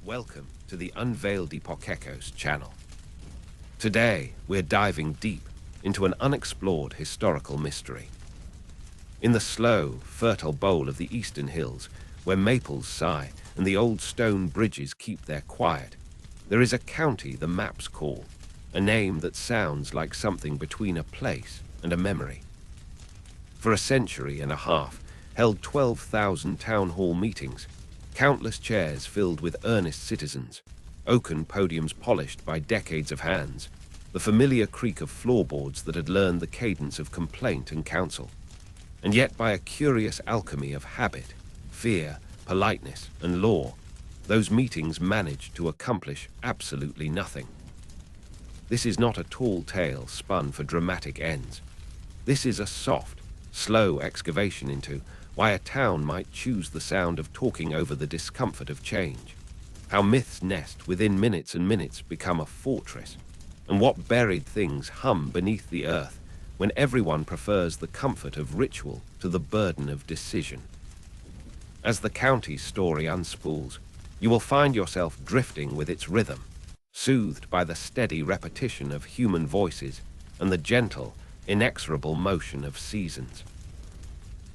Welcome to the Unveiled Epokekos channel. Today, we're diving deep into an unexplored historical mystery. In the slow, fertile bowl of the eastern hills, where maples sigh and the old stone bridges keep their quiet, there is a county the maps call, a name that sounds like something between a place and a memory. For a century and a half, held 12,000 town hall meetings, countless chairs filled with earnest citizens, oaken podiums polished by decades of hands, the familiar creak of floorboards that had learned the cadence of complaint and counsel. And yet by a curious alchemy of habit, fear, politeness, and law, those meetings managed to accomplish absolutely nothing. This is not a tall tale spun for dramatic ends. This is a soft, slow excavation into why a town might choose the sound of talking over the discomfort of change, how myths nest within minutes and minutes become a fortress, and what buried things hum beneath the earth when everyone prefers the comfort of ritual to the burden of decision. As the county's story unspools, you will find yourself drifting with its rhythm, soothed by the steady repetition of human voices and the gentle, inexorable motion of seasons.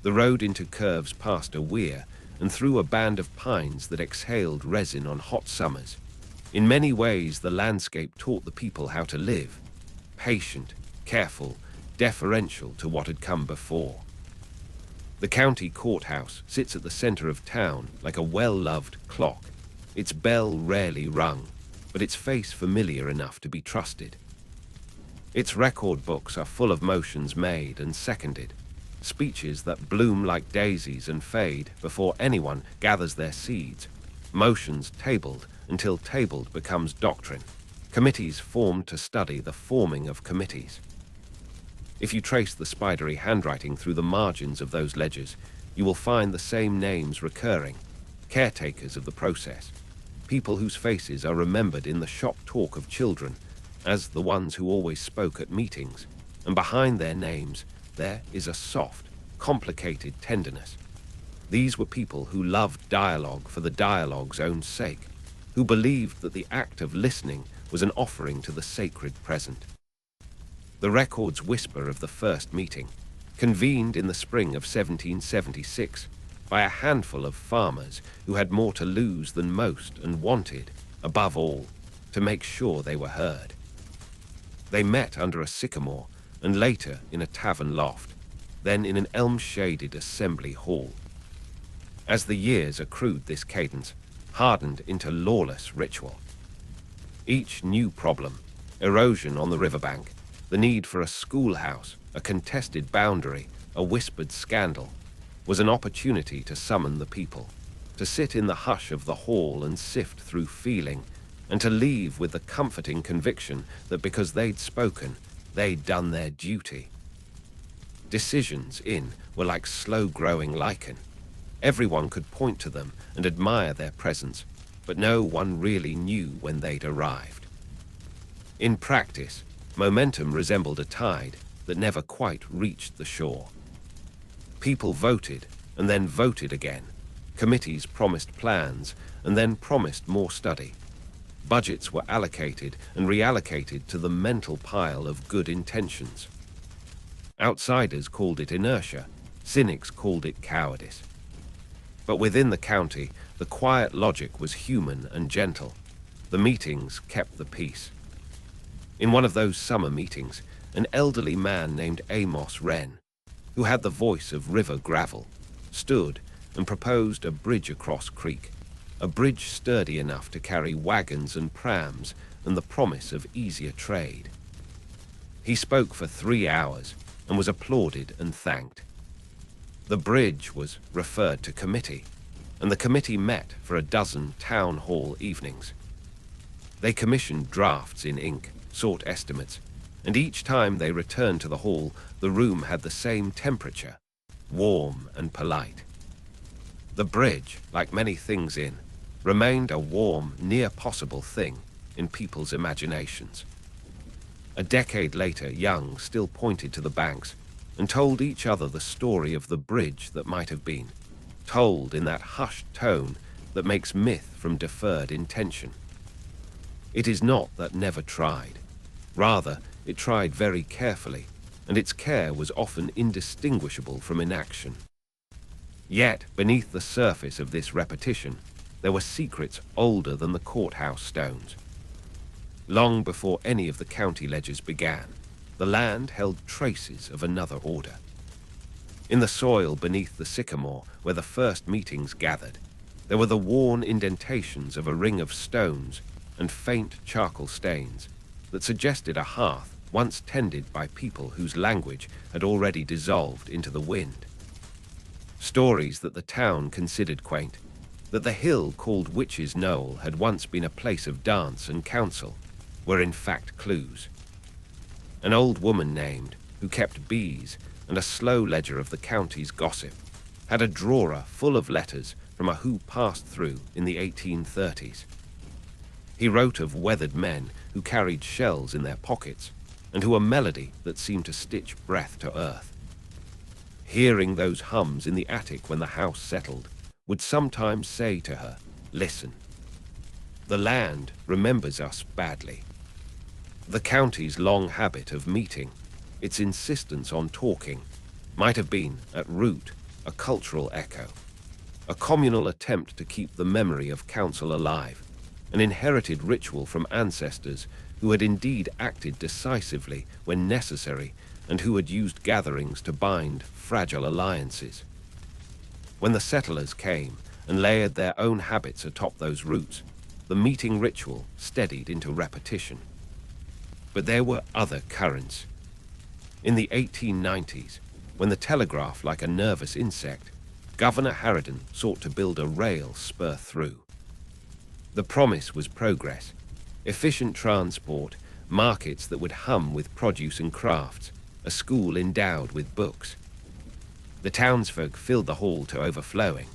The road into curves past a weir and through a band of pines that exhaled resin on hot summers. In many ways, the landscape taught the people how to live, patient, careful, deferential to what had come before. The county courthouse sits at the center of town like a well-loved clock, its bell rarely rung, but its face familiar enough to be trusted. Its record books are full of motions made and seconded, speeches that bloom like daisies and fade before anyone gathers their seeds, motions tabled until tabled becomes doctrine, committees formed to study the forming of committees. If you trace the spidery handwriting through the margins of those ledgers, you will find the same names recurring, caretakers of the process, people whose faces are remembered in the shop talk of children as the ones who always spoke at meetings, and behind their names there is a soft, complicated tenderness. These were people who loved dialogue for the dialogue's own sake, who believed that the act of listening was an offering to the sacred present. The records whisper of the first meeting, convened in the spring of 1776 by a handful of farmers who had more to lose than most and wanted, above all, to make sure they were heard. They met under a sycamore and later in a tavern loft, then in an elm-shaded assembly hall. As the years accrued, this cadence hardened into lawless ritual. Each new problem, erosion on the riverbank, the need for a schoolhouse, a contested boundary, a whispered scandal, was an opportunity to summon the people, to sit in the hush of the hall and sift through feeling, and to leave with the comforting conviction that because they'd spoken, they'd done their duty. Decisions were like slow-growing lichen. Everyone could point to them and admire their presence, but no one really knew when they'd arrived. In practice, momentum resembled a tide that never quite reached the shore. People voted and then voted again. Committees promised plans and then promised more study. Budgets were allocated and reallocated to the mental pile of good intentions. Outsiders called it inertia, cynics called it cowardice. But within the county, the quiet logic was human and gentle. The meetings kept the peace. In one of those summer meetings, an elderly man named Amos Wren, who had the voice of river gravel, stood and proposed a bridge across creek, a bridge sturdy enough to carry wagons and prams and the promise of easier trade. He spoke for 3 hours and was applauded and thanked. The bridge was referred to committee, and the committee met for a dozen town hall evenings. They commissioned drafts in ink, sought estimates, and each time they returned to the hall, the room had the same temperature, warm and polite. The bridge, like many things remained a warm, near-possible thing in people's imaginations. A decade later, Young still pointed to the banks and told each other the story of the bridge that might have been, told in that hushed tone that makes myth from deferred intention. It is not that never tried. Rather, it tried very carefully, and its care was often indistinguishable from inaction. Yet, beneath the surface of this repetition, there were secrets older than the courthouse stones. Long before any of the county ledgers began, the land held traces of another order. In the soil beneath the sycamore where the first meetings gathered, there were the worn indentations of a ring of stones and faint charcoal stains that suggested a hearth once tended by people whose language had already dissolved into the wind. Stories that the town considered quaint, that the hill called Witch's Knoll had once been a place of dance and council, were in fact clues. An old woman named, who kept bees and a slow ledger of the county's gossip, had a drawer full of letters from a who passed through in the 1830s. He wrote of weathered men who carried shells in their pockets and who a melody that seemed to stitch breath to earth. Hearing those hums in the attic when the house settled would sometimes say to her, "Listen. The land remembers us badly." The county's long habit of meeting, its insistence on talking, might have been, at root, a cultural echo, a communal attempt to keep the memory of council alive, an inherited ritual from ancestors who had indeed acted decisively when necessary and who had used gatherings to bind fragile alliances. When the settlers came and layered their own habits atop those roots, the meeting ritual steadied into repetition. But there were other currents. In the 1890s, when the telegraph like a nervous insect, Governor Harridan sought to build a rail spur through. The promise was progress, efficient transport, markets that would hum with produce and crafts, a school endowed with books. The townsfolk filled the hall to overflowing.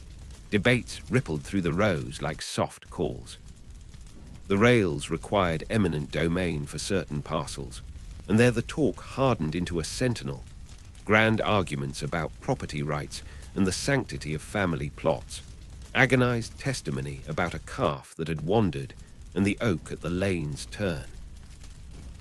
Debates rippled through the rows like soft calls. The rails required eminent domain for certain parcels, and there the talk hardened into a sentinel, grand arguments about property rights and the sanctity of family plots, agonized testimony about a calf that had wandered and the oak at the lane's turn.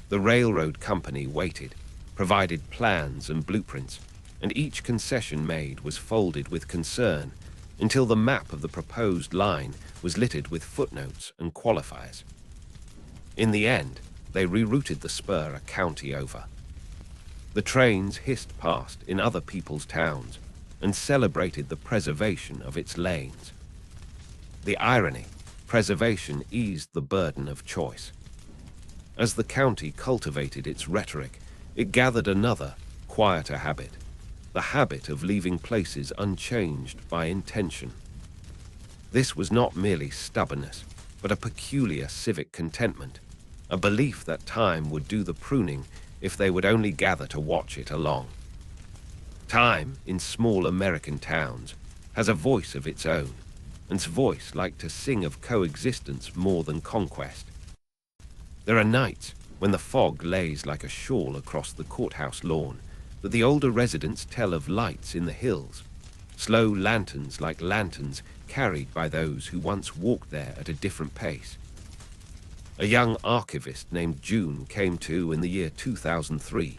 The railroad company waited, provided plans and blueprints, and each concession made was folded with concern until the map of the proposed line was littered with footnotes and qualifiers. In the end, they rerouted the spur a county over. The trains hissed past in other people's towns and celebrated the preservation of its lanes. The irony, preservation eased the burden of choice. As the county cultivated its rhetoric, it gathered another, quieter habit, the habit of leaving places unchanged by intention. This was not merely stubbornness, but a peculiar civic contentment, a belief that time would do the pruning if they would only gather to watch it along. Time, in small American towns, has a voice of its own, and its voice like to sing of coexistence more than conquest. There are nights when the fog lays like a shawl across the courthouse lawn that the older residents tell of lights in the hills, slow lanterns like lanterns carried by those who once walked there at a different pace. A young archivist named June came to in the year 2003,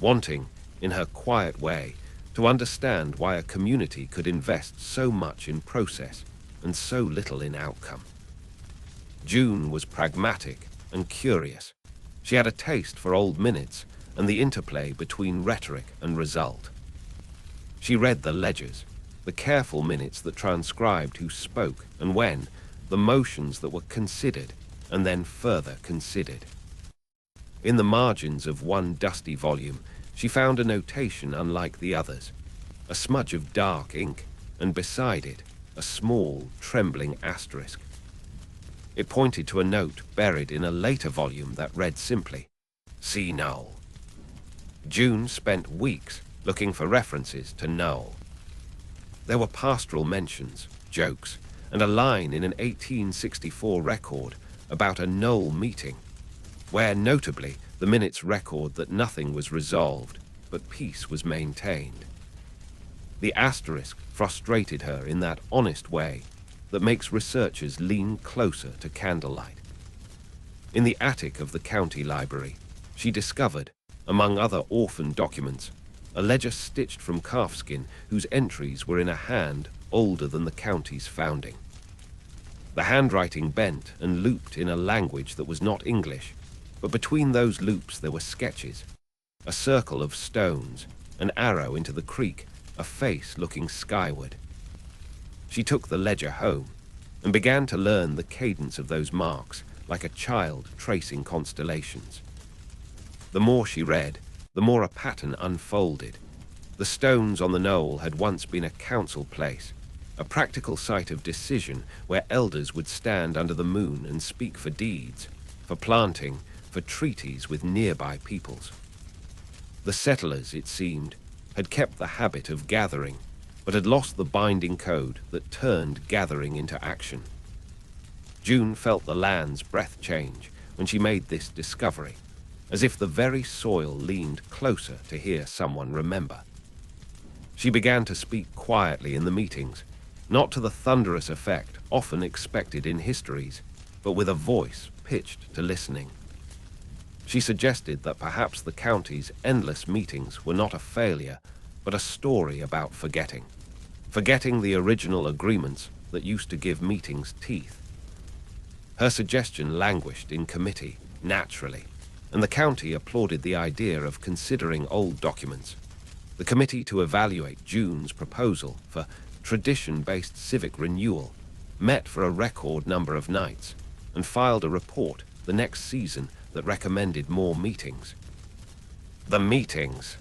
wanting, in her quiet way, to understand why a community could invest so much in process and so little in outcome. June was pragmatic and curious. She had a taste for old minutes and the interplay between rhetoric and result. She read the ledgers, the careful minutes that transcribed who spoke and when, the motions that were considered and then further considered. In the margins of one dusty volume, she found a notation unlike the others, a smudge of dark ink, and beside it, a small, trembling asterisk. It pointed to a note buried in a later volume that read simply, "See Knoll." June spent weeks looking for references to Knoll. There were pastoral mentions, jokes, and a line in an 1864 record about a Knoll meeting, where notably the minutes record that nothing was resolved, but peace was maintained. The asterisk frustrated her in that honest way, that makes researchers lean closer to candlelight. In the attic of the county library, she discovered, among other orphan documents, a ledger stitched from calfskin whose entries were in a hand older than the county's founding. The handwriting bent and looped in a language that was not English, but between those loops there were sketches, a circle of stones, an arrow into the creek, a face looking skyward. She took the ledger home and began to learn the cadence of those marks like a child tracing constellations. The more she read, the more a pattern unfolded. The stones on the knoll had once been a council place, a practical site of decision where elders would stand under the moon and speak for deeds, for planting, for treaties with nearby peoples. The settlers, it seemed, had kept the habit of gathering, but had lost the binding code that turned gathering into action. June felt the land's breath change when she made this discovery, as if the very soil leaned closer to hear someone remember. She began to speak quietly in the meetings, not to the thunderous effect often expected in histories, but with a voice pitched to listening. She suggested that perhaps the county's endless meetings were not a failure, but a story about forgetting the original agreements that used to give meetings teeth. Her suggestion languished in committee, naturally, and the county applauded the idea of considering old documents. The committee to evaluate June's proposal for tradition-based civic renewal met for a record number of nights and filed a report the next season that recommended more meetings. The meetings.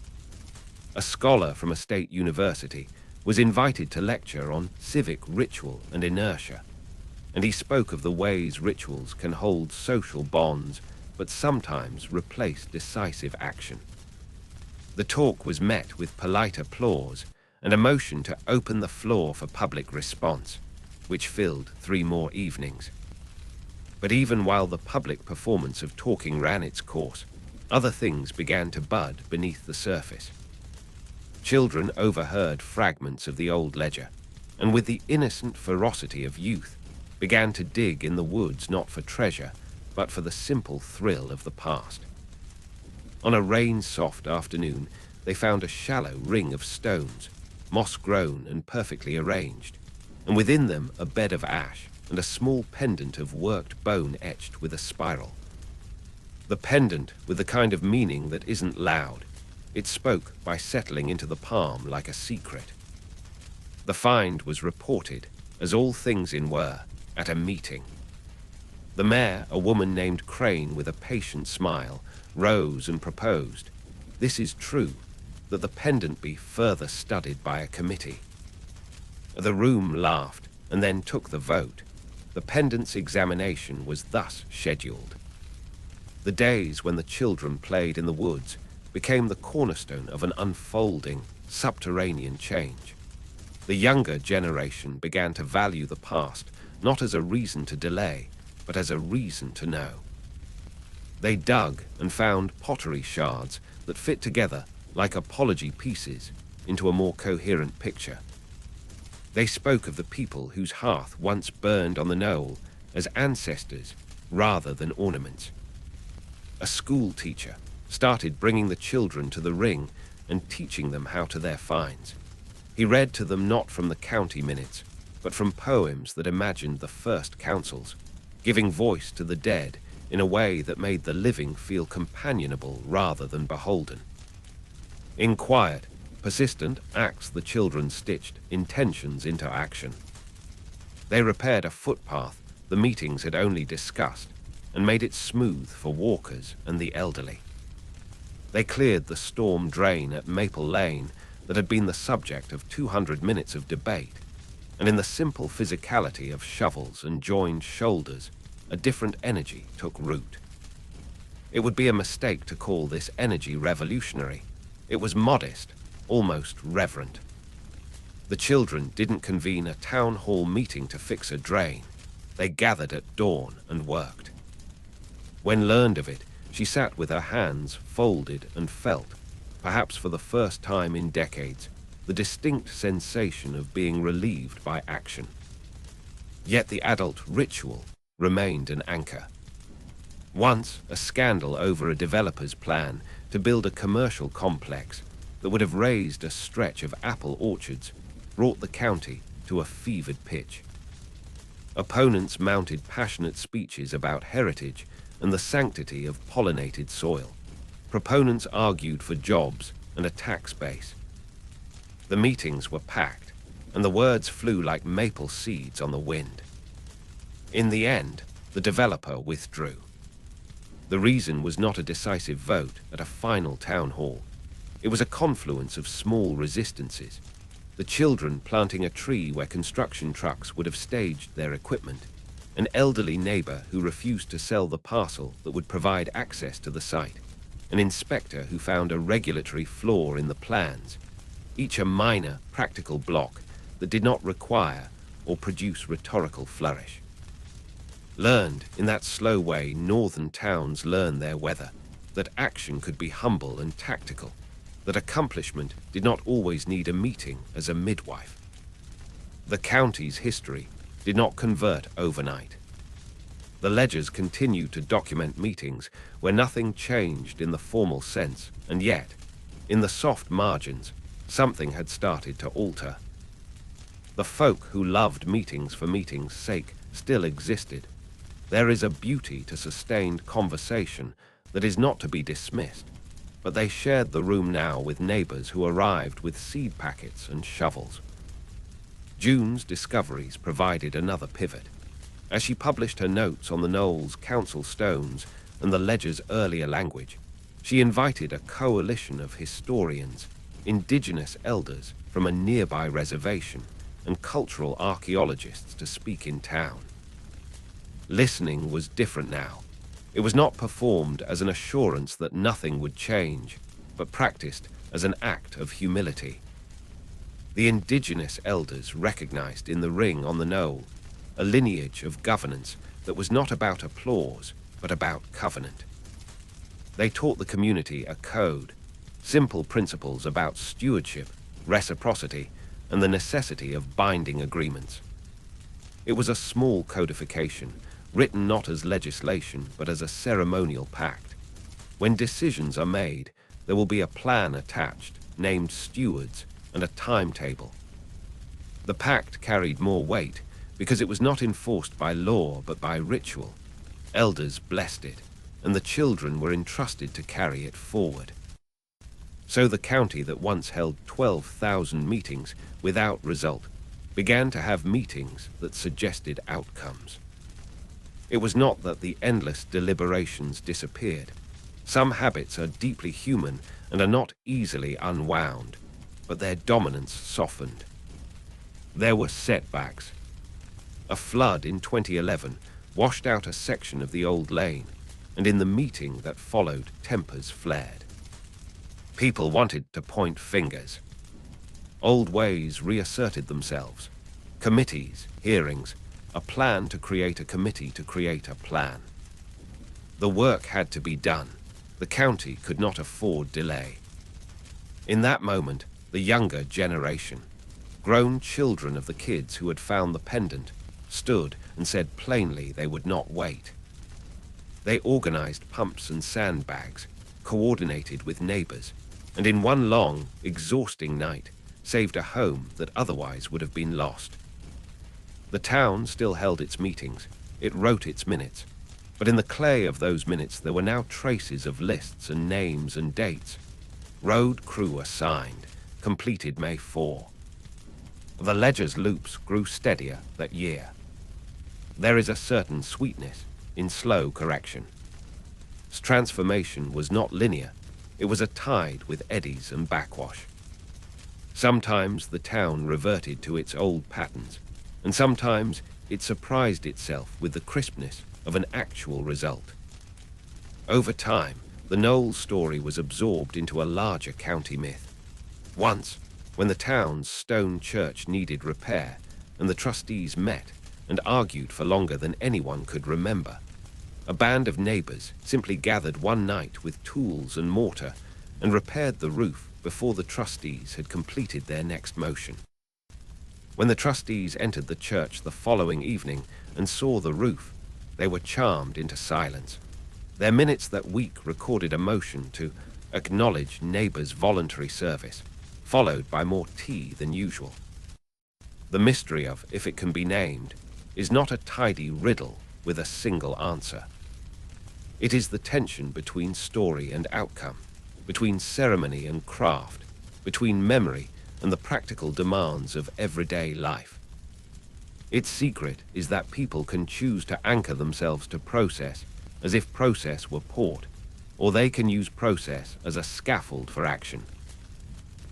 A scholar from a state university was invited to lecture on civic ritual and inertia, and he spoke of the ways rituals can hold social bonds but sometimes replace decisive action. The talk was met with polite applause and a motion to open the floor for public response, which filled 3 more evenings. But even while the public performance of talking ran its course, other things began to bud beneath the surface. Children overheard fragments of the old ledger, and with the innocent ferocity of youth, began to dig in the woods not for treasure, but for the simple thrill of the past. On a rain-soft afternoon, they found a shallow ring of stones, moss-grown and perfectly arranged, and within them a bed of ash and a small pendant of worked bone etched with a spiral. The pendant with the kind of meaning that isn't loud. It spoke by settling into the palm like a secret. The find was reported, as all things in were, at a meeting. The mayor, a woman named Crane with a patient smile, rose and proposed, "This is true, that the pendant be further studied by a committee." The room laughed and then took the vote. The pendant's examination was thus scheduled. The days when the children played in the woods became the cornerstone of an unfolding, subterranean change. The younger generation began to value the past not as a reason to delay, but as a reason to know. They dug and found pottery shards that fit together like apology pieces into a more coherent picture. They spoke of the people whose hearth once burned on the knoll as ancestors rather than ornaments. A school teacher started bringing the children to the ring and teaching them how to their finds. He read to them not from the county minutes, but from poems that imagined the first councils, giving voice to the dead in a way that made the living feel companionable rather than beholden. In quiet, persistent acts the children stitched intentions into action. They repaired a footpath the meetings had only discussed and made it smooth for walkers and the elderly. They cleared the storm drain at Maple Lane that had been the subject of 200 minutes of debate, and in the simple physicality of shovels and joined shoulders, a different energy took root. It would be a mistake to call this energy revolutionary. It was modest, almost reverent. The children didn't convene a town hall meeting to fix a drain. They gathered at dawn and worked. When learned of it, she sat with her hands folded and felt, perhaps for the first time in decades, the distinct sensation of being relieved by action. Yet the adult ritual remained an anchor. Once, a scandal over a developer's plan to build a commercial complex that would have raised a stretch of apple orchards brought the county to a fevered pitch. Opponents mounted passionate speeches about heritage and the sanctity of pollinated soil. Proponents argued for jobs and a tax base. The meetings were packed, and the words flew like maple seeds on the wind. In the end, the developer withdrew. The reason was not a decisive vote at a final town hall. It was a confluence of small resistances. The children planting a tree where construction trucks would have staged their equipment, an elderly neighbor who refused to sell the parcel that would provide access to the site, an inspector who found a regulatory flaw in the plans, each a minor, practical block that did not require or produce rhetorical flourish. Learned in that slow way northern towns learn their weather, that action could be humble and tactical, that accomplishment did not always need a meeting as a midwife. The county's history did not convert overnight. The ledgers continue to document meetings where nothing changed in the formal sense, and yet, in the soft margins, something had started to alter. The folk who loved meetings for meetings' sake still existed. There is a beauty to sustained conversation that is not to be dismissed, but they shared the room now with neighbors who arrived with seed packets and shovels. June's discoveries provided another pivot. As she published her notes on the Knowles council stones and the ledger's earlier language, she invited a coalition of historians, indigenous elders from a nearby reservation, and cultural archaeologists to speak in town. Listening was different now. It was not performed as an assurance that nothing would change, but practiced as an act of humility. The indigenous elders recognized in the ring on the knoll a lineage of governance that was not about applause, but about covenant. They taught the community a code, simple principles about stewardship, reciprocity, and the necessity of binding agreements. It was a small codification, written not as legislation, but as a ceremonial pact. When decisions are made, there will be a plan attached, named stewards, and a timetable. The pact carried more weight because it was not enforced by law but by ritual. Elders blessed it, and the children were entrusted to carry it forward. So the county that once held 12,000 meetings without result began to have meetings that suggested outcomes. It was not that the endless deliberations disappeared. Some habits are deeply human and are not easily unwound, but their dominance softened. There were setbacks. A flood in 2011 washed out a section of the old lane, and in the meeting that followed, tempers flared. People wanted to point fingers. Old ways reasserted themselves. Committees, hearings, a plan to create a committee to create a plan. The work had to be done. The county could not afford delay. In that moment, the younger generation, grown children of the kids who had found the pendant, stood and said plainly they would not wait. They organized pumps and sandbags, coordinated with neighbors, and in one long, exhausting night, saved a home that otherwise would have been lost. The town still held its meetings. It wrote its minutes. But in the clay of those minutes there were now traces of lists and names and dates. Road crew assigned, completed May 4. The ledger's loops grew steadier that year. There is a certain sweetness in slow correction. Transformation was not linear. It was a tide with eddies and backwash. Sometimes the town reverted to its old patterns, and sometimes it surprised itself with the crispness of an actual result. Over time, the Knowles story was absorbed into a larger county myth. Once, when the town's stone church needed repair, and the trustees met and argued for longer than anyone could remember, a band of neighbors simply gathered one night with tools and mortar and repaired the roof before the trustees had completed their next motion. When the trustees entered the church the following evening and saw the roof, they were charmed into silence. Their minutes that week recorded a motion to acknowledge neighbors' voluntary service, followed by more tea than usual. The mystery of, if it can be named, is not a tidy riddle with a single answer. It is the tension between story and outcome, between ceremony and craft, between memory and the practical demands of everyday life. Its secret is that people can choose to anchor themselves to process as if process were port, or they can use process as a scaffold for action.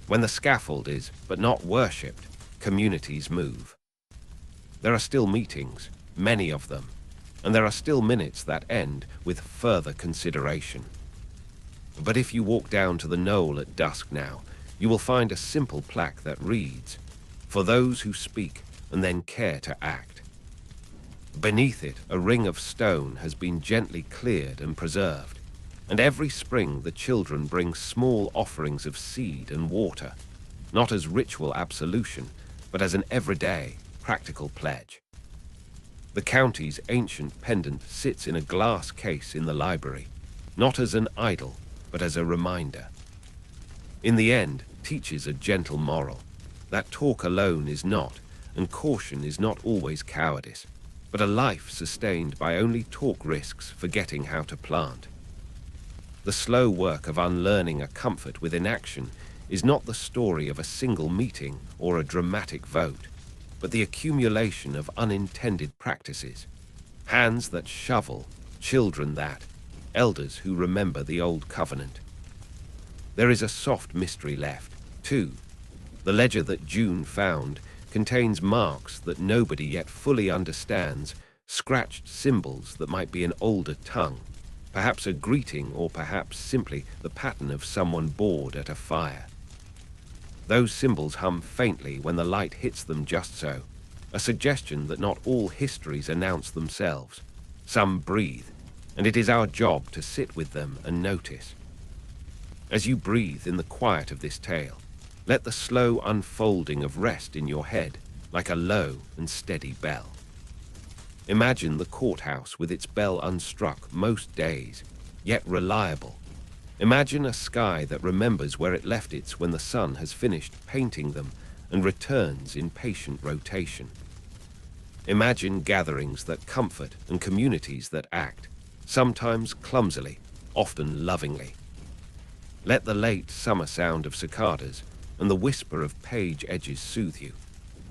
When the scaffold is, but not worshipped, communities move. There are still meetings, many of them, and there are still minutes that end with further consideration. But if you walk down to the knoll at dusk now, you will find a simple plaque that reads, "For those who speak and then care to act." Beneath it, a ring of stone has been gently cleared and preserved, and every spring the children bring small offerings of seed and water, not as ritual absolution, but as an everyday, practical pledge. The county's ancient pendant sits in a glass case in the library, not as an idol, but as a reminder. In the end, teaches a gentle moral, that talk alone is not, and caution is not always cowardice, but a life sustained by only talk risks forgetting how to plant. The slow work of unlearning a comfort with inaction is not the story of a single meeting or a dramatic vote, but the accumulation of unintended practices, hands that shovel, children that, elders who remember the old covenant. There is a soft mystery left, too. The ledger that June found contains marks that nobody yet fully understands, scratched symbols that might be an older tongue, perhaps a greeting or perhaps simply the pattern of someone bored at a fire. Those symbols hum faintly when the light hits them just so, a suggestion that not all histories announce themselves. Some breathe, and it is our job to sit with them and notice. As you breathe in the quiet of this tale, let the slow unfolding of rest in your head like a low and steady bell. Imagine the courthouse with its bell unstruck most days, yet reliable. Imagine a sky that remembers where it left its when the sun has finished painting them and returns in patient rotation. Imagine gatherings that comfort and communities that act, sometimes clumsily, often lovingly. Let the late summer sound of cicadas and the whisper of page edges soothe you.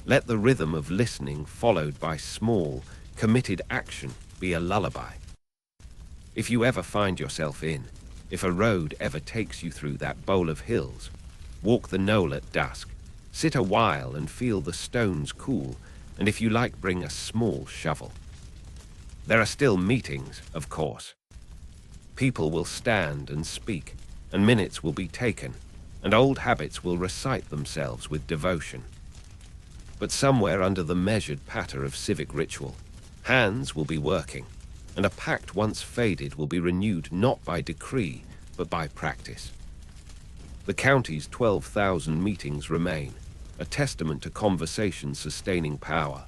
Let the rhythm of listening followed by small, committed action be a lullaby. If you ever find yourself if a road ever takes you through that bowl of hills, walk the knoll at dusk, sit a while and feel the stones cool, and if you like, bring a small shovel. There are still meetings, of course. People will stand and speak, and minutes will be taken, and old habits will recite themselves with devotion. But somewhere under the measured patter of civic ritual, hands will be working, and a pact once faded will be renewed not by decree, but by practice. The county's 12,000 meetings remain, a testament to conversation's sustaining power.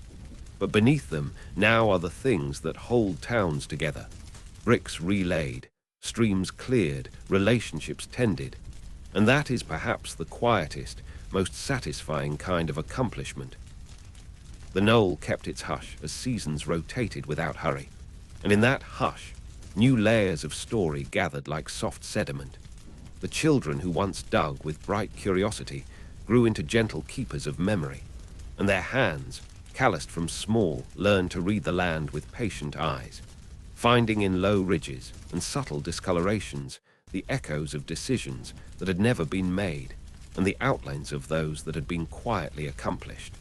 But beneath them now are the things that hold towns together. Bricks relaid, streams cleared, relationships tended. And that is perhaps the quietest, most satisfying kind of accomplishment. The knoll kept its hush as seasons rotated without hurry. And in that hush, new layers of story gathered like soft sediment. The children who once dug with bright curiosity grew into gentle keepers of memory, and their hands, calloused from small, learned to read the land with patient eyes, finding in low ridges and subtle discolorations the echoes of decisions that had never been made and the outlines of those that had been quietly accomplished.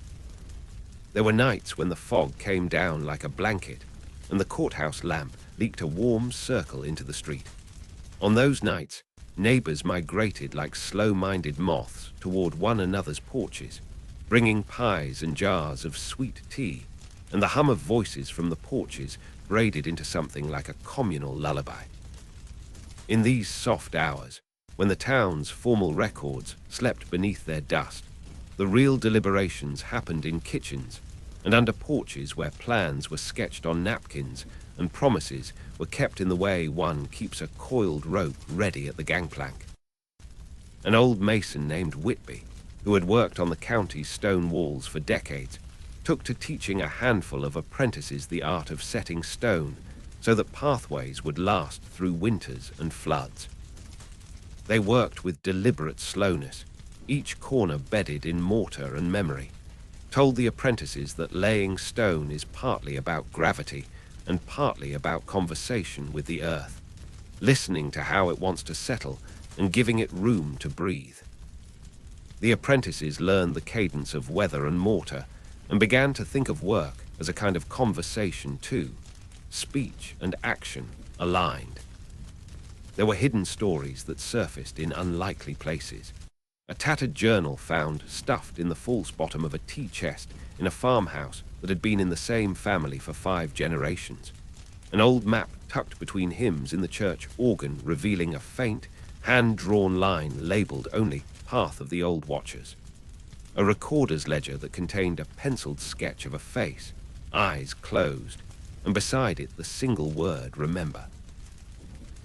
There were nights when the fog came down like a blanket and the courthouse lamp leaked a warm circle into the street. On those nights, neighbors migrated like slow-minded moths toward one another's porches, bringing pies and jars of sweet tea, and the hum of voices from the porches braided into something like a communal lullaby. In these soft hours, when the town's formal records slept beneath their dust, The real deliberations happened in kitchens and under porches where plans were sketched on napkins and promises were kept in the way one keeps a coiled rope ready at the gangplank. An old mason named Whitby, who had worked on the county's stone walls for decades, took to teaching a handful of apprentices the art of setting stone so that pathways would last through winters and floods. They worked with deliberate slowness, each corner bedded in mortar and memory, told the apprentices that laying stone is partly about gravity and partly about conversation with the earth, listening to how it wants to settle and giving it room to breathe. The apprentices learned the cadence of weather and mortar and began to think of work as a kind of conversation too, speech and action aligned. There were hidden stories that surfaced in unlikely places. A tattered journal found stuffed in the false bottom of a tea chest in a farmhouse that had been in the same family for 5 generations. An old map tucked between hymns in the church organ revealing a faint, hand-drawn line labelled only Path of the Old Watchers. A recorder's ledger that contained a penciled sketch of a face, eyes closed, and beside it the single word, remember.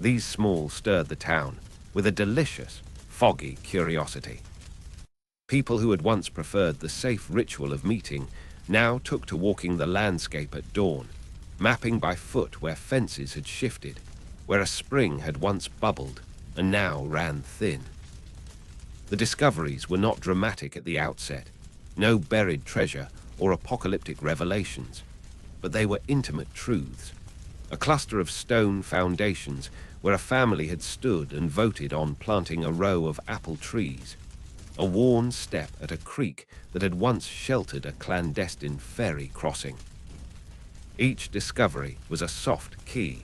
These small stirred the town with a delicious, foggy curiosity. People who had once preferred the safe ritual of meeting now took to walking the landscape at dawn, mapping by foot where fences had shifted, where a spring had once bubbled and now ran thin. The discoveries were not dramatic at the outset, no buried treasure or apocalyptic revelations, but they were intimate truths. A cluster of stone foundations where a family had stood and voted on planting a row of apple trees, a worn step at a creek that had once sheltered a clandestine ferry crossing. Each discovery was a soft key,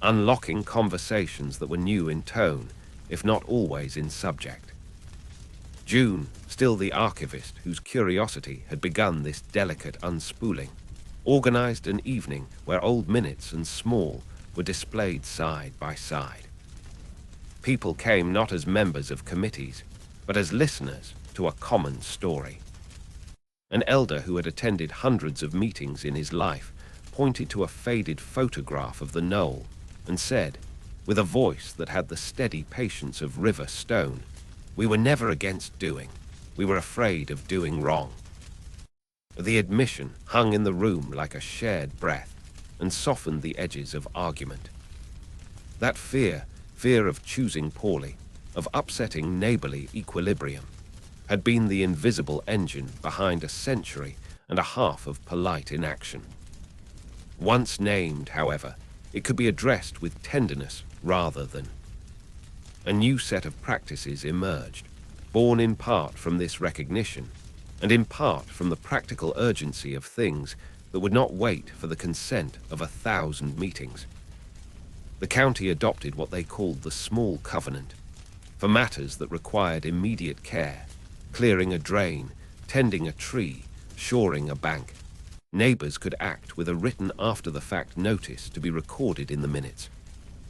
unlocking conversations that were new in tone, if not always in subject. June, still the archivist whose curiosity had begun this delicate unspooling, organized an evening where old minutes and small were displayed side by side. People came not as members of committees, but as listeners to a common story. An elder who had attended hundreds of meetings in his life pointed to a faded photograph of the knoll and said, with a voice that had the steady patience of river stone, "We were never against doing. We were afraid of doing wrong." The admission hung in the room like a shared breath and softened the edges of argument. That fear of choosing poorly, of upsetting neighborly equilibrium, had been the invisible engine behind a century and a half of polite inaction. Once named, however, it could be addressed with tenderness rather than. A new set of practices emerged, born in part from this recognition, and in part from the practical urgency of things that would not wait for the consent of 1,000 meetings. The county adopted what they called the small covenant, for matters that required immediate care, clearing a drain, tending a tree, shoring a bank. Neighbors could act with a written after-the-fact notice to be recorded in the minutes.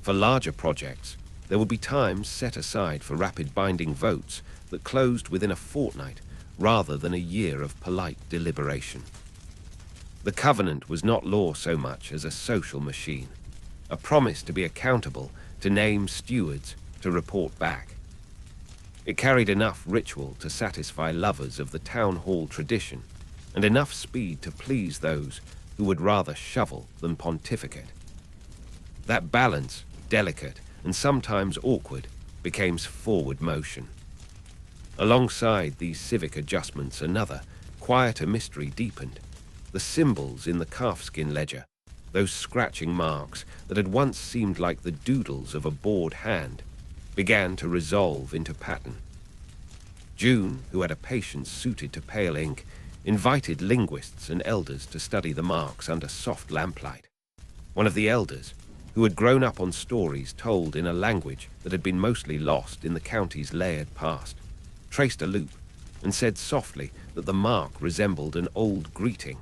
For larger projects, there would be times set aside for rapid binding votes that closed within a fortnight rather than a year of polite deliberation. The covenant was not law so much as a social machine, a promise to be accountable, to name stewards, to report back. It carried enough ritual to satisfy lovers of the town hall tradition and enough speed to please those who would rather shovel than pontificate. That balance, delicate and sometimes awkward, became forward motion. Alongside these civic adjustments, another, quieter mystery deepened. The symbols in the calfskin ledger, those scratching marks that had once seemed like the doodles of a bored hand, began to resolve into pattern. June, who had a patience suited to pale ink, invited linguists and elders to study the marks under soft lamplight. One of the elders, who had grown up on stories told in a language that had been mostly lost in the county's layered past, traced a loop and said softly that the mark resembled an old greeting,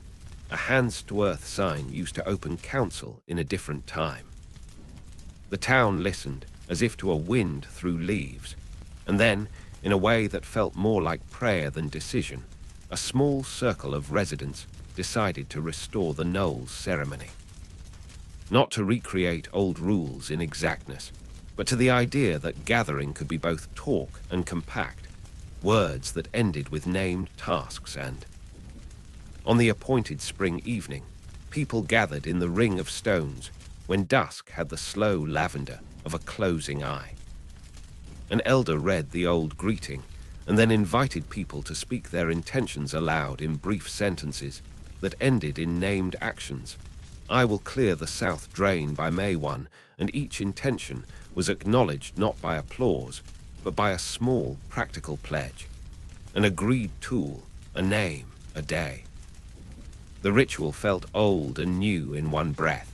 a hands-to-earth sign used to open council in a different time. The town listened, as if to a wind through leaves, and then, in a way that felt more like prayer than decision, a small circle of residents decided to restore the Knowles ceremony. Not to recreate old rules in exactness, but to the idea that gathering could be both talk and compact, words that ended with named tasks and... On the appointed spring evening, people gathered in the ring of stones when dusk had the slow lavender of a closing eye. An elder read the old greeting and then invited people to speak their intentions aloud in brief sentences that ended in named actions. I will clear the south drain by May 1, and each intention was acknowledged not by applause, but by a small practical pledge, an agreed tool, a name, a day. The ritual felt old and new in one breath.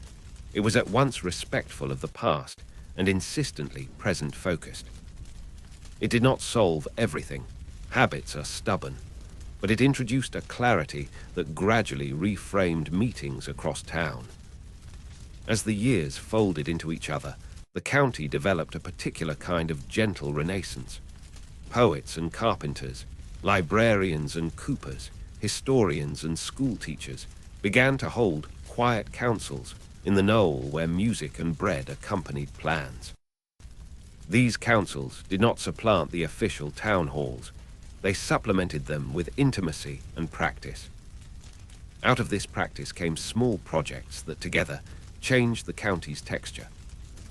It was at once respectful of the past and insistently present-focused. It did not solve everything. Habits are stubborn. But it introduced a clarity that gradually reframed meetings across town. As the years folded into each other, the county developed a particular kind of gentle renaissance. Poets and carpenters, librarians and coopers, historians and school teachers began to hold quiet councils in the knoll where music and bread accompanied plans. These councils did not supplant the official town halls. They supplemented them with intimacy and practice. Out of this practice came small projects that together changed the county's texture.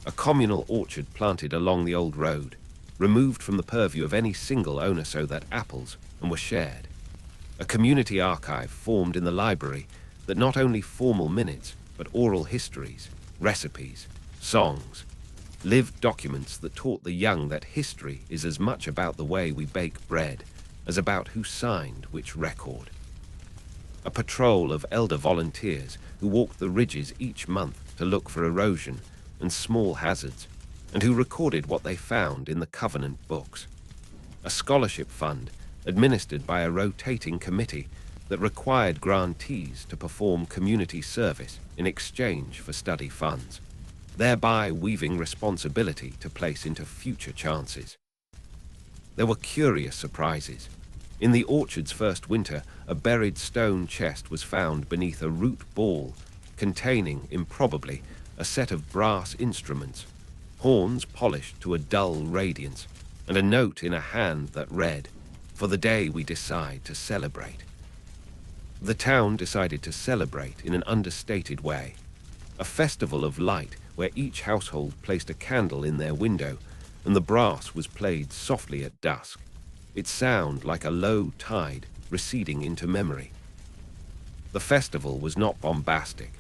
A communal orchard planted along the old road, removed from the purview of any single owner so that apples and were shared. A community archive formed in the library that not only formal minutes, but oral histories, recipes, songs, lived documents that taught the young that history is as much about the way we bake bread as about who signed which record. A patrol of elder volunteers who walked the ridges each month to look for erosion and small hazards, and who recorded what they found in the covenant books. A scholarship fund administered by a rotating committee that required grantees to perform community service in exchange for study funds, thereby weaving responsibility to place into future chances. There were curious surprises. In the orchard's first winter, a buried stone chest was found beneath a root ball containing, improbably, a set of brass instruments, horns polished to a dull radiance, and a note in a hand that read, "For the day we decide to celebrate." The town decided to celebrate in an understated way. A festival of light where each household placed a candle in their window and the brass was played softly at dusk, its sound like a low tide receding into memory. The festival was not bombastic.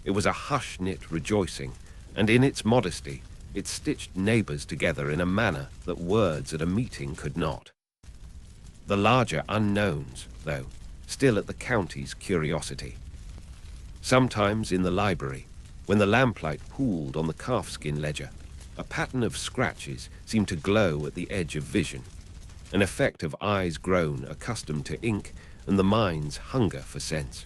It was a hush-knit rejoicing, and in its modesty, it stitched neighbors together in a manner that words at a meeting could not. The larger unknowns, though, still at the county's curiosity. Sometimes in the library, when the lamplight pooled on the calfskin ledger, a pattern of scratches seemed to glow at the edge of vision, an effect of eyes grown accustomed to ink and the mind's hunger for sense.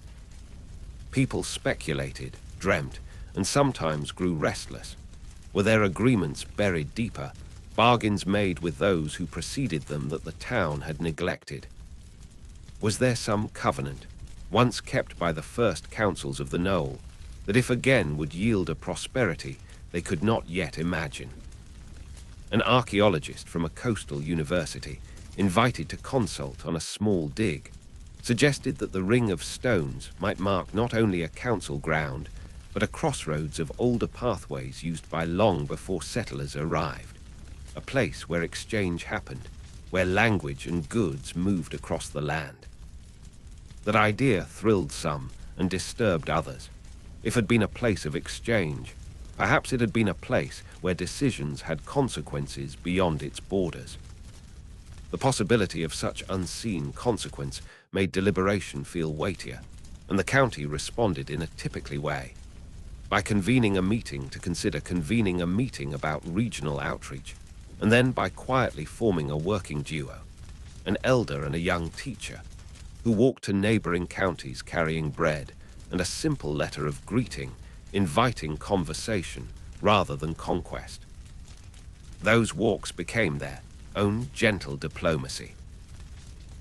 People speculated, dreamt, and sometimes grew restless. Were their agreements buried deeper, bargains made with those who preceded them that the town had neglected? Was there some covenant, once kept by the first councils of the knoll, that if again would yield a prosperity they could not yet imagine? An archaeologist from a coastal university, invited to consult on a small dig, suggested that the ring of stones might mark not only a council ground, but a crossroads of older pathways used by long before settlers arrived, a place where exchange happened, where language and goods moved across the land. That idea thrilled some and disturbed others. If it had been a place of exchange, perhaps it had been a place where decisions had consequences beyond its borders. The possibility of such unseen consequence made deliberation feel weightier, and the county responded in a typically way, by convening a meeting to consider convening a meeting about regional outreach, and then by quietly forming a working duo, an elder and a young teacher, who walked to neighboring counties carrying bread and a simple letter of greeting, inviting conversation rather than conquest. Those walks became their own gentle diplomacy.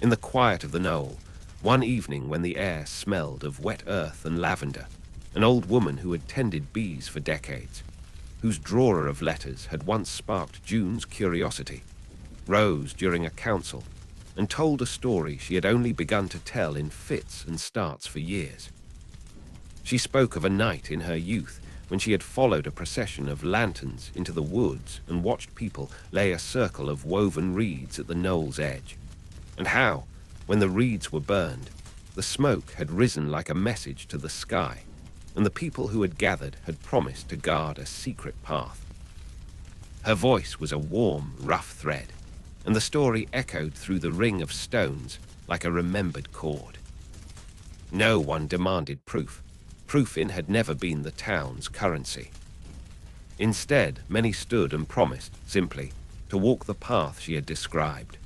In the quiet of the knoll, One evening, when the air smelled of wet earth and lavender, an old woman who had tended bees for decades, whose drawer of letters had once sparked June's curiosity, rose during a council and told a story she had only begun to tell in fits and starts for years. She spoke of a night in her youth when she had followed a procession of lanterns into the woods and watched people lay a circle of woven reeds at the knoll's edge, and how, when the reeds were burned, the smoke had risen like a message to the sky, and the people who had gathered had promised to guard a secret path. Her voice was a warm, rough thread, and the story echoed through the ring of stones like a remembered chord. No one demanded proof. Proof had never been the town's currency. Instead, many stood and promised, simply, to walk the path she had described.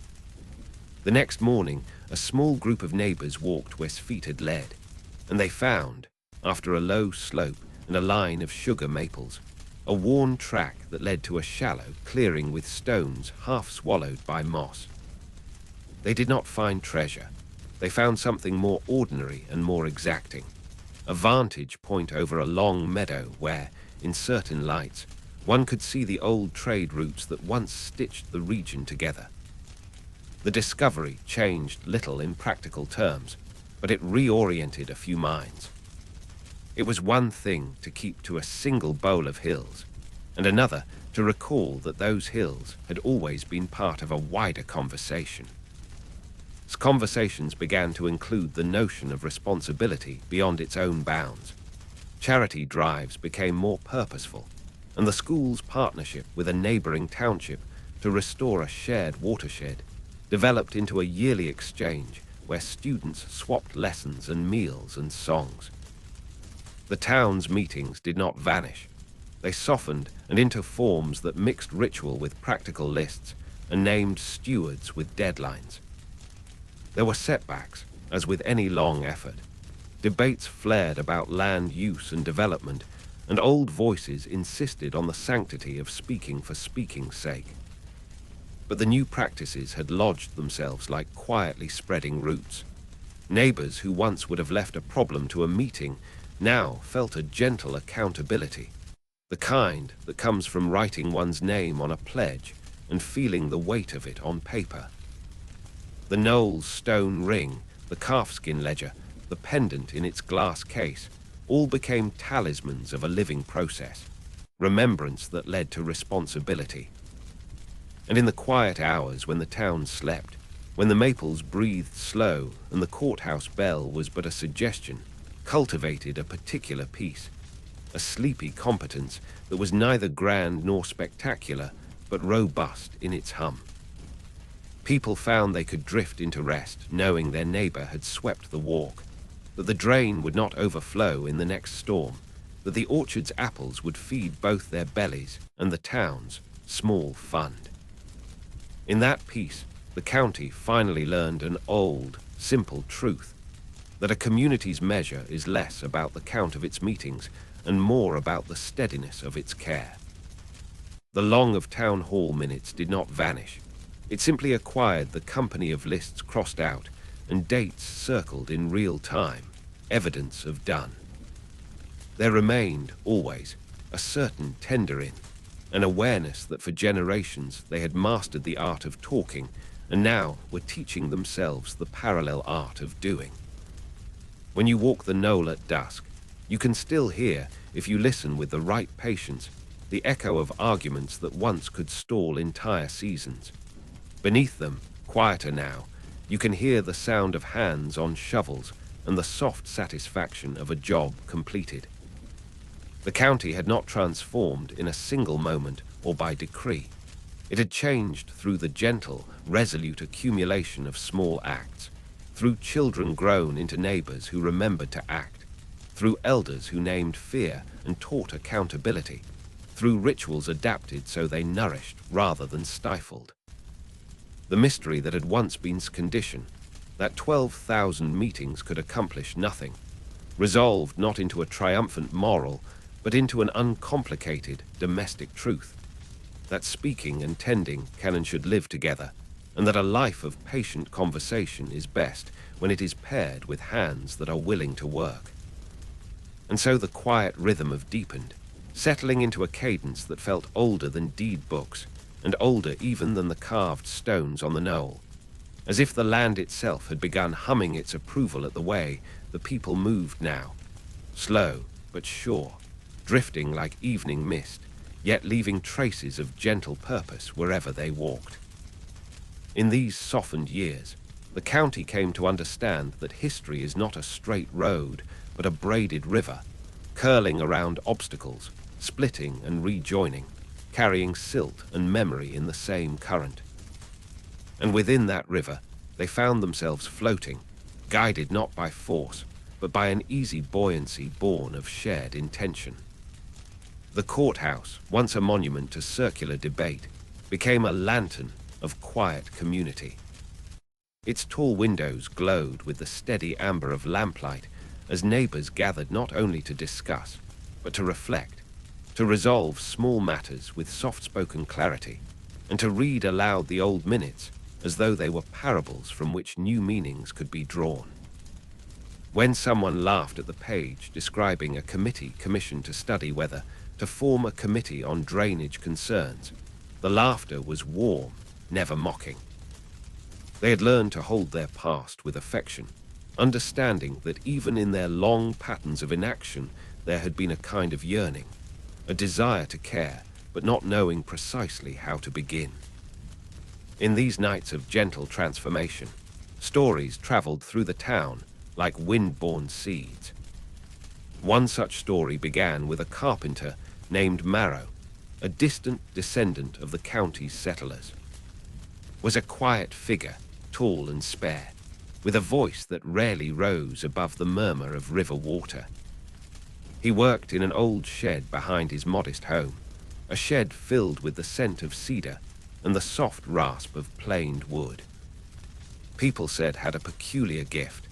The next morning, a small group of neighbors walked where feet had led, and they found, after a low slope and a line of sugar maples, a worn track that led to a shallow clearing with stones half swallowed by moss. They did not find treasure. They found something more ordinary and more exacting. A vantage point over a long meadow where, in certain lights, one could see the old trade routes that once stitched the region together. The discovery changed little in practical terms, but it reoriented a few minds. It was one thing to keep to a single bowl of hills, and another to recall that those hills had always been part of a wider conversation. Conversations began to include the notion of responsibility beyond its own bounds. Charity drives became more purposeful, and the school's partnership with a neighboring township to restore a shared watershed developed into a yearly exchange where students swapped lessons and meals and songs. The town's meetings did not vanish. They softened and into forms that mixed ritual with practical lists and named stewards with deadlines. There were setbacks, as with any long effort. Debates flared about land use and development, and old voices insisted on the sanctity of speaking for speaking's sake. But the new practices had lodged themselves like quietly spreading roots. Neighbors who once would have left a problem to a meeting now felt a gentle accountability, the kind that comes from writing one's name on a pledge and feeling the weight of it on paper. The knoll's stone ring, the calfskin ledger, the pendant in its glass case, all became talismans of a living process, remembrance that led to responsibility. And in the quiet hours when the town slept, when the maples breathed slow and the courthouse bell was but a suggestion, cultivated a particular peace, a sleepy competence that was neither grand nor spectacular, but robust in its hum. People found they could drift into rest, knowing their neighbor had swept the walk, that the drain would not overflow in the next storm, that the orchard's apples would feed both their bellies and the town's small fund. In that peace, the county finally learned an old, simple truth, that a community's measure is less about the count of its meetings and more about the steadiness of its care. The long of town hall minutes did not vanish. It simply acquired the company of lists crossed out and dates circled in real time, evidence of done. There remained, always, a certain tender-in, an awareness that for generations they had mastered the art of talking and now were teaching themselves the parallel art of doing. When you walk the knoll at dusk, you can still hear, if you listen with the right patience, the echo of arguments that once could stall entire seasons. Beneath them, quieter now, you can hear the sound of hands on shovels and the soft satisfaction of a job completed. The county had not transformed in a single moment or by decree. It had changed through the gentle, resolute accumulation of small acts, through children grown into neighbors who remembered to act, through elders who named fear and taught accountability, through rituals adapted so they nourished rather than stifled. The mystery that had once been condition, that 12,000 meetings could accomplish nothing, resolved not into a triumphant moral, but into an uncomplicated domestic truth, that speaking and tending can and should live together, and that a life of patient conversation is best when it is paired with hands that are willing to work. And so the quiet rhythm of deepened, settling into a cadence that felt older than deed books, and older even than the carved stones on the knoll, as if the land itself had begun humming its approval at the way the people moved now, slow but sure, drifting like evening mist, yet leaving traces of gentle purpose wherever they walked. In these softened years, the county came to understand that history is not a straight road, but a braided river, curling around obstacles, splitting and rejoining, carrying silt and memory in the same current. And within that river, they found themselves floating, guided not by force, but by an easy buoyancy born of shared intention. The courthouse, once a monument to circular debate, became a lantern of quiet community. Its tall windows glowed with the steady amber of lamplight as neighbors gathered not only to discuss, but to reflect, to resolve small matters with soft-spoken clarity, and to read aloud the old minutes as though they were parables from which new meanings could be drawn. When someone laughed at the page describing a committee commissioned to study whether to form a committee on drainage concerns, the laughter was warm, never mocking. They had learned to hold their past with affection, understanding that even in their long patterns of inaction there had been a kind of yearning, a desire to care, but not knowing precisely how to begin. In these nights of gentle transformation, stories traveled through the town like wind-borne seeds. One such story began with a carpenter named Marrow, a distant descendant of the county's settlers. Was a quiet figure, tall and spare, with a voice that rarely rose above the murmur of river water. He worked in an old shed behind his modest home, a shed filled with the scent of cedar and the soft rasp of planed wood. People said had a peculiar gift.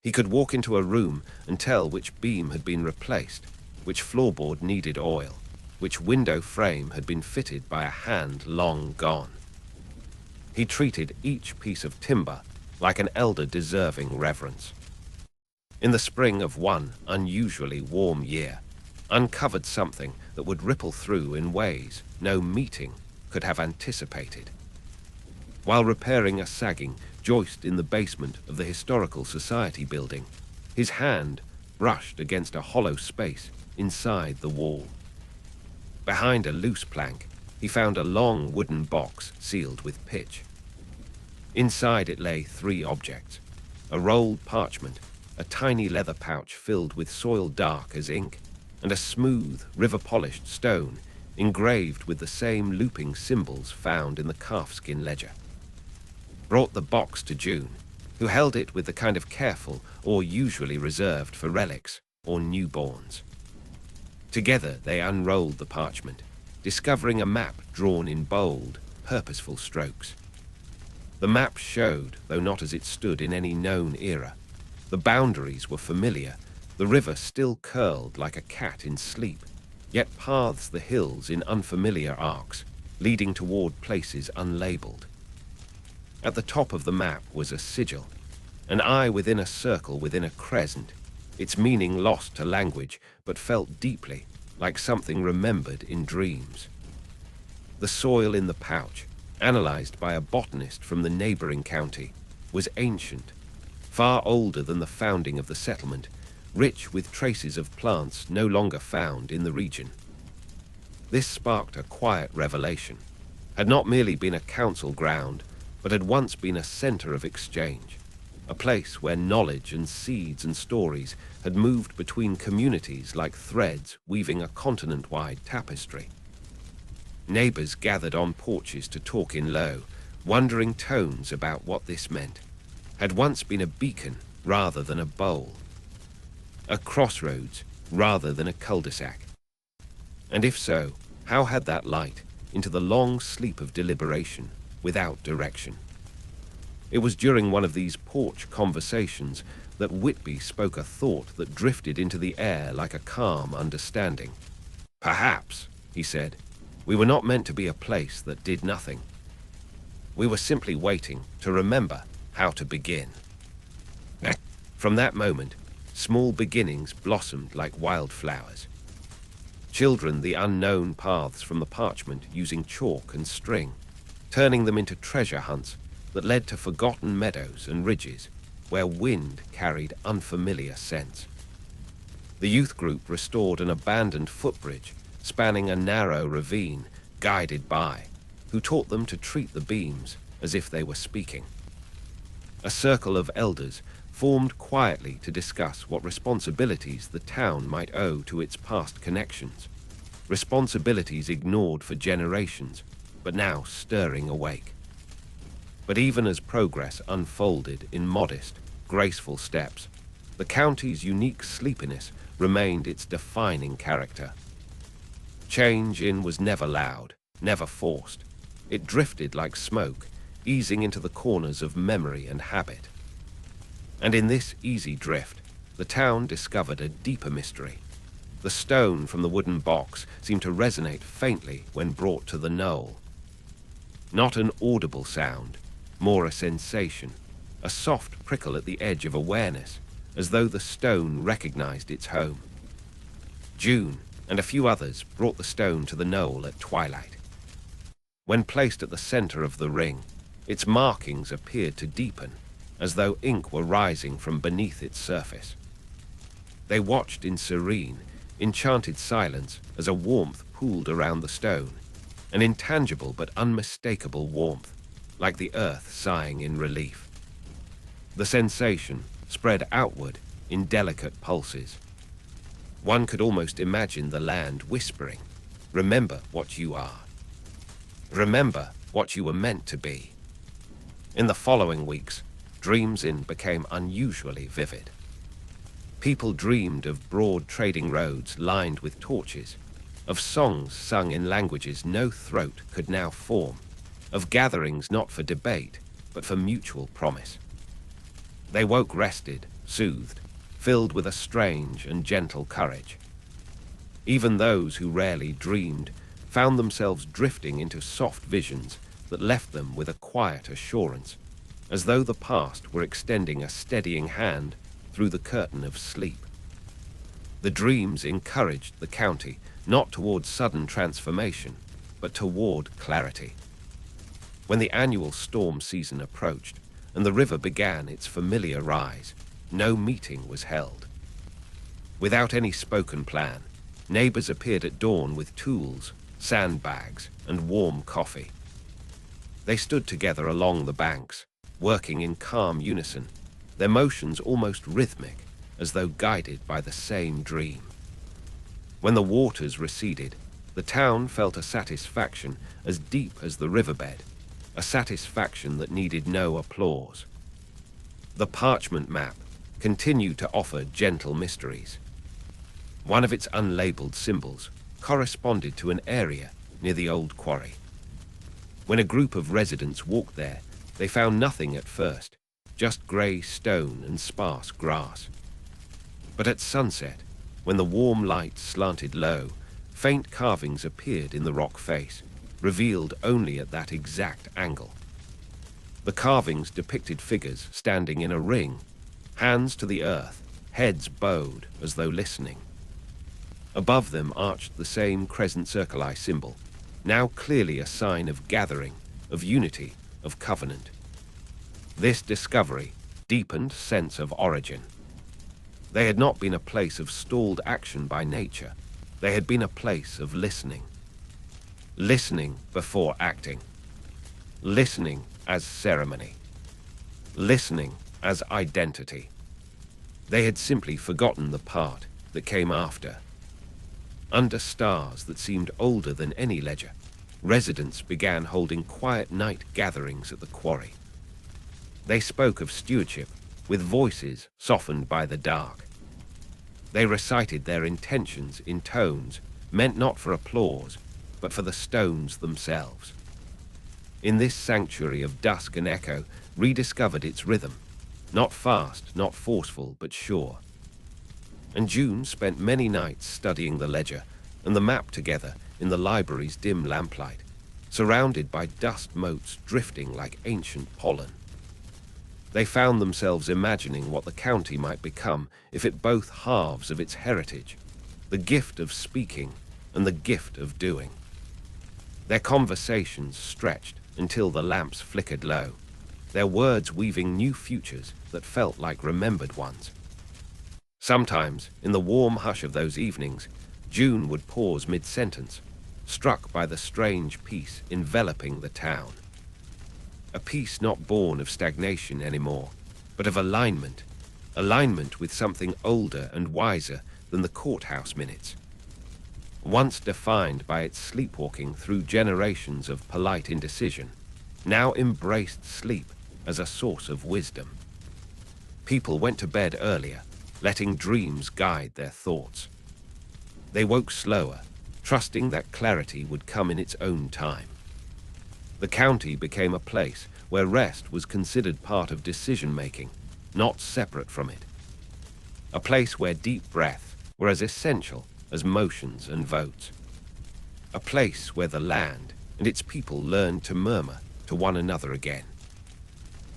He could walk into a room and tell which beam had been replaced, which floorboard needed oil, which window frame had been fitted by a hand long gone. He treated each piece of timber like an elder deserving reverence. In the spring of one unusually warm year, uncovered something that would ripple through in ways no meeting could have anticipated. While repairing a sagging joist in the basement of the Historical Society building, his hand brushed against a hollow space inside the wall. Behind a loose plank, he found a long wooden box sealed with pitch. Inside it lay 3 objects: a rolled parchment, a tiny leather pouch filled with soil dark as ink, and a smooth, river-polished stone engraved with the same looping symbols found in the calfskin ledger. Brought the box to June, who held it with the kind of careful or usually reserved for relics or newborns. Together they unrolled the parchment, discovering a map drawn in bold, purposeful strokes. The map showed, though not as it stood in any known era. The boundaries were familiar, the river still curled like a cat in sleep, yet paths the hills in unfamiliar arcs, leading toward places unlabeled. At the top of the map was a sigil, an eye within a circle within a crescent, its meaning lost to language, but felt deeply, like something remembered in dreams. The soil in the pouch, analyzed by a botanist from the neighboring county, was ancient, far older than the founding of the settlement, rich with traces of plants no longer found in the region. This sparked a quiet revelation, had not merely been a council ground, but had once been a center of exchange, a place where knowledge and seeds and stories had moved between communities like threads weaving a continent-wide tapestry. Neighbors gathered on porches to talk in low, wondering tones about what this meant. Had once been a beacon rather than a bowl, a crossroads rather than a cul-de-sac. And if so, how had that light into the long sleep of deliberation without direction? It was during one of these porch conversations that Whitby spoke a thought that drifted into the air like a calm understanding. Perhaps, he said, we were not meant to be a place that did nothing. We were simply waiting to remember how to begin. From that moment, small beginnings blossomed like wildflowers. Children the unknown paths from the parchment using chalk and string, turning them into treasure hunts that led to forgotten meadows and ridges where wind carried unfamiliar scents. The youth group restored an abandoned footbridge spanning a narrow ravine, guided by, who taught them to treat the beams as if they were speaking. A circle of elders formed quietly to discuss what responsibilities the town might owe to its past connections, responsibilities ignored for generations, but now stirring awake. But even as progress unfolded in modest, graceful steps, the county's unique sleepiness remained its defining character. Change was never loud, never forced. It drifted like smoke, easing into the corners of memory and habit. And in this easy drift, the town discovered a deeper mystery. The stone from the wooden box seemed to resonate faintly when brought to the knoll. Not an audible sound, more a sensation, a soft prickle at the edge of awareness, as though the stone recognized its home. June and a few others brought the stone to the knoll at twilight. When placed at the center of the ring, its markings appeared to deepen, as though ink were rising from beneath its surface. They watched in serene, enchanted silence as a warmth pooled around the stone, an intangible but unmistakable warmth, like the earth sighing in relief. The sensation spread outward in delicate pulses. One could almost imagine the land whispering, "Remember what you are. Remember what you were meant to be." In the following weeks, Dreams Inn became unusually vivid. People dreamed of broad trading roads lined with torches, of songs sung in languages no throat could now form, of gatherings not for debate, but for mutual promise. They woke rested, soothed, filled with a strange and gentle courage. Even those who rarely dreamed found themselves drifting into soft visions that left them with a quiet assurance, as though the past were extending a steadying hand through the curtain of sleep. The dreams encouraged the county not toward sudden transformation, but toward clarity. When the annual storm season approached and the river began its familiar rise, no meeting was held. Without any spoken plan, neighbors appeared at dawn with tools, sandbags, and warm coffee. They stood together along the banks, working in calm unison, their motions almost rhythmic, as though guided by the same dream. When the waters receded, the town felt a satisfaction as deep as the riverbed, a satisfaction that needed no applause. The parchment map continued to offer gentle mysteries. One of its unlabeled symbols corresponded to an area near the old quarry. When a group of residents walked there, they found nothing at first, just grey stone and sparse grass. But at sunset, when the warm light slanted low, faint carvings appeared in the rock face, revealed only at that exact angle. The carvings depicted figures standing in a ring, hands to the earth, heads bowed as though listening. Above them arched the same crescent circle-eye symbol, now clearly a sign of gathering, of unity, of covenant. This discovery deepened sense of origin. They had not been a place of stalled action by nature. They had been a place of listening. Listening before acting. Listening as ceremony. Listening as identity. They had simply forgotten the part that came after. Under stars that seemed older than any ledger, residents began holding quiet night gatherings at the quarry. They spoke of stewardship with voices softened by the dark. They recited their intentions in tones meant not for applause, but for the stones themselves. In this sanctuary of dusk and echo rediscovered its rhythm, not fast, not forceful, but sure. And June spent many nights studying the ledger and the map together in the library's dim lamplight, surrounded by dust motes drifting like ancient pollen. They found themselves imagining what the county might become if it both halves of its heritage, the gift of speaking and the gift of doing. Their conversations stretched until the lamps flickered low, their words weaving new futures that felt like remembered ones. Sometimes, in the warm hush of those evenings, June would pause mid-sentence, struck by the strange peace enveloping the town. A peace not born of stagnation anymore, but of alignment with something older and wiser than the courthouse minutes. Once defined by its sleepwalking through generations of polite indecision, now embraced sleep as a source of wisdom. People went to bed earlier, letting dreams guide their thoughts. They woke slower, trusting that clarity would come in its own time. The county became a place where rest was considered part of decision-making, not separate from it. A place where deep breaths were as essential as motions and votes. A place where the land and its people learned to murmur to one another again.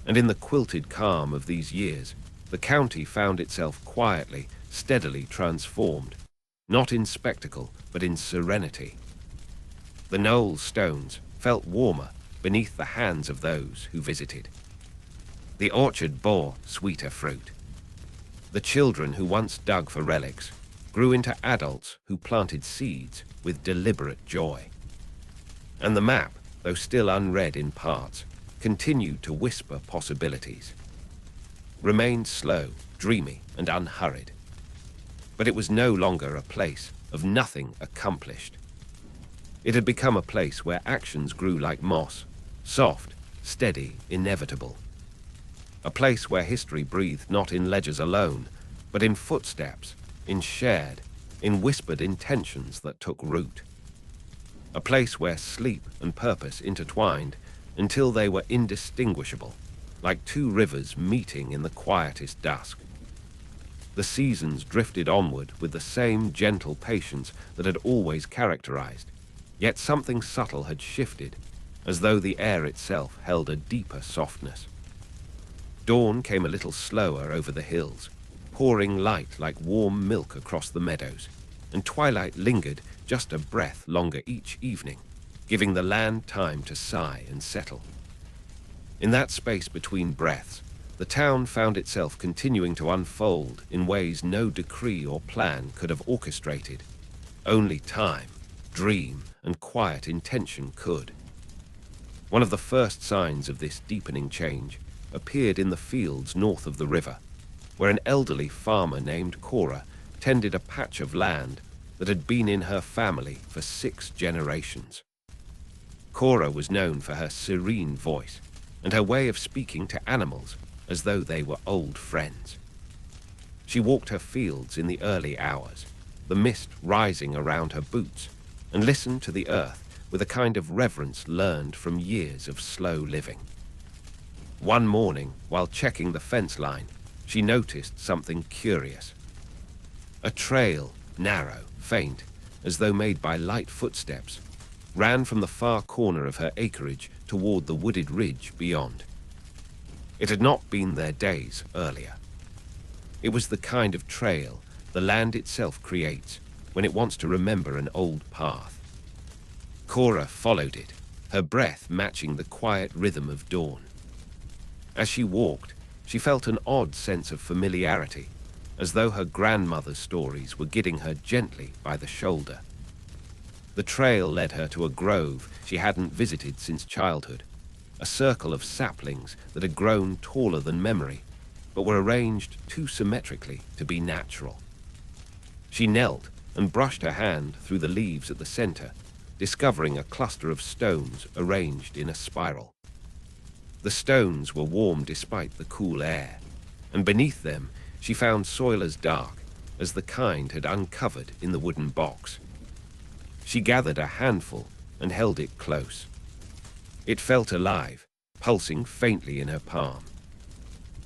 And in the quilted calm of these years, the county found itself quietly, steadily transformed, not in spectacle, but in serenity. The knoll stones felt warmer beneath the hands of those who visited. The orchard bore sweeter fruit. The children who once dug for relics grew into adults who planted seeds with deliberate joy. And the map, though still unread in parts, continued to whisper possibilities. Remained slow, dreamy, and unhurried. But it was no longer a place of nothing accomplished. It had become a place where actions grew like moss, soft, steady, inevitable. A place where history breathed not in ledgers alone, but in footsteps, in whispered intentions that took root. A place where sleep and purpose intertwined until they were indistinguishable, like two rivers meeting in the quietest dusk. The seasons drifted onward with the same gentle patience that had always characterized, yet something subtle had shifted, as though the air itself held a deeper softness. Dawn came a little slower over the hills, pouring light like warm milk across the meadows, and twilight lingered just a breath longer each evening, giving the land time to sigh and settle. In that space between breaths, the town found itself continuing to unfold in ways no decree or plan could have orchestrated. Only time, dream, and quiet intention could. One of the first signs of this deepening change appeared in the fields north of the river, where an elderly farmer named Cora tended a patch of land that had been in her family for 6 generations. Cora was known for her serene voice and her way of speaking to animals as though they were old friends. She walked her fields in the early hours, the mist rising around her boots, and listened to the earth with a kind of reverence learned from years of slow living. One morning, while checking the fence line, she noticed something curious. A trail, narrow, faint, as though made by light footsteps, ran from the far corner of her acreage toward the wooded ridge beyond. It had not been there days earlier. It was the kind of trail the land itself creates when it wants to remember an old path. Cora followed it, her breath matching the quiet rhythm of dawn. As she walked, she felt an odd sense of familiarity, as though her grandmother's stories were guiding her gently by the shoulder. The trail led her to a grove she hadn't visited since childhood, a circle of saplings that had grown taller than memory, but were arranged too symmetrically to be natural. She knelt and brushed her hand through the leaves at the center, discovering a cluster of stones arranged in a spiral. The stones were warm despite the cool air, and beneath them she found soil as dark as the kind had uncovered in the wooden box. She gathered a handful and held it close. It felt alive, pulsing faintly in her palm.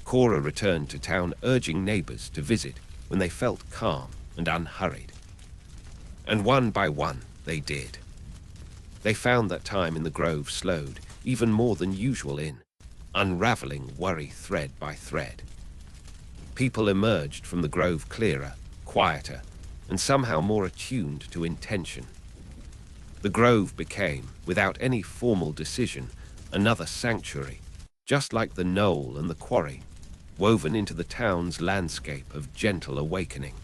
Cora returned to town urging neighbors to visit when they felt calm and unhurried. And one by one they did. They found that time in the grove slowed, even more than usual unraveling worry thread by thread. People emerged from the grove clearer, quieter, and somehow more attuned to intention. The grove became, without any formal decision, another sanctuary, just like the knoll and the quarry, woven into the town's landscape of gentle awakening.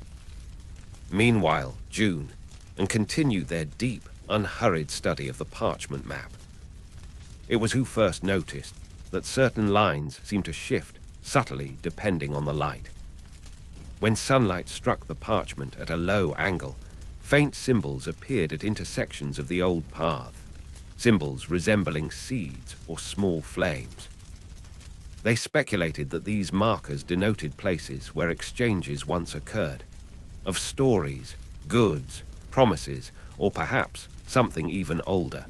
Meanwhile, June and continued their deep, unhurried study of the parchment map. It was who first noticed that certain lines seemed to shift subtly depending on the light. When sunlight struck the parchment at a low angle, faint symbols appeared at intersections of the old path, symbols resembling seeds or small flames. They speculated that these markers denoted places where exchanges once occurred, of stories, goods, promises, or perhaps something even older.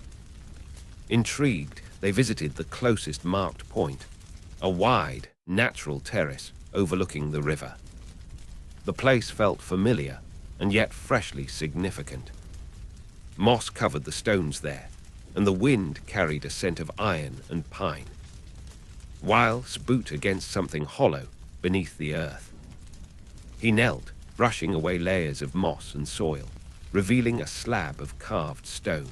Intrigued, they visited the closest marked point, a wide, natural terrace overlooking the river. The place felt familiar and yet freshly significant. Moss covered the stones there, and the wind carried a scent of iron and pine. Wiles boot against something hollow beneath the earth. He knelt, brushing away layers of moss and soil, revealing a slab of carved stone.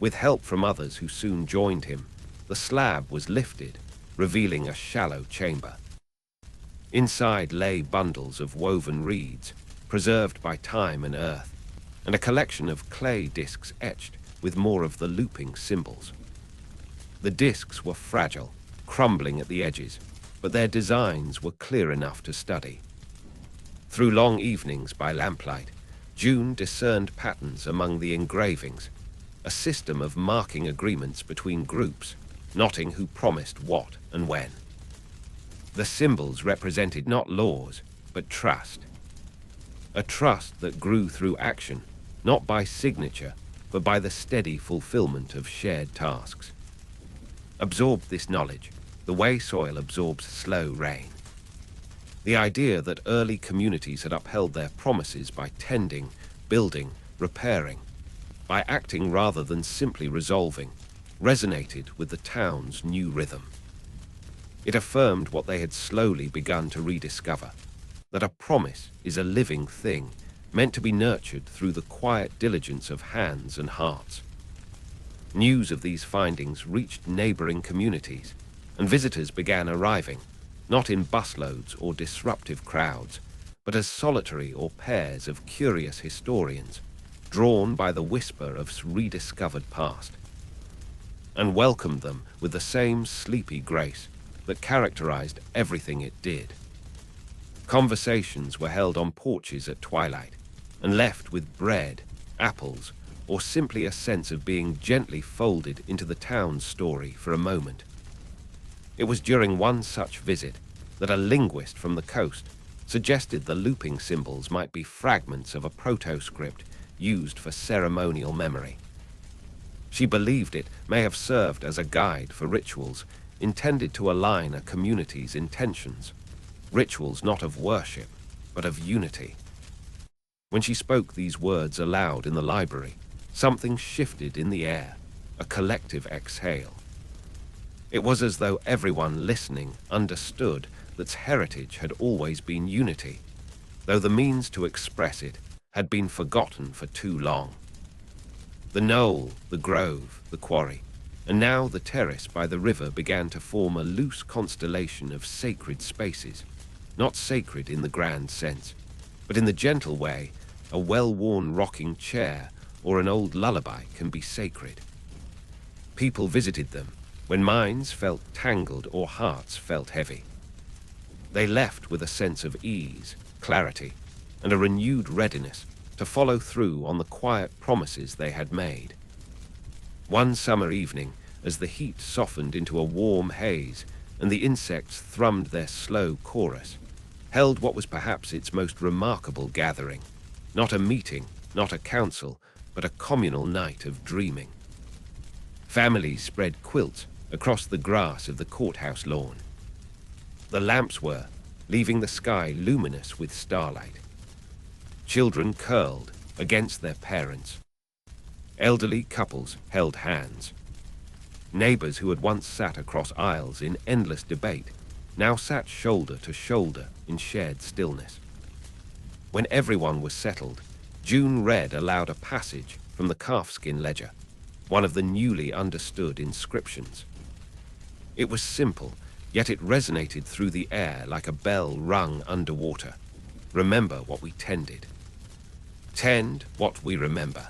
With help from others who soon joined him, the slab was lifted, revealing a shallow chamber. Inside lay bundles of woven reeds, preserved by time and earth, and a collection of clay discs etched with more of the looping symbols. The discs were fragile, crumbling at the edges, but their designs were clear enough to study. Through long evenings by lamplight, June discerned patterns among the engravings, a system of marking agreements between groups, noting who promised what and when. The symbols represented not laws, but trust. A trust that grew through action, not by signature, but by the steady fulfillment of shared tasks. Absorbed this knowledge, the way soil absorbs slow rain. The idea that early communities had upheld their promises by tending, building, repairing, by acting rather than simply resolving, resonated with the town's new rhythm. It affirmed what they had slowly begun to rediscover, that a promise is a living thing, meant to be nurtured through the quiet diligence of hands and hearts. News of these findings reached neighboring communities, and visitors began arriving, not in busloads or disruptive crowds, but as solitary or pairs of curious historians, drawn by the whisper of rediscovered past, and welcomed them with the same sleepy grace that characterized everything it did. Conversations were held on porches at twilight, and left with bread, apples, or simply a sense of being gently folded into the town's story for a moment. It was during one such visit that a linguist from the coast suggested the looping symbols might be fragments of a proto-script used for ceremonial memory. She believed it may have served as a guide for rituals intended to align a community's intentions, rituals not of worship, but of unity. When she spoke these words aloud in the library, something shifted in the air, a collective exhale. It was as though everyone listening understood that heritage had always been unity, though the means to express it had been forgotten for too long. The knoll, the grove, the quarry, and now the terrace by the river began to form a loose constellation of sacred spaces, not sacred in the grand sense, but in the gentle way a well-worn rocking chair or an old lullaby can be sacred. People visited them when minds felt tangled or hearts felt heavy. They left with a sense of ease, clarity, and a renewed readiness to follow through on the quiet promises they had made. One summer evening, as the heat softened into a warm haze and the insects thrummed their slow chorus, held what was perhaps its most remarkable gathering, not a meeting, not a council, but a communal night of dreaming. Families spread quilts across the grass of the courthouse lawn. The lamps were, leaving the sky luminous with starlight. Children curled against their parents. Elderly couples held hands. Neighbors who had once sat across aisles in endless debate now sat shoulder to shoulder in shared stillness. When everyone was settled, June read aloud a passage from the calfskin ledger, one of the newly understood inscriptions. It was simple, yet it resonated through the air like a bell rung underwater. Remember what we tended. Tend what we remember.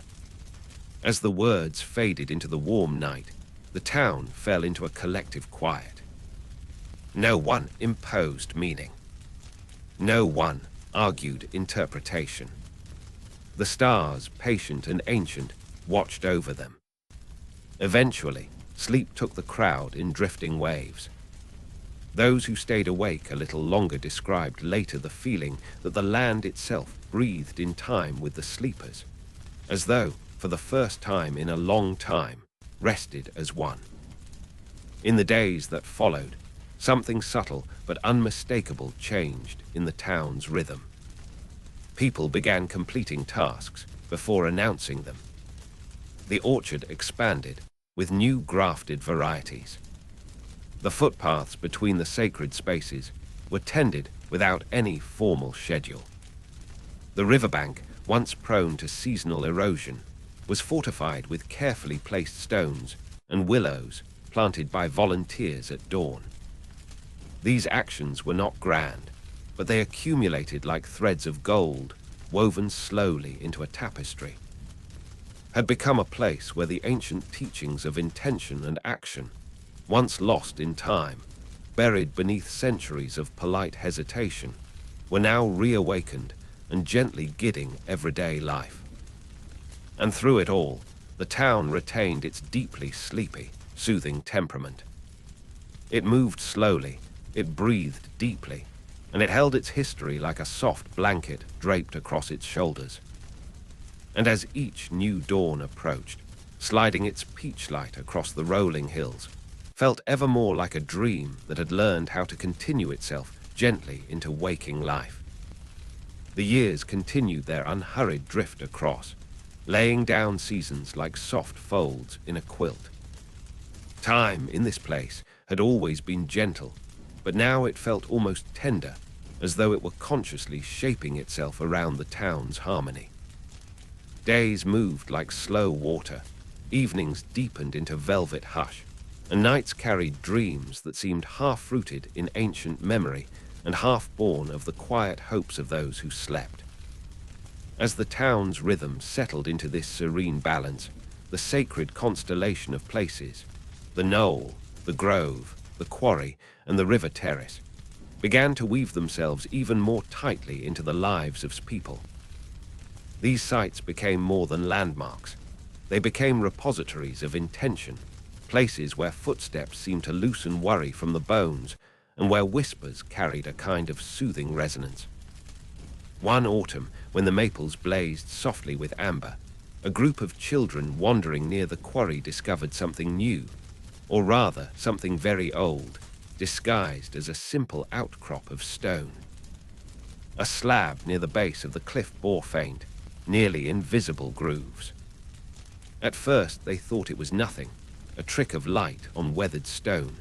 As the words faded into the warm night, the town fell into a collective quiet. No one imposed meaning. No one argued interpretation. The stars, patient and ancient, watched over them. Eventually, sleep took the crowd in drifting waves. Those who stayed awake a little longer described later the feeling that the land itself breathed in time with the sleepers, as though, for the first time in a long time, rested as one. In the days that followed, something subtle but unmistakable changed in the town's rhythm. People began completing tasks before announcing them. The orchard expanded with new grafted varieties. The footpaths between the sacred spaces were tended without any formal schedule. The riverbank, once prone to seasonal erosion, was fortified with carefully placed stones and willows planted by volunteers at dawn. These actions were not grand, but they accumulated like threads of gold, woven slowly into a tapestry. Had become a place where the ancient teachings of intention and action, once lost in time, buried beneath centuries of polite hesitation, were now reawakened and gently guiding everyday life. And through it all, the town retained its deeply sleepy, soothing temperament. It moved slowly, it breathed deeply, and it held its history like a soft blanket draped across its shoulders. And as each new dawn approached, sliding its peach light across the rolling hills, felt ever more like a dream that had learned how to continue itself gently into waking life. The years continued their unhurried drift across, laying down seasons like soft folds in a quilt. Time in this place had always been gentle, but now it felt almost tender, as though it were consciously shaping itself around the town's harmony. Days moved like slow water, evenings deepened into velvet hush, and nights carried dreams that seemed half-rooted in ancient memory and half-born of the quiet hopes of those who slept. As the town's rhythm settled into this serene balance, the sacred constellation of places, the knoll, the grove, the quarry, and the river terrace, began to weave themselves even more tightly into the lives of people. These sites became more than landmarks. They became repositories of intention, places where footsteps seemed to loosen worry from the bones and where whispers carried a kind of soothing resonance. One autumn, when the maples blazed softly with amber, a group of children wandering near the quarry discovered something new, or rather something very old, disguised as a simple outcrop of stone. A slab near the base of the cliff bore faint, nearly invisible grooves. At first they thought it was nothing, a trick of light on weathered stone.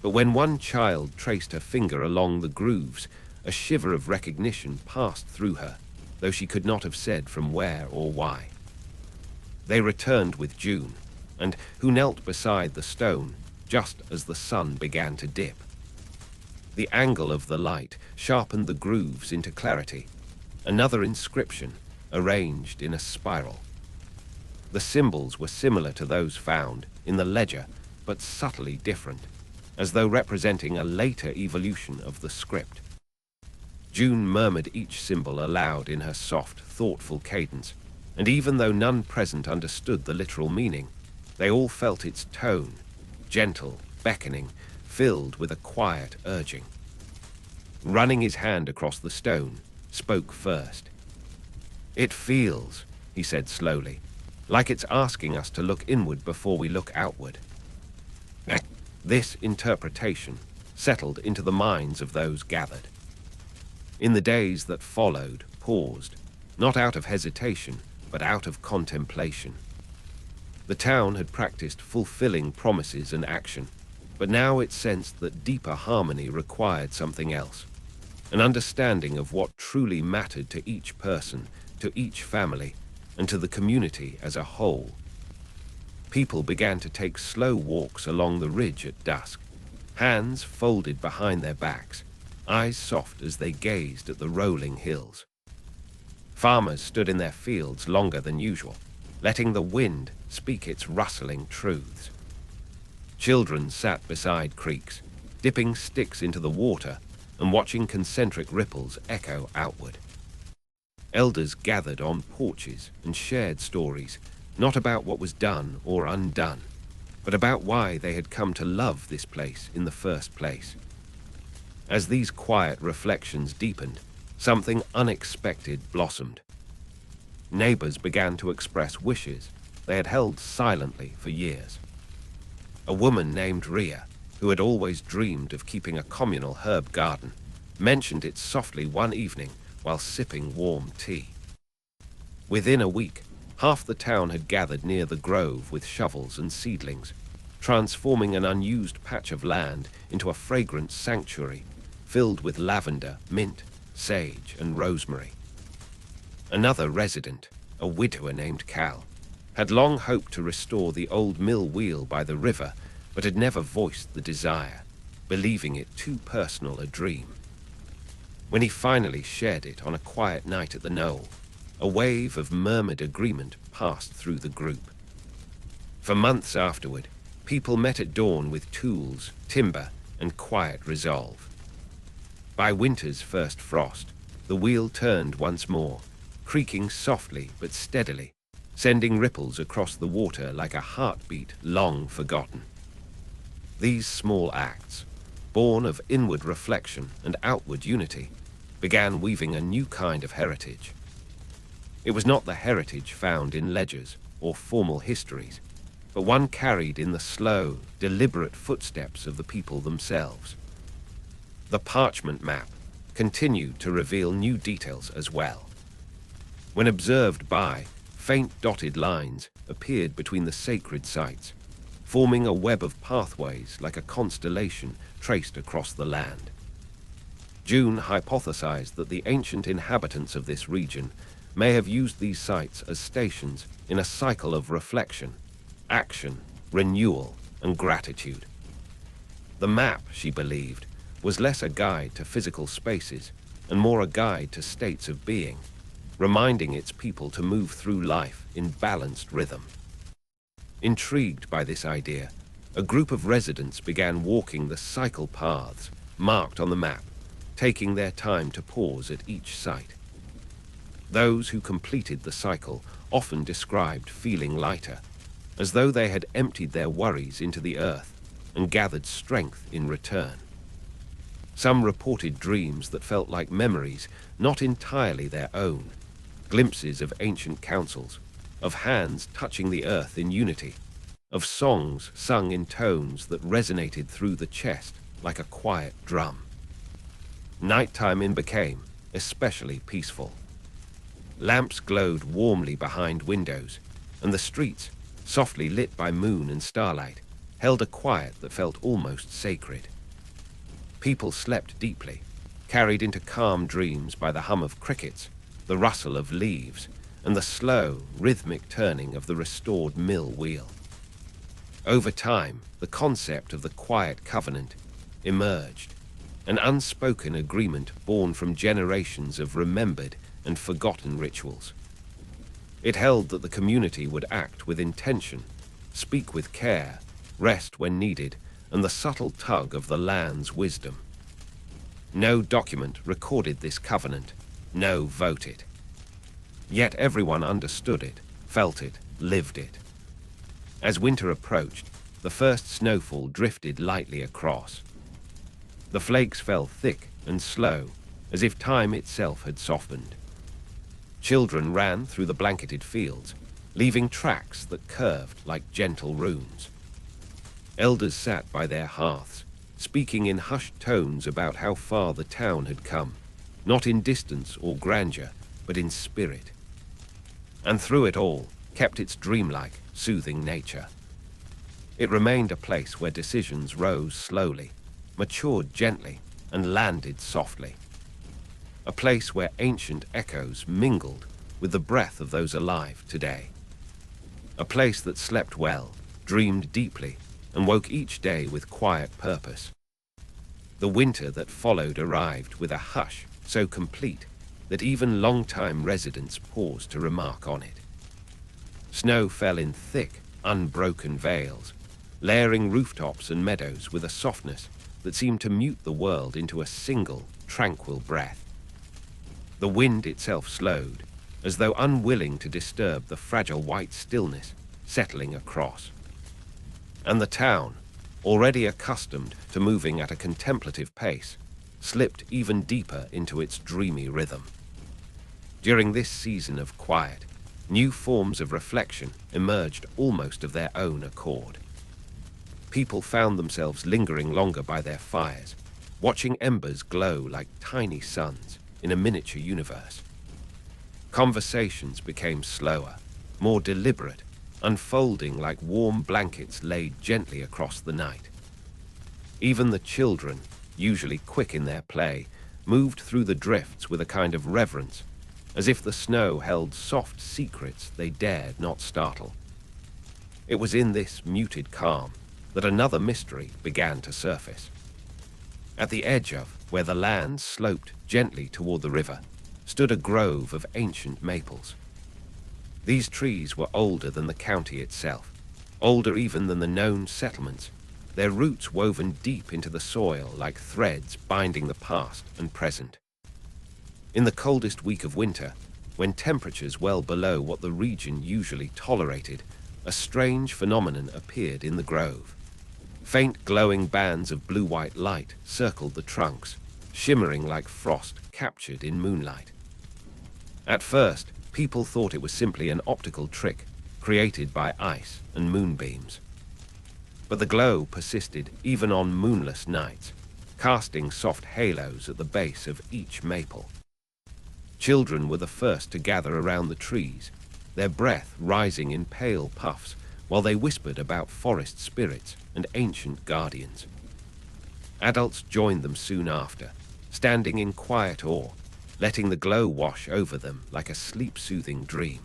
But when one child traced her finger along the grooves, a shiver of recognition passed through her, though she could not have said from where or why. They returned with June, and who knelt beside the stone just as the sun began to dip. The angle of the light sharpened the grooves into clarity, another inscription arranged in a spiral. The symbols were similar to those found in the ledger, but subtly different, as though representing a later evolution of the script. June murmured each symbol aloud in her soft, thoughtful cadence, and even though none present understood the literal meaning, they all felt its tone, gentle, beckoning, filled with a quiet urging. Running his hand across the stone, spoke first. "It feels," he said slowly, "like it's asking us to look inward before we look outward." This interpretation settled into the minds of those gathered. In the days that followed, paused, not out of hesitation, but out of contemplation. The town had practiced fulfilling promises and action, but now it sensed that deeper harmony required something else, an understanding of what truly mattered to each person, to each family, and to the community as a whole. People began to take slow walks along the ridge at dusk, hands folded behind their backs, eyes soft as they gazed at the rolling hills. Farmers stood in their fields longer than usual, letting the wind speak its rustling truths. Children sat beside creeks, dipping sticks into the water and watching concentric ripples echo outward. Elders gathered on porches and shared stories, not about what was done or undone, but about why they had come to love this place in the first place. As these quiet reflections deepened, something unexpected blossomed. Neighbors began to express wishes they had held silently for years. A woman named Ria, who had always dreamed of keeping a communal herb garden, mentioned it softly one evening while sipping warm tea. Within a week, half the town had gathered near the grove with shovels and seedlings, transforming an unused patch of land into a fragrant sanctuary filled with lavender, mint, sage, and rosemary. Another resident, a widower named Cal, had long hoped to restore the old mill wheel by the river, but had never voiced the desire, believing it too personal a dream. When he finally shared it on a quiet night at the knoll, a wave of murmured agreement passed through the group. For months afterward, people met at dawn with tools, timber, and quiet resolve. By winter's first frost, the wheel turned once more, creaking softly but steadily, sending ripples across the water like a heartbeat long forgotten. These small acts, born of inward reflection and outward unity, began weaving a new kind of heritage. It was not the heritage found in ledgers or formal histories, but one carried in the slow, deliberate footsteps of the people themselves. The parchment map continued to reveal new details as well. When observed by, faint dotted lines appeared between the sacred sites, forming a web of pathways like a constellation traced across the land. June hypothesized that the ancient inhabitants of this region may have used these sites as stations in a cycle of reflection, action, renewal, and gratitude. The map, she believed, was less a guide to physical spaces and more a guide to states of being, reminding its people to move through life in balanced rhythm. Intrigued by this idea, a group of residents began walking the cycle paths marked on the map, taking their time to pause at each site. Those who completed the cycle often described feeling lighter, as though they had emptied their worries into the earth and gathered strength in return. Some reported dreams that felt like memories not entirely their own, glimpses of ancient councils, of hands touching the earth in unity, of songs sung in tones that resonated through the chest like a quiet drum. Nighttime became especially peaceful. Lamps glowed warmly behind windows, and the streets, softly lit by moon and starlight, held a quiet that felt almost sacred. People slept deeply, carried into calm dreams by the hum of crickets, the rustle of leaves, and the slow, rhythmic turning of the restored mill wheel. Over time, the concept of the quiet covenant emerged, an unspoken agreement born from generations of remembered and forgotten rituals. It held that the community would act with intention, speak with care, rest when needed, and the subtle tug of the land's wisdom. No document recorded this covenant, no voted. Yet everyone understood it, felt it, lived it. As winter approached, the first snowfall drifted lightly across. The flakes fell thick and slow, as if time itself had softened. Children ran through the blanketed fields, leaving tracks that curved like gentle runes. Elders sat by their hearths, speaking in hushed tones about how far the town had come, not in distance or grandeur, but in spirit. And through it all, kept its dreamlike, soothing nature. It remained a place where decisions rose slowly, matured gently, and landed softly. A place where ancient echoes mingled with the breath of those alive today. A place that slept well, dreamed deeply, and woke each day with quiet purpose. The winter that followed arrived with a hush so complete that even long-time residents paused to remark on it. Snow fell in thick, unbroken veils, layering rooftops and meadows with a softness that seemed to mute the world into a single, tranquil breath. The wind itself slowed, as though unwilling to disturb the fragile white stillness settling across. And the town, already accustomed to moving at a contemplative pace, slipped even deeper into its dreamy rhythm. During this season of quiet, new forms of reflection emerged almost of their own accord. People found themselves lingering longer by their fires, watching embers glow like tiny suns in a miniature universe. Conversations became slower, more deliberate, unfolding like warm blankets laid gently across the night. Even the children, usually quick in their play, moved through the drifts with a kind of reverence, as if the snow held soft secrets they dared not startle. It was in this muted calm that another mystery began to surface. At the edge of where the land sloped gently toward the river stood a grove of ancient maples. These trees were older than the county itself, older even than the known settlements, their roots woven deep into the soil like threads binding the past and present. In the coldest week of winter, when temperatures well below what the region usually tolerated, a strange phenomenon appeared in the grove. Faint glowing bands of blue-white light circled the trunks, shimmering like frost captured in moonlight. At first, people thought it was simply an optical trick created by ice and moonbeams. But the glow persisted even on moonless nights, casting soft halos at the base of each maple. Children were the first to gather around the trees, their breath rising in pale puffs while they whispered about forest spirits and ancient guardians. Adults joined them soon after, standing in quiet awe, letting the glow wash over them like a sleep-soothing dream.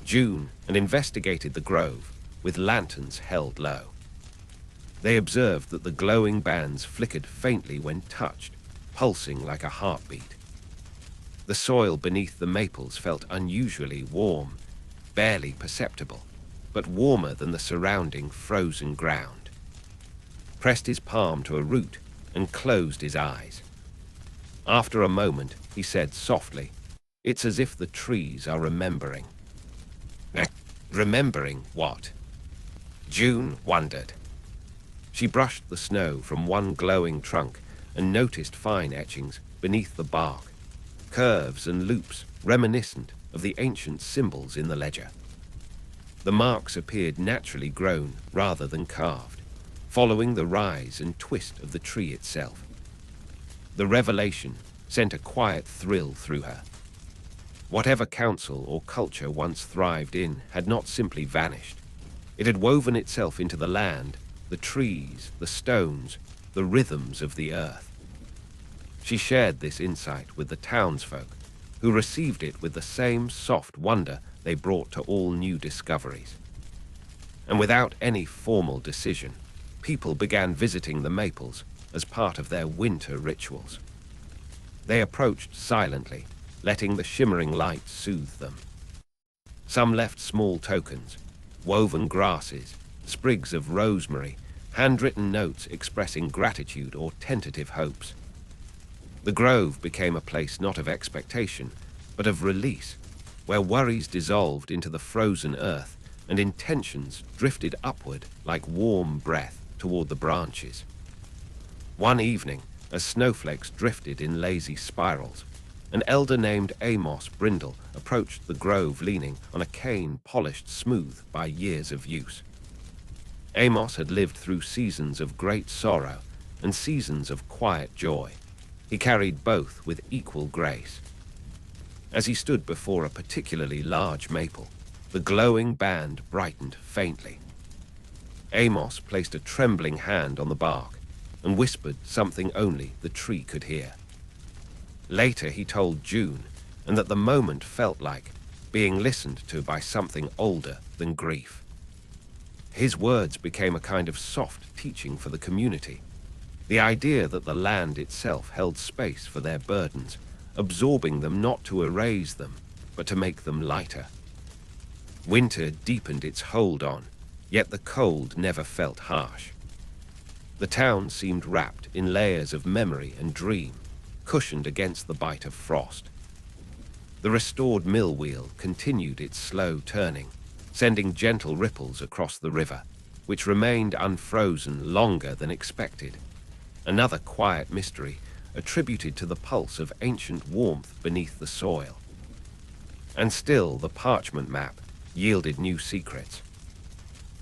June investigated the grove with lanterns held low. They observed that the glowing bands flickered faintly when touched, pulsing like a heartbeat. The soil beneath the maples felt unusually warm, barely perceptible, but warmer than the surrounding frozen ground. Pressed his palm to a root and closed his eyes. After a moment, he said softly, "It's as if the trees are remembering." Remembering what? June wondered. She brushed the snow from one glowing trunk and noticed fine etchings beneath the bark, curves and loops reminiscent of the ancient symbols in the ledger. The marks appeared naturally grown rather than carved, following the rise and twist of the tree itself. The revelation sent a quiet thrill through her. Whatever council or culture once thrived in had not simply vanished. It had woven itself into the land, the trees, the stones, the rhythms of the earth. She shared this insight with the townsfolk, who received it with the same soft wonder they brought to all new discoveries. And without any formal decision, people began visiting the maples as part of their winter rituals. They approached silently, letting the shimmering light soothe them. Some left small tokens, woven grasses, sprigs of rosemary, handwritten notes expressing gratitude or tentative hopes. The grove became a place not of expectation, but of release, where worries dissolved into the frozen earth and intentions drifted upward like warm breath toward the branches. One evening, as snowflakes drifted in lazy spirals, an elder named Amos Brindle approached the grove leaning on a cane polished smooth by years of use. Amos had lived through seasons of great sorrow and seasons of quiet joy. He carried both with equal grace. As he stood before a particularly large maple, The glowing band brightened faintly. Amos placed a trembling hand on the bark and whispered something only the tree could hear. Later he told June, and that the moment felt like being listened to by something older than grief. His words became a kind of soft teaching for the community, the idea that the land itself held space for their burdens, absorbing them not to erase them, but to make them lighter. Winter deepened its hold on, yet the cold never felt harsh. The town seemed wrapped in layers of memory and dream, cushioned against the bite of frost. The restored mill wheel continued its slow turning, sending gentle ripples across the river, which remained unfrozen longer than expected. Another quiet mystery attributed to the pulse of ancient warmth beneath the soil. And still the parchment map yielded new secrets.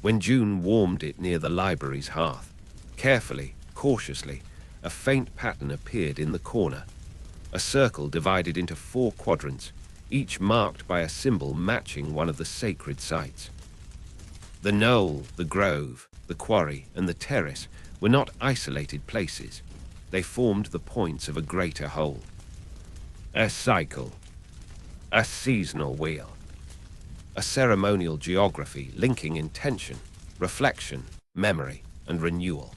When June warmed it near the library's hearth, carefully, cautiously, a faint pattern appeared in the corner, a circle divided into 4 quadrants, each marked by a symbol matching one of the sacred sites. The knoll, the grove, the quarry, and the terrace were not isolated places. They formed the points of a greater whole. A cycle, a seasonal wheel, a ceremonial geography linking intention, reflection, memory, and renewal.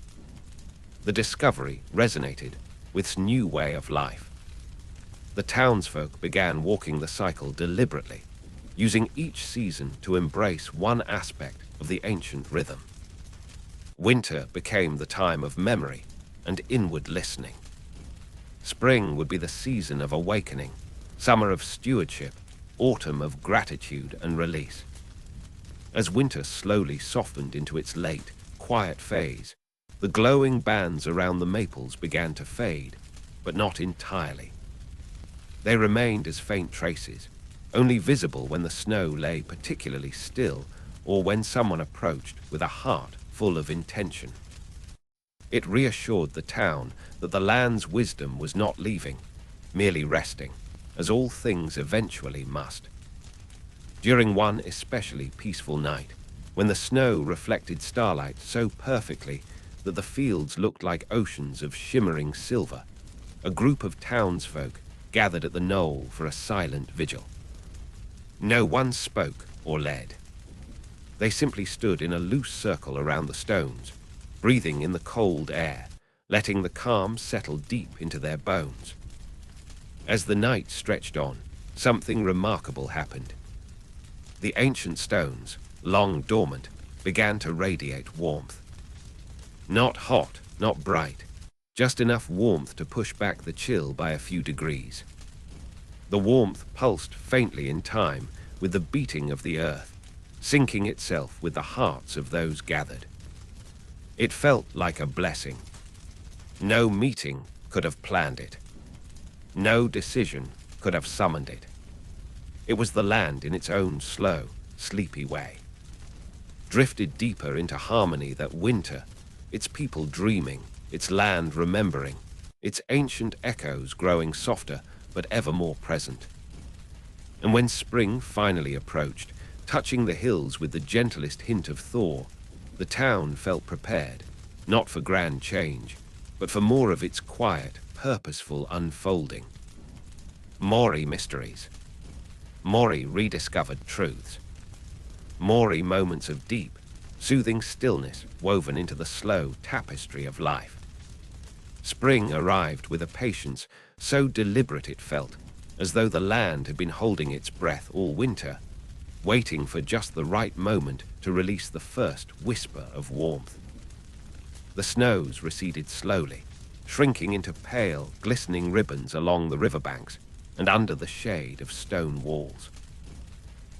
The discovery resonated with this new way of life. The townsfolk began walking the cycle deliberately, using each season to embrace one aspect of the ancient rhythm. Winter became the time of memory and inward listening. Spring would be the season of awakening, summer of stewardship, autumn of gratitude and release. As winter slowly softened into its late, quiet phase, the glowing bands around the maples began to fade, but not entirely. They remained as faint traces, only visible when the snow lay particularly still or when someone approached with a heart full of intention. It reassured the town that the land's wisdom was not leaving, merely resting, as all things eventually must. During one especially peaceful night, when the snow reflected starlight so perfectly that the fields looked like oceans of shimmering silver, a group of townsfolk gathered at the knoll for a silent vigil. No one spoke or led. They simply stood in a loose circle around the stones, breathing in the cold air, letting the calm settle deep into their bones. As the night stretched on, something remarkable happened. The ancient stones, long dormant, began to radiate warmth. Not hot, not bright, just enough warmth to push back the chill by a few degrees. The warmth pulsed faintly in time with the beating of the earth, syncing itself with the hearts of those gathered. It felt like a blessing. No meeting could have planned it. No decision could have summoned it. It was the land in its own slow, sleepy way. Drifted deeper into harmony that winter, its people dreaming, its land remembering, its ancient echoes growing softer but ever more present. And when spring finally approached, touching the hills with the gentlest hint of thaw, the town felt prepared, not for grand change, but for more of its quiet, purposeful unfolding. Maori mysteries. Maori rediscovered truths. Maori moments of deep, soothing stillness woven into the slow tapestry of life. Spring arrived with a patience so deliberate it felt, as though the land had been holding its breath all winter, waiting for just the right moment to release the first whisper of warmth. The snows receded slowly, shrinking into pale, glistening ribbons along the riverbanks and under the shade of stone walls.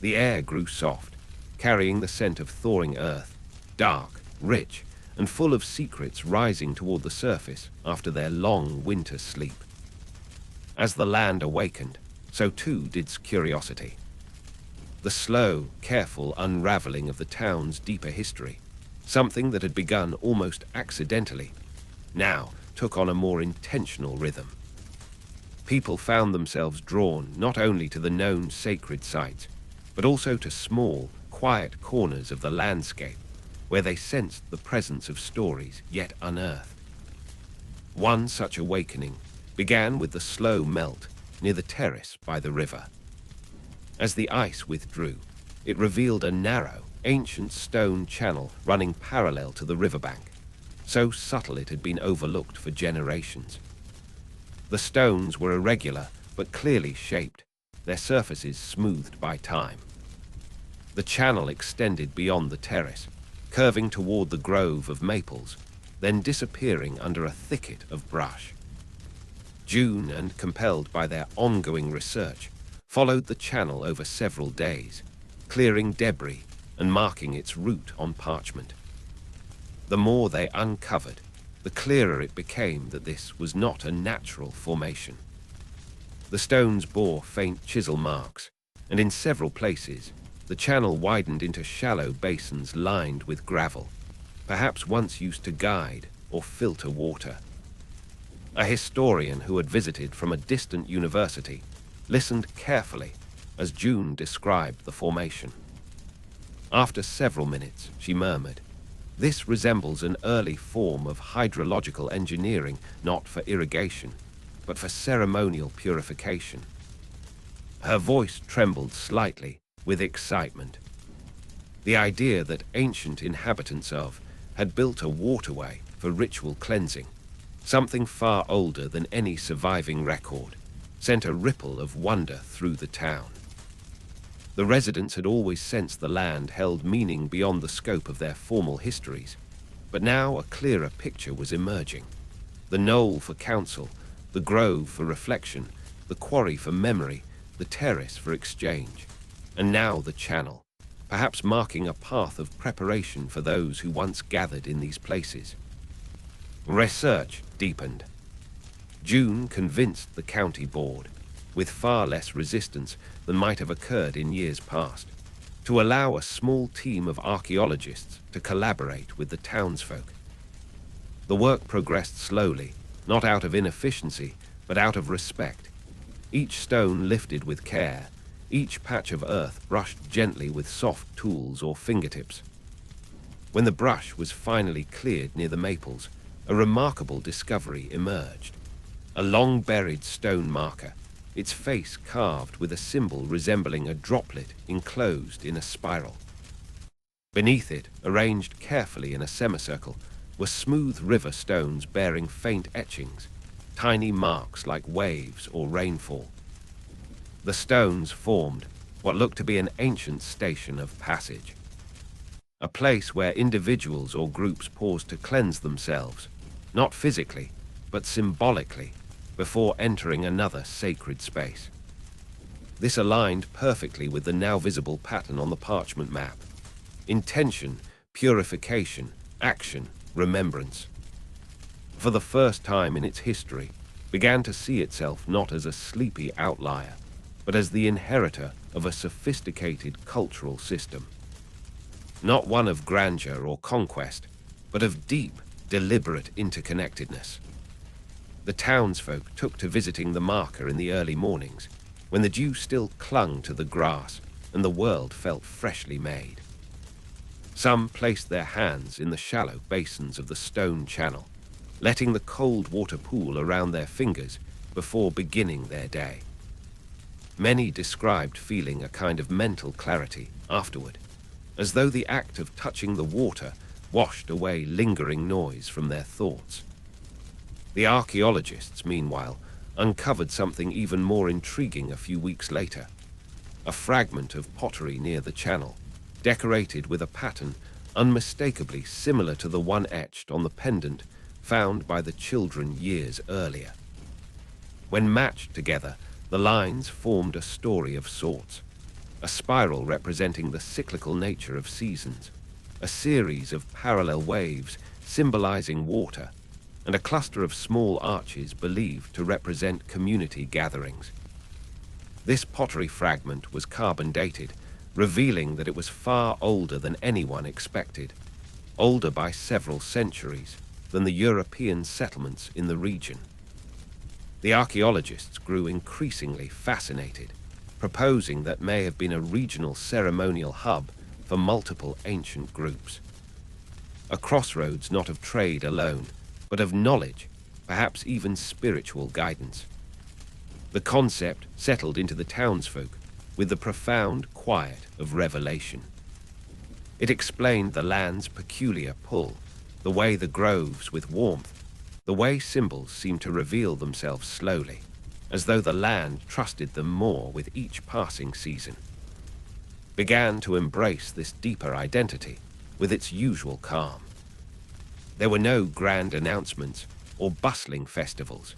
The air grew soft, carrying the scent of thawing earth, dark, rich, and full of secrets rising toward the surface after their long winter sleep. As the land awakened, so too did curiosity. The slow, careful unraveling of the town's deeper history, something that had begun almost accidentally, now took on a more intentional rhythm. People found themselves drawn not only to the known sacred sites, but also to small, quiet corners of the landscape where they sensed the presence of stories yet unearthed. One such awakening began with the slow melt near the terrace by the river. As the ice withdrew, it revealed a narrow, ancient stone channel running parallel to the riverbank, so subtle it had been overlooked for generations. The stones were irregular but clearly shaped, their surfaces smoothed by time. The channel extended beyond the terrace, curving toward the grove of maples, then disappearing under a thicket of brush. June, and compelled by their ongoing research, followed the channel over several days, clearing debris and marking its route on parchment. The more they uncovered, the clearer it became that this was not a natural formation. The stones bore faint chisel marks, and in several places, the channel widened into shallow basins lined with gravel, perhaps once used to guide or filter water. A historian who had visited from a distant university listened carefully as June described the formation. After several minutes, she murmured, "This resembles an early form of hydrological engineering, not for irrigation, but for ceremonial purification." Her voice trembled slightly with excitement. The idea that ancient inhabitants of had built a waterway for ritual cleansing, something far older than any surviving record, sent a ripple of wonder through the town. The residents had always sensed the land held meaning beyond the scope of their formal histories, but now a clearer picture was emerging. The knoll for council, the grove for reflection, the quarry for memory, the terrace for exchange, and now the channel, perhaps marking a path of preparation for those who once gathered in these places. Research deepened. June convinced the county board, with far less resistance than might have occurred in years past, to allow a small team of archaeologists to collaborate with the townsfolk. The work progressed slowly, not out of inefficiency, but out of respect. Each stone lifted with care, each patch of earth brushed gently with soft tools or fingertips. When the brush was finally cleared near the maples, a remarkable discovery emerged. A long-buried stone marker, its face carved with a symbol resembling a droplet enclosed in a spiral. Beneath it, arranged carefully in a semicircle, were smooth river stones bearing faint etchings, tiny marks like waves or rainfall. The stones formed what looked to be an ancient station of passage, a place where individuals or groups paused to cleanse themselves, not physically, but symbolically, before entering another sacred space. This aligned perfectly with the now visible pattern on the parchment map. Intention, purification, action, remembrance. For the first time in its history, began to see itself not as a sleepy outlier, but as the inheritor of a sophisticated cultural system. Not one of grandeur or conquest, but of deep, deliberate interconnectedness. The townsfolk took to visiting the marker in the early mornings, when the dew still clung to the grass and the world felt freshly made. Some placed their hands in the shallow basins of the stone channel, letting the cold water pool around their fingers before beginning their day. Many described feeling a kind of mental clarity afterward, as though the act of touching the water washed away lingering noise from their thoughts. The archaeologists, meanwhile, uncovered something even more intriguing a few weeks later. A fragment of pottery near the channel, decorated with a pattern unmistakably similar to the one etched on the pendant found by the children years earlier. When matched together, the lines formed a story of sorts, a spiral representing the cyclical nature of seasons, a series of parallel waves symbolizing water, and a cluster of small arches believed to represent community gatherings. This pottery fragment was carbon dated, revealing that it was far older than anyone expected, older by several centuries than the European settlements in the region. The archaeologists grew increasingly fascinated. proposing that may have been a regional ceremonial hub for multiple ancient groups. A crossroads not of trade alone, but of knowledge, perhaps even spiritual guidance. The concept settled into the townsfolk with the profound quiet of revelation. It explained the land's peculiar pull, the way the groves with warmth, the way symbols seemed to reveal themselves slowly, as though the land trusted them more with each passing season. Began to embrace this deeper identity with its usual calm. There were no grand announcements or bustling festivals.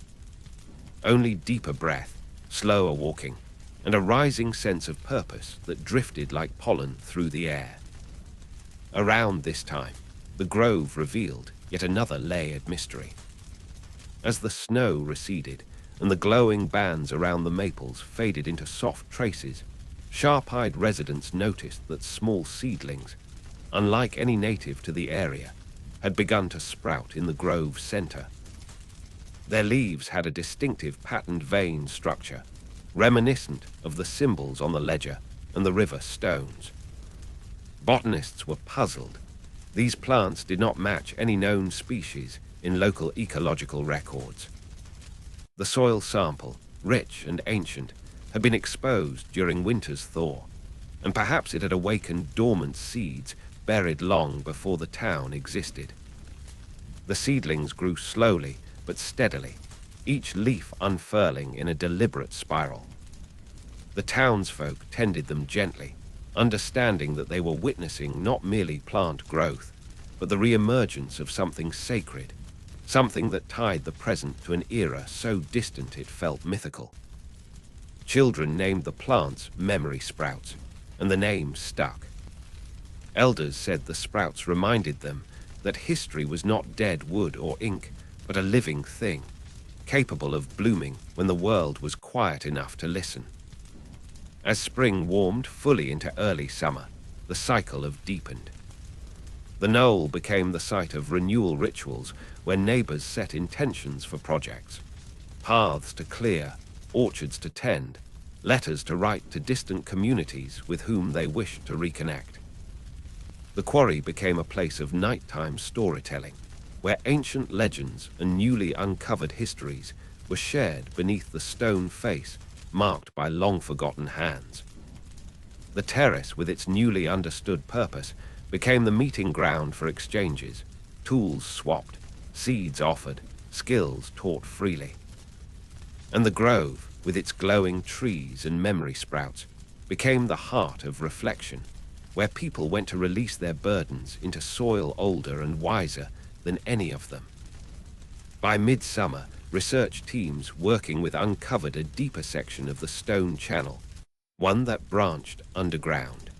Only deeper breath, slower walking, and a rising sense of purpose that drifted like pollen through the air. Around this time, the grove revealed yet another layered mystery. As the snow receded and the glowing bands around the maples faded into soft traces, sharp-eyed residents noticed that small seedlings, unlike any native to the area, had begun to sprout in the grove's center. Their leaves had a distinctive patterned vein structure, reminiscent of the symbols on the ledger and the river stones. Botanists were puzzled. These plants did not match any known species in local ecological records. The soil sample, rich and ancient, had been exposed during winter's thaw, and perhaps it had awakened dormant seeds buried long before the town existed. The seedlings grew slowly but steadily, each leaf unfurling in a deliberate spiral. The townsfolk tended them gently, understanding that they were witnessing not merely plant growth, but the re-emergence of something sacred, something that tied the present to an era so distant it felt mythical. Children named the plants memory sprouts, and the name stuck. Elders said the sprouts reminded them that history was not dead wood or ink, but a living thing, capable of blooming when the world was quiet enough to listen. As spring warmed fully into early summer, the cycle of deepened. The knoll became the site of renewal rituals where neighbors set intentions for projects, paths to clear, orchards to tend, letters to write to distant communities with whom they wished to reconnect. The quarry became a place of nighttime storytelling, where ancient legends and newly uncovered histories were shared beneath the stone face marked by long-forgotten hands. The terrace, with its newly understood purpose, became the meeting ground for exchanges, tools swapped, seeds offered, skills taught freely. And the grove, with its glowing trees and memory sprouts, became the heart of reflection, where people went to release their burdens into soil older and wiser than any of them. By midsummer, research teams working with uncovered a deeper section of the stone channel, one that branched underground.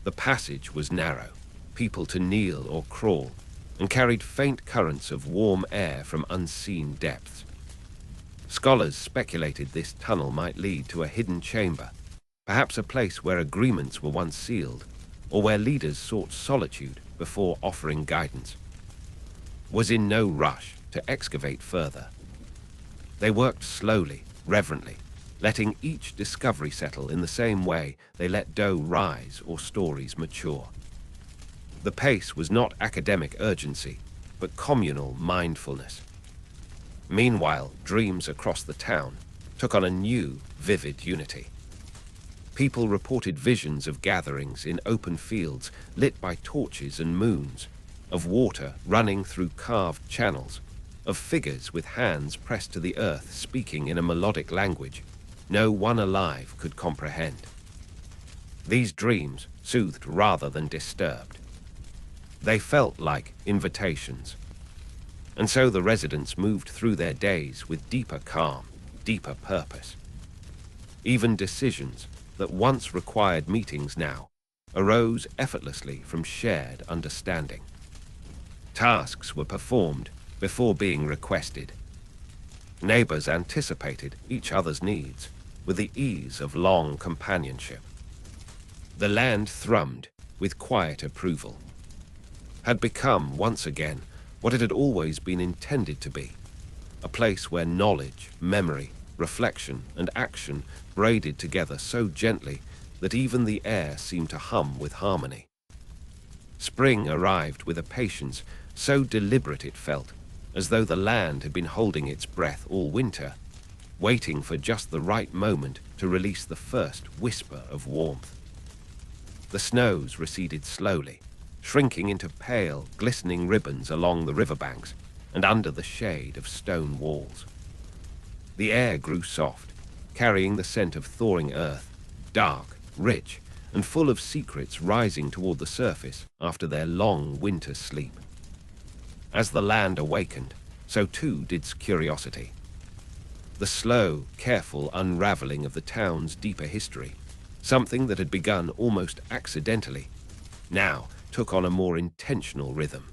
The passage was narrow, people to kneel or crawl, and carried faint currents of warm air from unseen depths. Scholars speculated this tunnel might lead to a hidden chamber, perhaps a place where agreements were once sealed, or where leaders sought solitude before offering guidance. Was in no rush to excavate further. They worked slowly, reverently, letting each discovery settle in the same way they let dough rise or stories mature. The pace was not academic urgency, but communal mindfulness. Meanwhile, dreams across the town took on a new, vivid unity. People reported visions of gatherings in open fields lit by torches and moons, of water running through carved channels, of figures with hands pressed to the earth speaking in a melodic language no one alive could comprehend. These dreams soothed rather than disturbed. They felt like invitations. And so the residents moved through their days with deeper calm, deeper purpose. Even decisions that once required meetings now arose effortlessly from shared understanding. Tasks were performed before being requested. Neighbors anticipated each other's needs with the ease of long companionship. The land thrummed with quiet approval, had become once again what it had always been intended to be, a place where knowledge, memory, reflection, and action braided together so gently that even the air seemed to hum with harmony. Spring arrived with a patience so deliberate it felt, as though the land had been holding its breath all winter, waiting for just the right moment to release the first whisper of warmth. The snows receded slowly, shrinking into pale, glistening ribbons along the riverbanks and under the shade of stone walls. The air grew soft, carrying the scent of thawing earth, dark, rich, and full of secrets rising toward the surface after their long winter sleep. As the land awakened, so too did curiosity. The slow, careful unraveling of the town's deeper history, something that had begun almost accidentally, now took on a more intentional rhythm.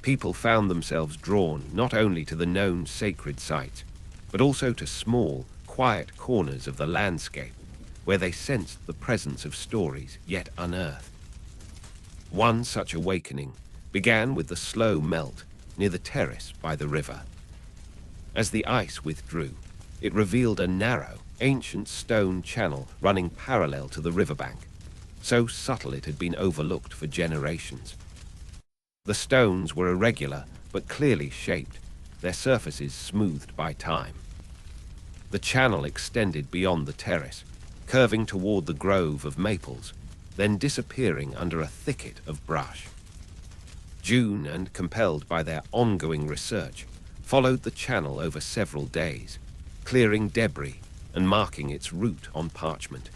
People found themselves drawn not only to the known sacred sites, but also to small, quiet corners of the landscape where they sensed the presence of stories yet unearthed. One such awakening began with the slow melt near the terrace by the river. As the ice withdrew, it revealed a narrow, ancient stone channel running parallel to the riverbank, so subtle it had been overlooked for generations. The stones were irregular but clearly shaped, their surfaces smoothed by time. The channel extended beyond the terrace, curving toward the grove of maples, then disappearing under a thicket of brush. June, and compelled by their ongoing research, followed the channel over several days, clearing debris and marking its route on parchment.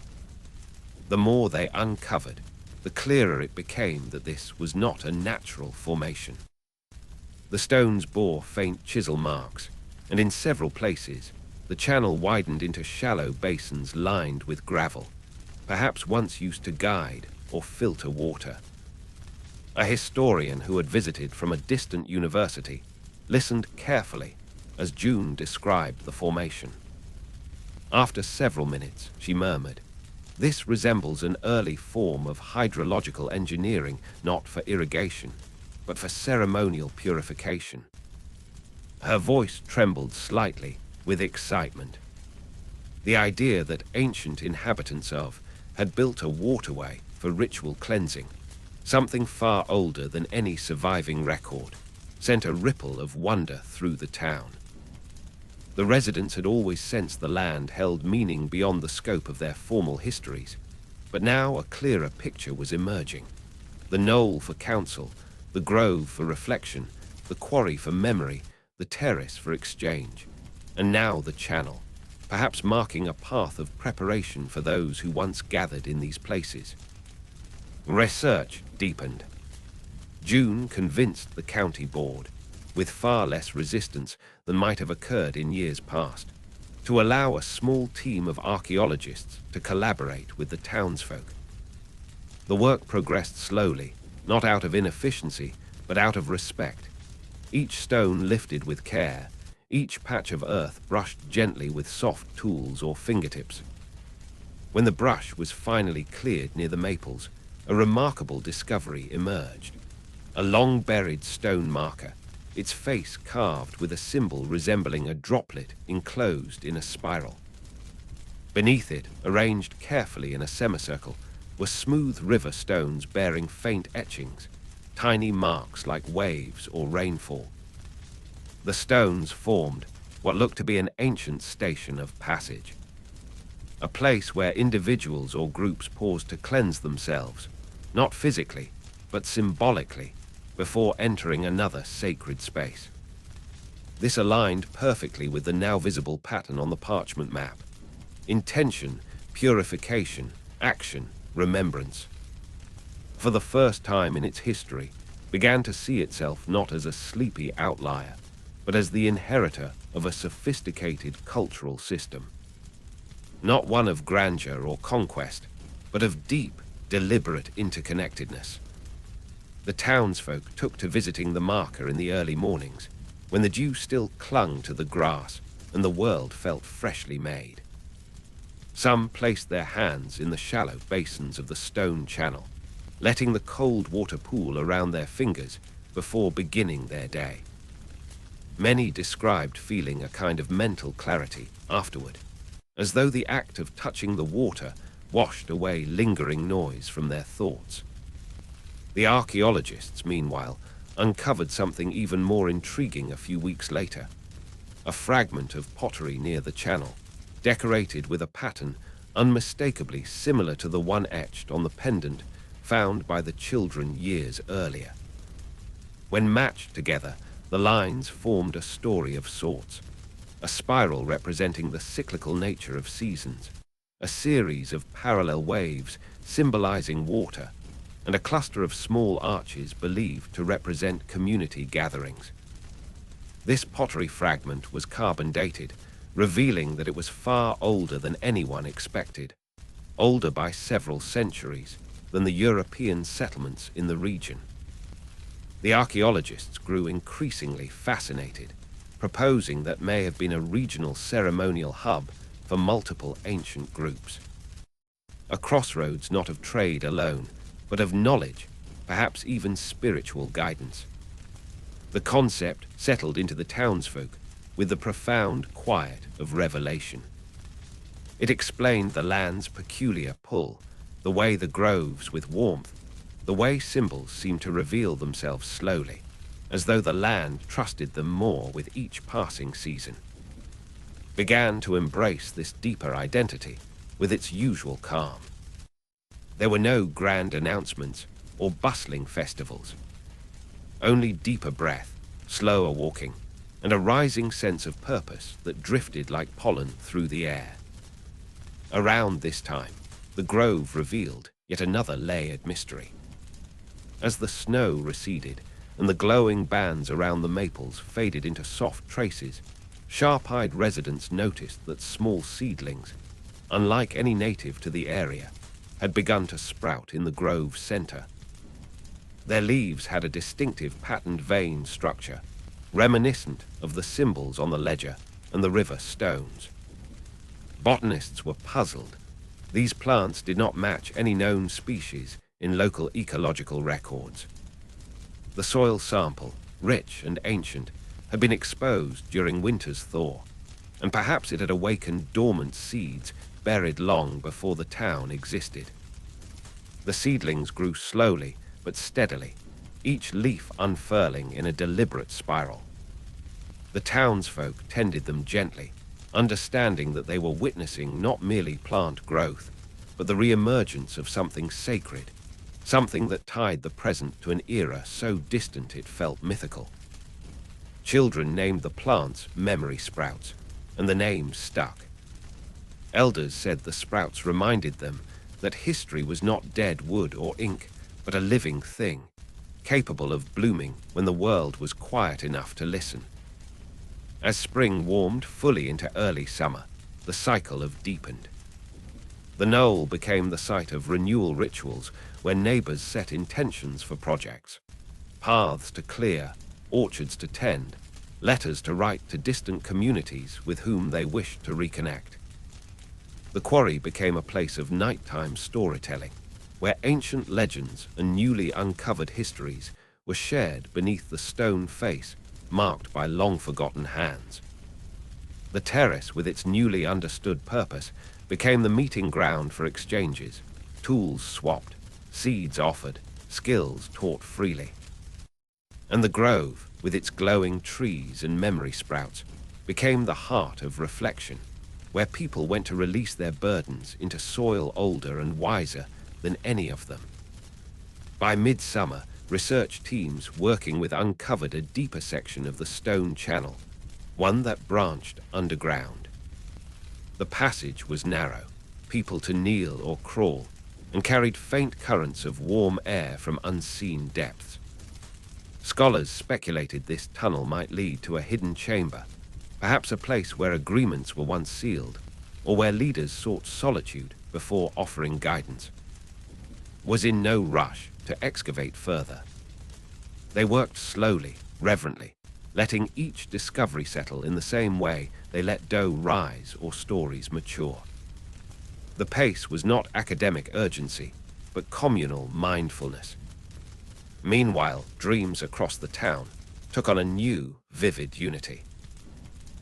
The more they uncovered, the clearer it became that this was not a natural formation. The stones bore faint chisel marks, and in several places, the channel widened into shallow basins lined with gravel, perhaps once used to guide or filter water. A historian who had visited from a distant university listened carefully as June described the formation. After several minutes, she murmured, "This resembles an early form of hydrological engineering, not for irrigation, but for ceremonial purification." Her voice trembled slightly with excitement. The idea that ancient inhabitants of had built a waterway for ritual cleansing, something far older than any surviving record, sent a ripple of wonder through the town. The residents had always sensed the land held meaning beyond the scope of their formal histories, but now a clearer picture was emerging. The knoll for council, the grove for reflection, the quarry for memory, the terrace for exchange, and now the channel, perhaps marking a path of preparation for those who once gathered in these places. Research deepened. June convinced the county board, with far less resistance than might have occurred in years past, to allow a small team of archaeologists to collaborate with the townsfolk. The work progressed slowly, not out of inefficiency, but out of respect. Each stone lifted with care, each patch of earth brushed gently with soft tools or fingertips. When the brush was finally cleared near the maples, a remarkable discovery emerged. A long-buried stone marker, its face carved with a symbol resembling a droplet enclosed in a spiral. Beneath it, arranged carefully in a semicircle, were smooth river stones bearing faint etchings, tiny marks like waves or rainfall. The stones formed what looked to be an ancient station of passage, a place where individuals or groups paused to cleanse themselves, not physically, but symbolically, before entering another sacred space. This aligned perfectly with the now visible pattern on the parchment map. Intention, purification, action, remembrance. For the first time in its history, began to see itself not as a sleepy outlier, but as the inheritor of a sophisticated cultural system. Not one of grandeur or conquest, but of deep, deliberate interconnectedness. The townsfolk took to visiting the marker in the early mornings, when the dew still clung to the grass and the world felt freshly made. Some placed their hands in the shallow basins of the stone channel, letting the cold water pool around their fingers before beginning their day. Many described feeling a kind of mental clarity afterward, as though the act of touching the water washed away lingering noise from their thoughts. The archaeologists, meanwhile, uncovered something even more intriguing a few weeks later: a fragment of pottery near the channel, decorated with a pattern unmistakably similar to the one etched on the pendant found by the children years earlier. When matched together, the lines formed a story of sorts: a spiral representing the cyclical nature of seasons, a series of parallel waves symbolizing water, and a cluster of small arches believed to represent community gatherings. This pottery fragment was carbon dated, revealing that it was far older than anyone expected, older by several centuries than the European settlements in the region. The archaeologists grew increasingly fascinated, proposing that may have been a regional ceremonial hub for multiple ancient groups. A crossroads not of trade alone, but of knowledge, perhaps even spiritual guidance. The concept settled into the townsfolk with the profound quiet of revelation. It explained the land's peculiar pull, the way the groves with warmth, the way symbols seemed to reveal themselves slowly, as though the land trusted them more with each passing season. Began to embrace this deeper identity with its usual calm. There were no grand announcements or bustling festivals. Only deeper breath, slower walking, and a rising sense of purpose that drifted like pollen through the air. Around this time, the grove revealed yet another layered mystery. As the snow receded and the glowing bands around the maples faded into soft traces, sharp-eyed residents noticed that small seedlings, unlike any native to the area, had begun to sprout in the grove's center. Their leaves had a distinctive patterned vein structure, reminiscent of the symbols on the ledger and the river stones. Botanists were puzzled. These plants did not match any known species in local ecological records. The soil sample, rich and ancient, had been exposed during winter's thaw, and perhaps it had awakened dormant seeds buried long before the town existed. The seedlings grew slowly but steadily, each leaf unfurling in a deliberate spiral. The townsfolk tended them gently, understanding that they were witnessing not merely plant growth, but the re-emergence of something sacred, something that tied the present to an era so distant it felt mythical. Children named the plants memory sprouts, and the name stuck. Elders said the sprouts reminded them that history was not dead wood or ink, but a living thing, capable of blooming when the world was quiet enough to listen. As spring warmed fully into early summer, the cycle had deepened. The knoll became the site of renewal rituals where neighbors set intentions for projects, paths to clear, orchards to tend, letters to write to distant communities with whom they wished to reconnect. The quarry became a place of nighttime storytelling, where ancient legends and newly uncovered histories were shared beneath the stone face marked by long-forgotten hands. The terrace, with its newly understood purpose, became the meeting ground for exchanges, tools swapped, seeds offered, skills taught freely. And the grove, with its glowing trees and memory sprouts, became the heart of reflection, where people went to release their burdens into soil older and wiser than any of them. By midsummer, research teams working with uncovered a deeper section of the stone channel, one that branched underground. The passage was narrow, people to kneel or crawl, and carried faint currents of warm air from unseen depths. Scholars speculated this tunnel might lead to a hidden chamber, perhaps a place where agreements were once sealed, or where leaders sought solitude before offering guidance. Was in no rush to excavate further. They worked slowly, reverently, letting each discovery settle in the same way they let dough rise or stories mature. The pace was not academic urgency, but communal mindfulness. Meanwhile, dreams across the town took on a new, vivid unity.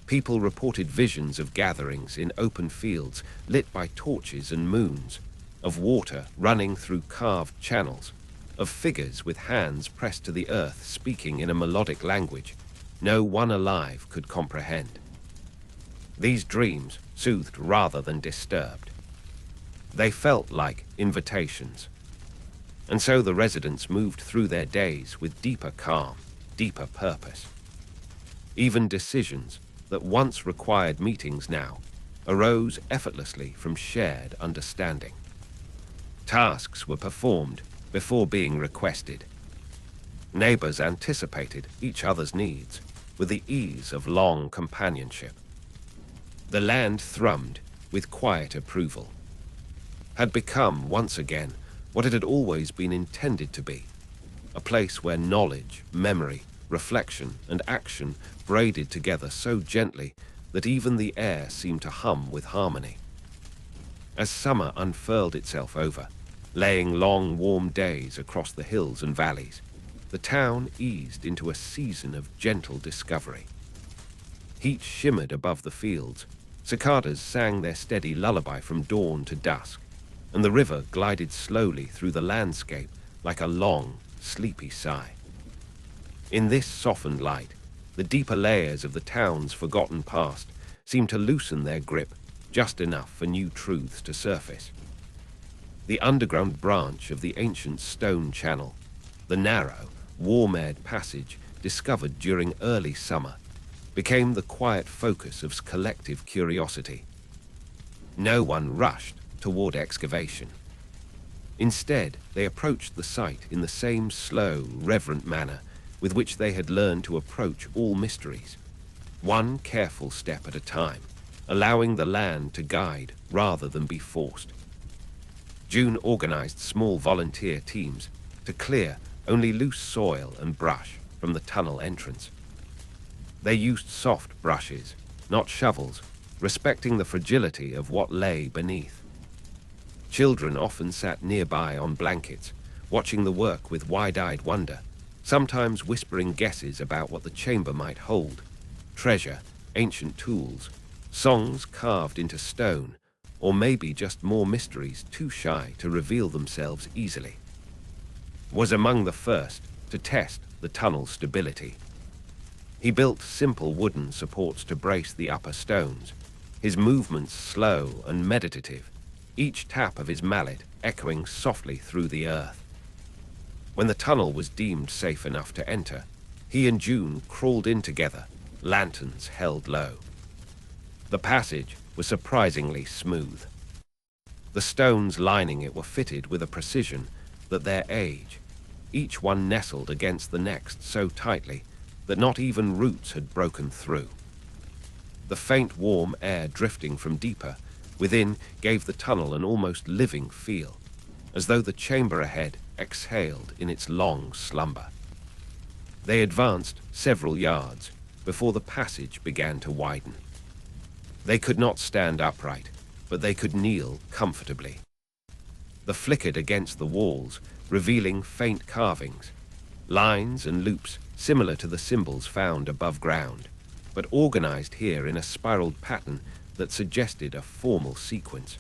People reported visions of gatherings in open fields lit by torches and moons, of water running through carved channels, of figures with hands pressed to the earth speaking in a melodic language no one alive could comprehend. These dreams soothed rather than disturbed. They felt like invitations. And so the residents moved through their days with deeper calm, deeper purpose. Even decisions that once required meetings now arose effortlessly from shared understanding. Tasks were performed before being requested. Neighbors anticipated each other's needs with the ease of long companionship. The land thrummed with quiet approval, had become once again what it had always been intended to be, a place where knowledge, memory, reflection, and action braided together so gently that even the air seemed to hum with harmony. As summer unfurled itself over, laying long, warm days across the hills and valleys, the town eased into a season of gentle discovery. Heat shimmered above the fields, cicadas sang their steady lullaby from dawn to dusk, and the river glided slowly through the landscape like a long, sleepy sigh. In this softened light, the deeper layers of the town's forgotten past seemed to loosen their grip just enough for new truths to surface. The underground branch of the ancient stone channel, the narrow, warm-aired passage discovered during early summer, became the quiet focus of collective curiosity. No one rushed toward excavation. Instead, they approached the site in the same slow, reverent manner with which they had learned to approach all mysteries, one careful step at a time, allowing the land to guide rather than be forced. June organized small volunteer teams to clear only loose soil and brush from the tunnel entrance. They used soft brushes, not shovels, respecting the fragility of what lay beneath. Children often sat nearby on blankets, watching the work with wide-eyed wonder, sometimes whispering guesses about what the chamber might hold: treasure, ancient tools, songs carved into stone, or maybe just more mysteries too shy to reveal themselves easily. Was among the first to test the tunnel's stability. He built simple wooden supports to brace the upper stones, his movements slow and meditative, each tap of his mallet echoing softly through the earth. When the tunnel was deemed safe enough to enter, he and June crawled in together, lanterns held low. The passage was surprisingly smooth. The stones lining it were fitted with a precision that their age, each one nestled against the next so tightly that not even roots had broken through. The faint warm air drifting from deeper within gave the tunnel an almost living feel, as though the chamber ahead exhaled in its long slumber. They advanced several yards before the passage began to widen. They could not stand upright, but they could kneel comfortably. The flickered against the walls, revealing faint carvings, lines and loops similar to the symbols found above ground, but organized here in a spiraled pattern that suggested a formal sequence.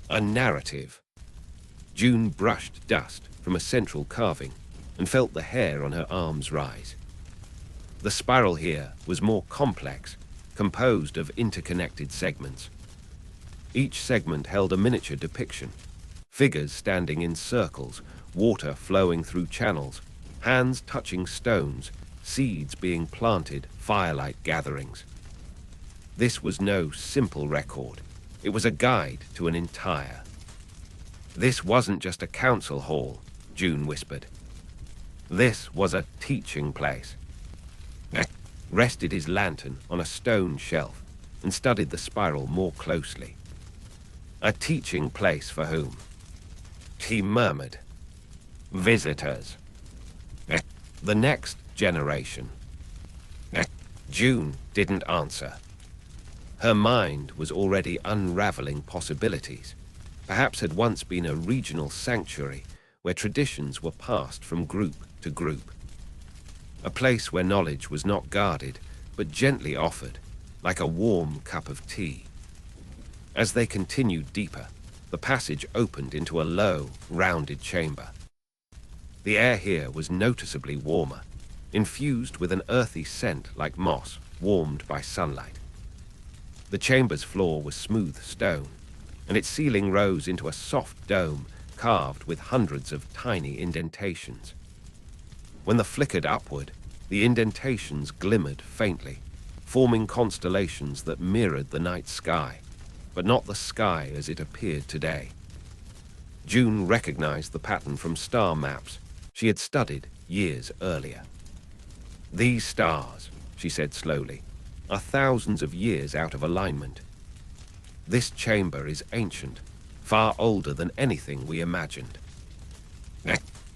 A narrative. June brushed dust from a central carving and felt the hair on her arms rise. The spiral here was more complex, composed of interconnected segments. Each segment held a miniature depiction, figures standing in circles, water flowing through channels, hands touching stones, seeds being planted, firelight gatherings. This was no simple record. It was a guide to an entire. This wasn't just a council hall, June whispered. This was a teaching place. Rested his lantern on a stone shelf and studied the spiral more closely. A teaching place for whom? He murmured. Visitors. The next generation. June didn't answer. Her mind was already unraveling possibilities. Perhaps had once been a regional sanctuary where traditions were passed from group to group. a place where knowledge was not guarded, but gently offered, like a warm cup of tea. As they continued deeper, the passage opened into a low, rounded chamber. The air here was noticeably warmer, infused with an earthy scent like moss warmed by sunlight. The chamber's floor was smooth stone, and its ceiling rose into a soft dome carved with hundreds of tiny indentations. When they flickered upward, the indentations glimmered faintly, forming constellations that mirrored the night sky, but not the sky as it appeared today. June recognized the pattern from star maps she had studied years earlier. "These stars," she said slowly, "are thousands of years out of alignment. This chamber is ancient, far older than anything we imagined."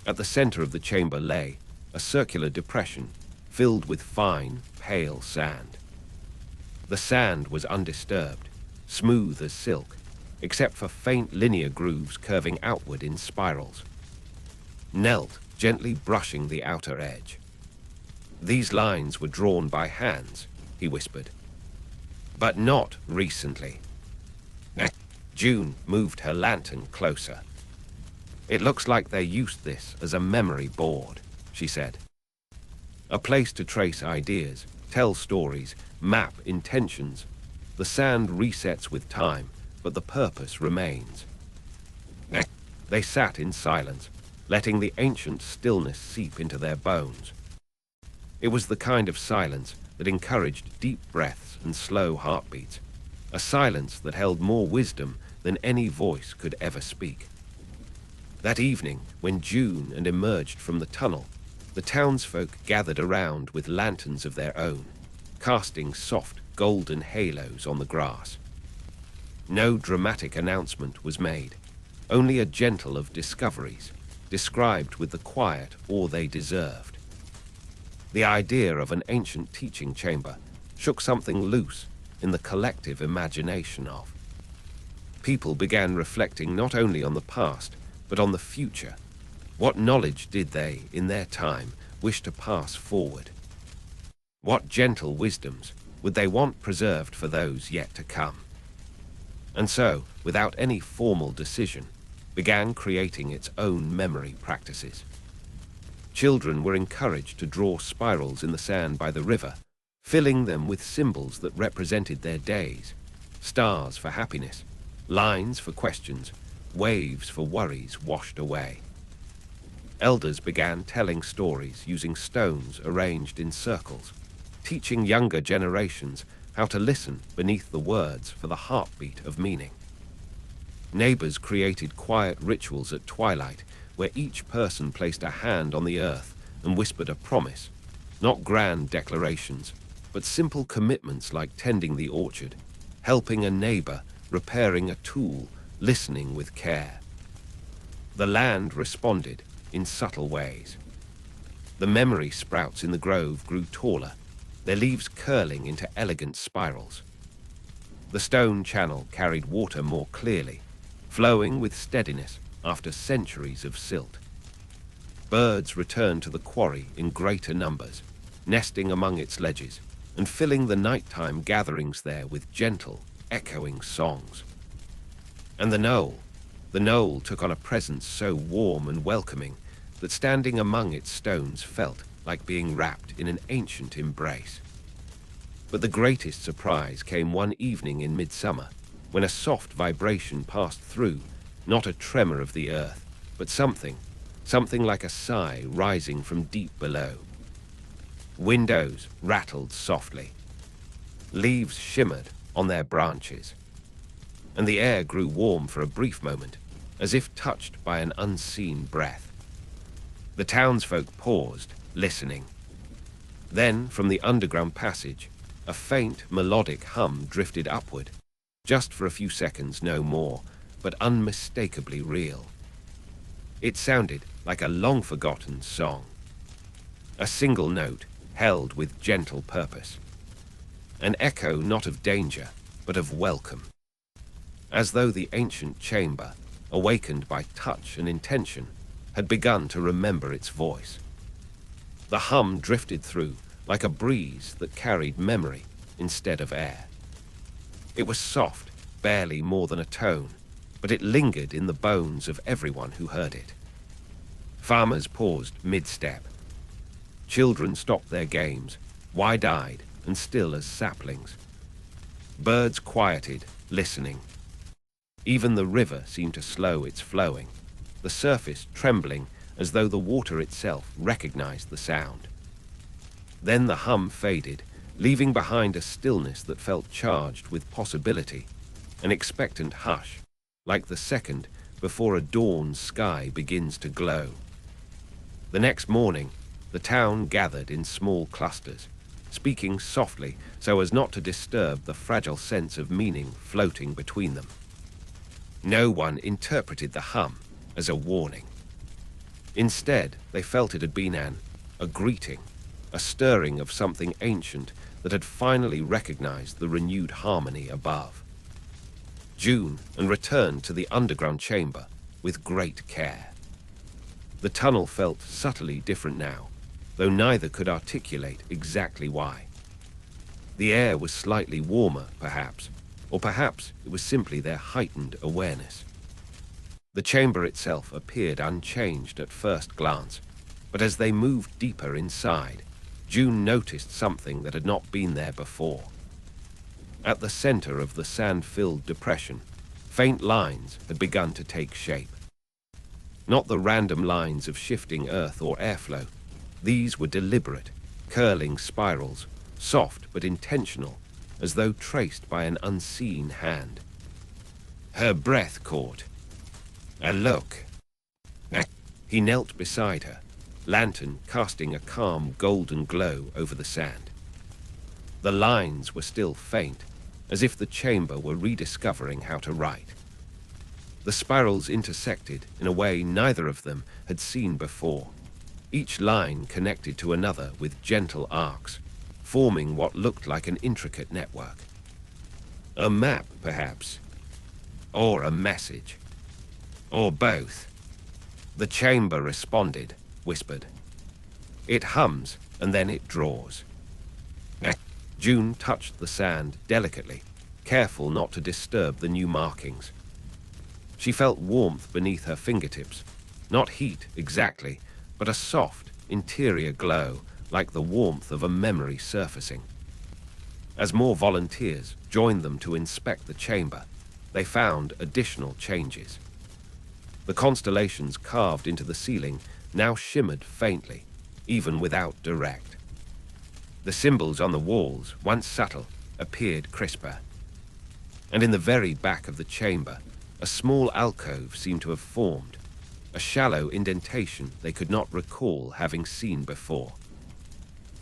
At the center of the chamber lay a circular depression filled with fine, pale sand. The sand was undisturbed, smooth as silk, except for faint linear grooves curving outward in spirals. Knelt, gently brushing the outer edge. "These lines were drawn by hands," he whispered. "But not recently." June moved her lantern closer. "It looks like they used this as a memory board," she said. "A place to trace ideas, tell stories, map intentions. The sand resets with time, but the purpose remains." They sat in silence, letting the ancient stillness seep into their bones. It was the kind of silence that encouraged deep breaths and slow heartbeats, a silence that held more wisdom than any voice could ever speak. That evening, when June and emerged from the tunnel, the townsfolk gathered around with lanterns of their own, casting soft, golden halos on the grass. No dramatic announcement was made, only a gentle of discoveries, described with the quiet awe they deserved. The idea of an ancient teaching chamber shook something loose in the collective imagination of. People began reflecting not only on the past, but on the future. What knowledge did they, in their time, wish to pass forward? What gentle wisdoms would they want preserved for those yet to come? And so, without any formal decision, began creating its own memory practices. Children were encouraged to draw spirals in the sand by the river, filling them with symbols that represented their days: stars for happiness, lines for questions, waves for worries washed away. Elders began telling stories using stones arranged in circles, teaching younger generations how to listen beneath the words for the heartbeat of meaning. Neighbors created quiet rituals at twilight where each person placed a hand on the earth and whispered a promise, not grand declarations, but simple commitments like tending the orchard, helping a neighbor, repairing a tool, listening with care. The land responded in subtle ways. The memory sprouts in the grove grew taller, their leaves curling into elegant spirals. The stone channel carried water more clearly, flowing with steadiness after centuries of silt. Birds returned to the quarry in greater numbers, nesting among its ledges and filling the nighttime gatherings there with gentle, echoing songs. And the knoll took on a presence so warm and welcoming that standing among its stones felt like being wrapped in an ancient embrace. But the greatest surprise came one evening in midsummer, when a soft vibration passed through, not a tremor of the earth, but something like a sigh rising from deep below. Windows rattled softly. Leaves shimmered on their branches, and the air grew warm for a brief moment, as if touched by an unseen breath. The townsfolk paused, listening. Then, from the underground passage, a faint, melodic hum drifted upward, just for a few seconds, no more, but unmistakably real. It sounded like a long-forgotten song. A single note, held with gentle purpose. An echo not of danger, but of welcome. As though the ancient chamber, awakened by touch and intention, had begun to remember its voice. The hum drifted through like a breeze that carried memory instead of air. It was soft, barely more than a tone, but it lingered in the bones of everyone who heard it. Farmers paused mid-step. Children stopped their games, wide-eyed and still as saplings. Birds quieted, listening. Even the river seemed to slow its flowing, the surface trembling as though the water itself recognized the sound. Then the hum faded, leaving behind a stillness that felt charged with possibility, an expectant hush, like the second before a dawn sky begins to glow. The next morning, the town gathered in small clusters, speaking softly so as not to disturb the fragile sense of meaning floating between them. No one interpreted the hum as a warning. Instead, they felt it had been a greeting, a stirring of something ancient that had finally recognized the renewed harmony above. June and returned to the underground chamber with great care. The tunnel felt subtly different now, though neither could articulate exactly why. The air was slightly warmer, perhaps, or perhaps it was simply their heightened awareness. The chamber itself appeared unchanged at first glance, but as they moved deeper inside, June noticed something that had not been there before. At the center of the sand-filled depression, faint lines had begun to take shape. Not the random lines of shifting earth or airflow. These were deliberate, curling spirals, soft but intentional, as though traced by an unseen hand. Her breath caught. A look. He knelt beside her, lantern casting a calm golden glow over the sand. The lines were still faint, as if the chamber were rediscovering how to write. The spirals intersected in a way neither of them had seen before, each line connected to another with gentle arcs, forming what looked like an intricate network. A map, perhaps, or a message, or both. The chamber responded, whispered. It hums, and then it draws. June touched the sand delicately, careful not to disturb the new markings. She felt warmth beneath her fingertips, not heat exactly, but a soft, interior glow, like the warmth of a memory surfacing. As more volunteers joined them to inspect the chamber, they found additional changes. The constellations carved into the ceiling now shimmered faintly, even without direct. The symbols on the walls, once subtle, appeared crisper. And in the very back of the chamber, a small alcove seemed to have formed, a shallow indentation they could not recall having seen before.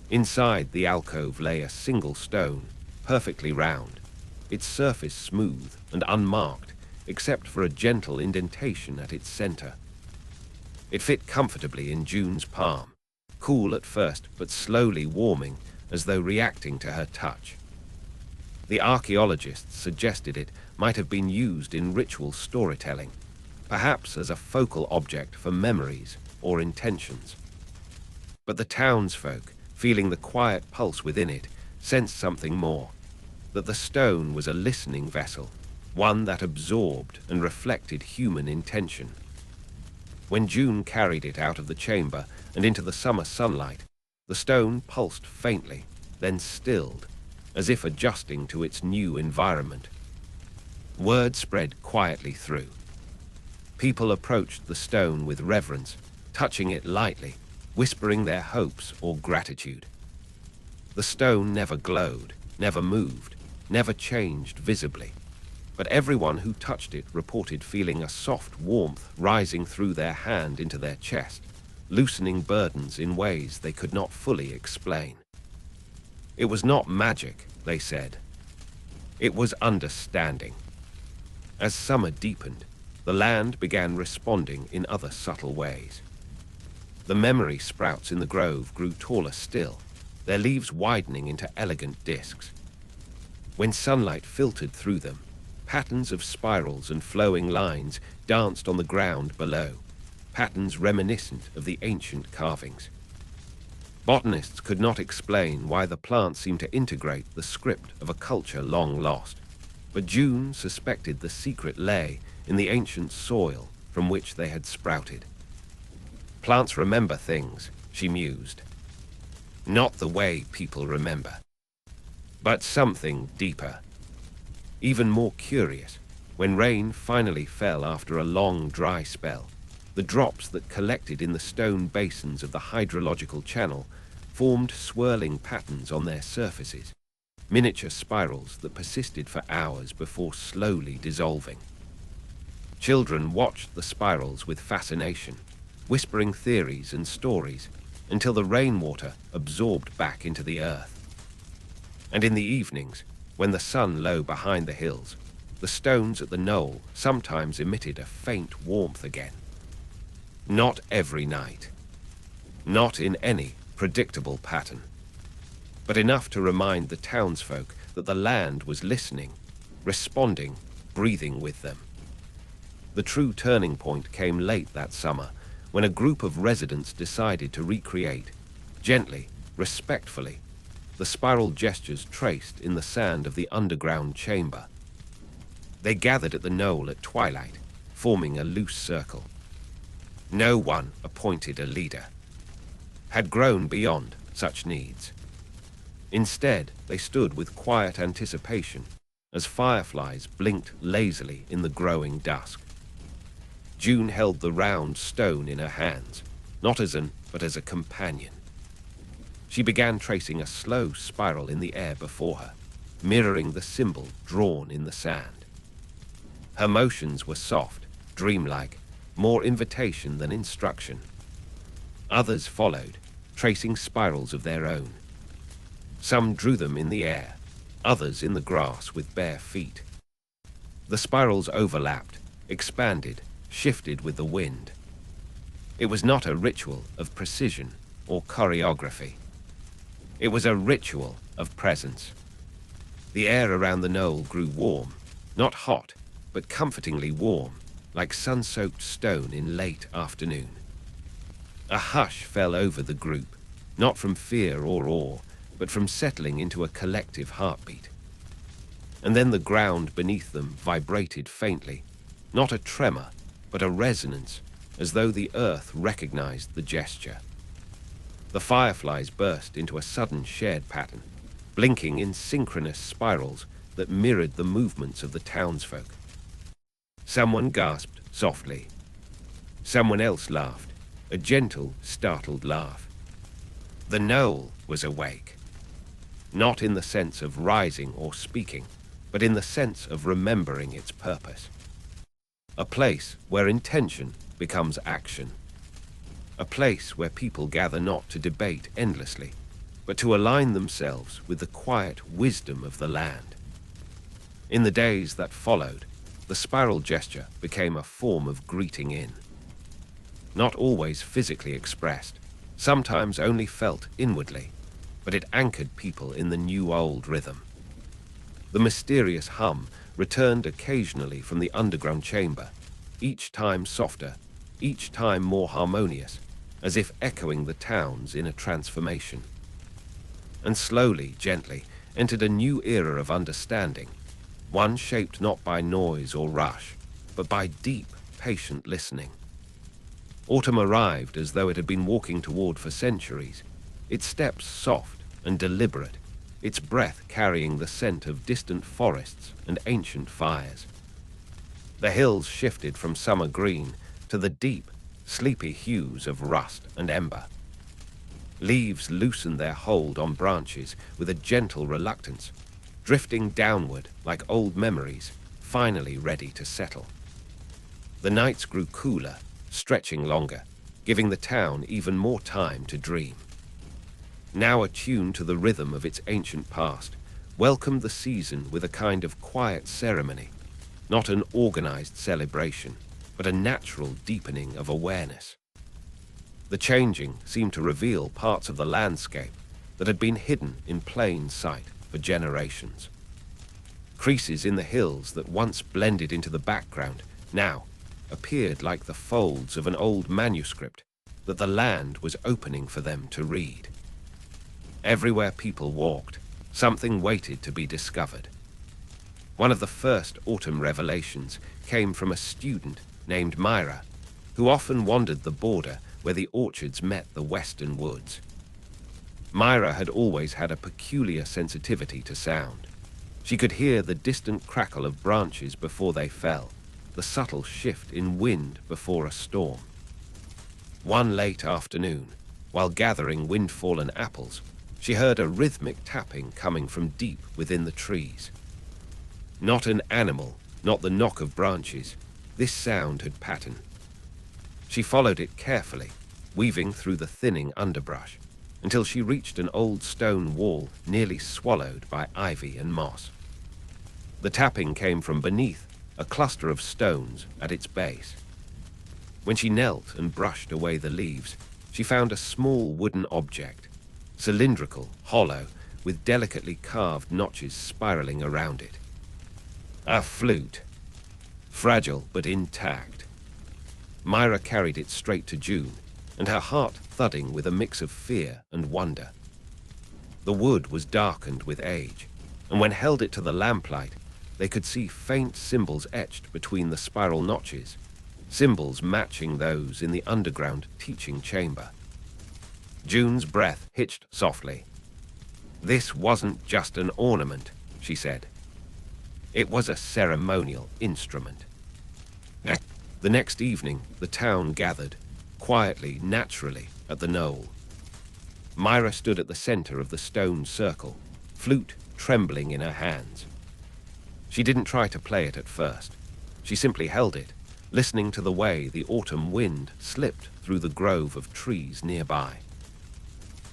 Inside the alcove lay a single stone, perfectly round, its surface smooth and unmarked, except for a gentle indentation at its center. It fit comfortably in June's palm, cool at first but slowly warming as though reacting to her touch. The archaeologists suggested it might have been used in ritual storytelling, perhaps as a focal object for memories or intentions. But the townsfolk, feeling the quiet pulse within it, sensed something more, that the stone was a listening vessel, one that absorbed and reflected human intention. When June carried it out of the chamber and into the summer sunlight, the stone pulsed faintly, then stilled, as if adjusting to its new environment. Word spread quietly through. People approached the stone with reverence, touching it lightly, whispering their hopes or gratitude. The stone never glowed, never moved, never changed visibly, but everyone who touched it reported feeling a soft warmth rising through their hand into their chest, loosening burdens in ways they could not fully explain. It was not magic, they said. It was understanding. As summer deepened, the land began responding in other subtle ways. The memory sprouts in the grove grew taller still, their leaves widening into elegant discs. When sunlight filtered through them, patterns of spirals and flowing lines danced on the ground below, patterns reminiscent of the ancient carvings. Botanists could not explain why the plants seemed to integrate the script of a culture long lost, but June suspected the secret lay in the ancient soil from which they had sprouted. Plants remember things, she mused. Not the way people remember, but something deeper, even more curious. When rain finally fell after a long dry spell, the drops that collected in the stone basins of the hydrological channel formed swirling patterns on their surfaces, miniature spirals that persisted for hours before slowly dissolving. Children watched the spirals with fascination, whispering theories and stories until the rainwater absorbed back into the earth. And in the evenings, when the sun low behind the hills, the stones at the knoll sometimes emitted a faint warmth again. Not every night, not in any predictable pattern, but enough to remind the townsfolk that the land was listening, responding, breathing with them. The true turning point came late that summer, when a group of residents decided to recreate, gently, respectfully, the spiral gestures traced in the sand of the underground chamber. They gathered at the knoll at twilight, forming a loose circle. No one appointed a leader, had grown beyond such needs. Instead, they stood with quiet anticipation as fireflies blinked lazily in the growing dusk. June held the round stone in her hands, not as but as a companion. She began tracing a slow spiral in the air before her, mirroring the symbol drawn in the sand. Her motions were soft, dreamlike, more invitation than instruction. Others followed, tracing spirals of their own. Some drew them in the air, others in the grass with bare feet. The spirals overlapped, expanded, shifted with the wind. It was not a ritual of precision or choreography. It was a ritual of presence. The air around the knoll grew warm, not hot, but comfortingly warm, like sun-soaked stone in late afternoon. A hush fell over the group, not from fear or awe, but from settling into a collective heartbeat. And then the ground beneath them vibrated faintly, not a tremor, but a resonance, as though the earth recognized the gesture. The fireflies burst into a sudden shared pattern, blinking in synchronous spirals that mirrored the movements of the townsfolk. Someone gasped softly. Someone else laughed, a gentle, startled laugh. The knoll was awake, not in the sense of rising or speaking, but in the sense of remembering its purpose. A place where intention becomes action. A place where people gather not to debate endlessly, but to align themselves with the quiet wisdom of the land. In the days that followed, the spiral gesture became a form of greeting in. Not always physically expressed, sometimes only felt inwardly, but it anchored people in the new-old rhythm. The mysterious hum returned occasionally from the underground chamber, each time softer, each time more harmonious, as if echoing the town's inner transformation. And slowly, gently, entered a new era of understanding, one shaped not by noise or rush, but by deep, patient listening. Autumn arrived as though it had been walking toward for centuries, its steps soft and deliberate, its breath carrying the scent of distant forests and ancient fires. The hills shifted from summer green to the deep, sleepy hues of rust and ember. Leaves loosened their hold on branches with a gentle reluctance, drifting downward like old memories, finally ready to settle. The nights grew cooler, stretching longer, giving the town even more time to dream. Now attuned to the rhythm of its ancient past, welcomed the season with a kind of quiet ceremony, not an organized celebration, but a natural deepening of awareness. The changing seemed to reveal parts of the landscape that had been hidden in plain sight for generations. Creases in the hills that once blended into the background now appeared like the folds of an old manuscript that the land was opening for them to read. Everywhere people walked, something waited to be discovered. One of the first autumn revelations came from a student named Myra, who often wandered the border where the orchards met the western woods. Myra had always had a peculiar sensitivity to sound. She could hear the distant crackle of branches before they fell, the subtle shift in wind before a storm. One late afternoon, while gathering wind-fallen apples, she heard a rhythmic tapping coming from deep within the trees. Not an animal, not the knock of branches. This sound had pattern. She followed it carefully, weaving through the thinning underbrush, until she reached an old stone wall nearly swallowed by ivy and moss. The tapping came from beneath a cluster of stones at its base. When she knelt and brushed away the leaves, she found a small wooden object, cylindrical, hollow, with delicately carved notches spiraling around it. A flute. Fragile but intact. Myra carried it straight to June, and her heart thudding with a mix of fear and wonder. The wood was darkened with age, and when held it to the lamplight, they could see faint symbols etched between the spiral notches, symbols matching those in the underground teaching chamber. June's breath hitched softly. This wasn't just an ornament, she said. It was a ceremonial instrument. The next evening, the town gathered, quietly, naturally, at the knoll. Myra stood at the center of the stone circle, flute trembling in her hands. She didn't try to play it at first. She simply held it, listening to the way the autumn wind slipped through the grove of trees nearby.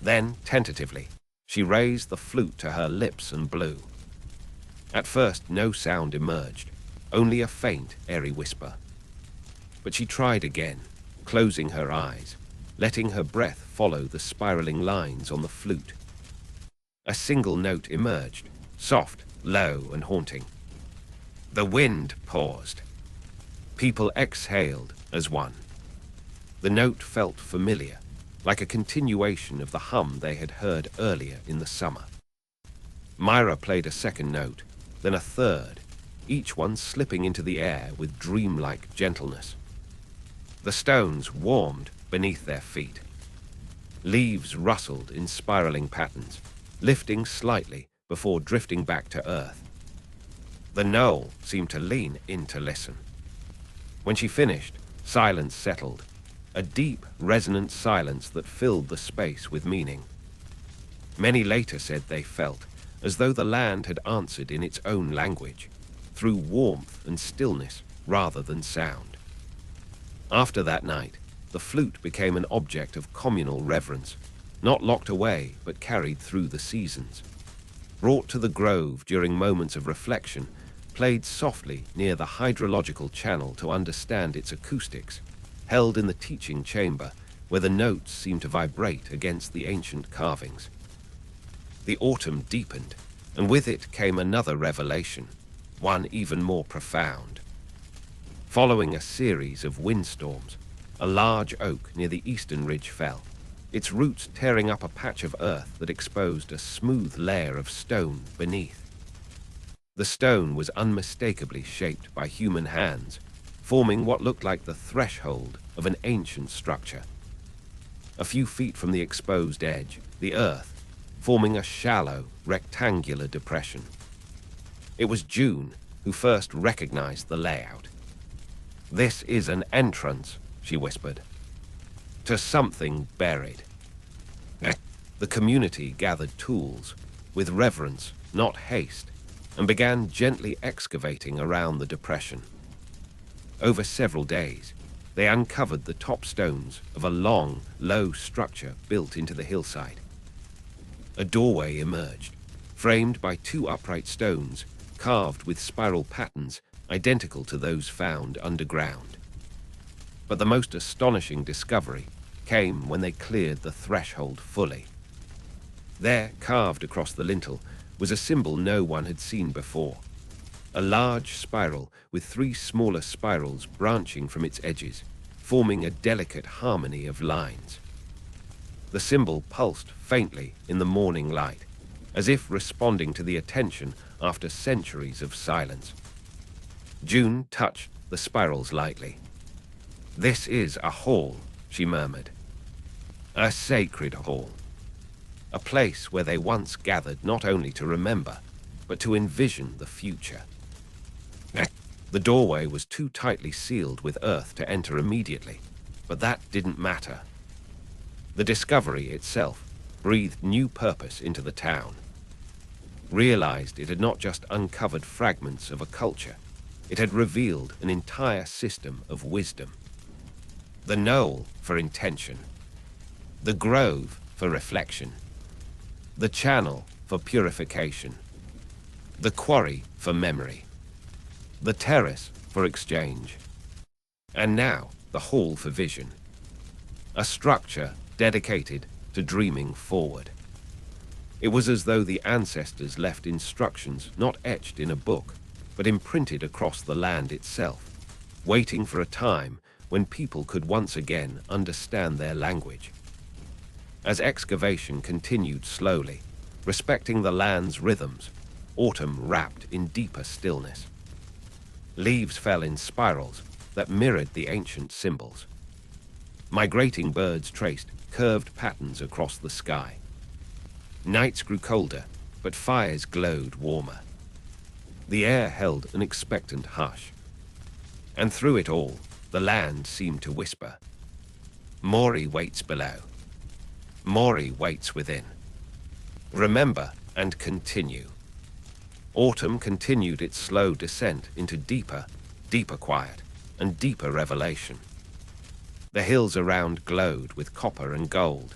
Then, tentatively, she raised the flute to her lips and blew. At first, no sound emerged, only a faint, airy whisper. But she tried again, closing her eyes, letting her breath follow the spiraling lines on the flute. A single note emerged, soft, low, and haunting. The wind paused. People exhaled as one. The note felt familiar, like a continuation of the hum they had heard earlier in the summer. Myra played a second note, then a third, each one slipping into the air with dreamlike gentleness. The stones warmed beneath their feet. Leaves rustled in spiraling patterns, lifting slightly before drifting back to earth. The knoll seemed to lean in to listen. When she finished, silence settled, a deep, resonant silence that filled the space with meaning. Many later said they felt as though the land had answered in its own language, through warmth and stillness rather than sound. After that night, the flute became an object of communal reverence, not locked away but carried through the seasons. Brought to the grove during moments of reflection, played softly near the hydrological channel to understand its acoustics, held in the teaching chamber where the notes seemed to vibrate against the ancient carvings. The autumn deepened, and with it came another revelation, one even more profound. Following a series of windstorms, a large oak near the eastern ridge fell, its roots tearing up a patch of earth that exposed a smooth layer of stone beneath. The stone was unmistakably shaped by human hands, forming what looked like the threshold of an ancient structure. A few feet from the exposed edge, the earth, forming a shallow, rectangular depression. It was June who first recognized the layout. "This is an entrance," she whispered, "to something buried." The community gathered tools, with reverence, not haste, and began gently excavating around the depression. Over several days, they uncovered the top stones of a long, low structure built into the hillside. A doorway emerged, framed by two upright stones, carved with spiral patterns identical to those found underground. But the most astonishing discovery came when they cleared the threshold fully. There, carved across the lintel, was a symbol no one had seen before. A large spiral with three smaller spirals branching from its edges, forming a delicate harmony of lines. The symbol pulsed faintly in the morning light, as if responding to the attention after centuries of silence. June touched the spirals lightly. "This is a hall," she murmured. "A sacred hall. A place where they once gathered not only to remember, but to envision the future." The doorway was too tightly sealed with earth to enter immediately, but that didn't matter. The discovery itself breathed new purpose into the town. Realized it had not just uncovered fragments of a culture, it had revealed an entire system of wisdom. The knoll for intention, the grove for reflection, the channel for purification, the quarry for memory, the terrace for exchange, and now the hall for vision. A structure dedicated to dreaming forward. It was as though the ancestors left instructions not etched in a book, but imprinted across the land itself, waiting for a time when people could once again understand their language. As excavation continued slowly, respecting the land's rhythms, autumn wrapped in deeper stillness. Leaves fell in spirals that mirrored the ancient symbols. Migrating birds traced curved patterns across the sky. Nights grew colder, but fires glowed warmer. The air held an expectant hush. And through it all, the land seemed to whisper, "Mori waits below. Mori waits within. Remember and continue." Autumn continued its slow descent into deeper, deeper quiet and deeper revelation. The hills around glowed with copper and gold,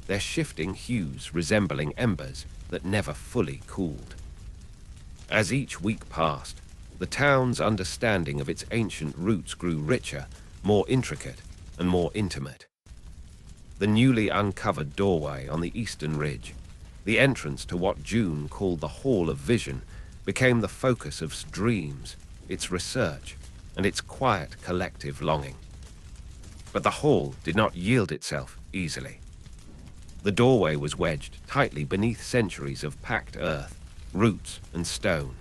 their shifting hues resembling embers that never fully cooled. As each week passed, the town's understanding of its ancient roots grew richer, more intricate, and more intimate. The newly uncovered doorway on the eastern ridge, the entrance to what June called the Hall of Vision, became the focus of its dreams, its research, and its quiet collective longing. But the hall did not yield itself easily. The doorway was wedged tightly beneath centuries of packed earth, roots, and stone.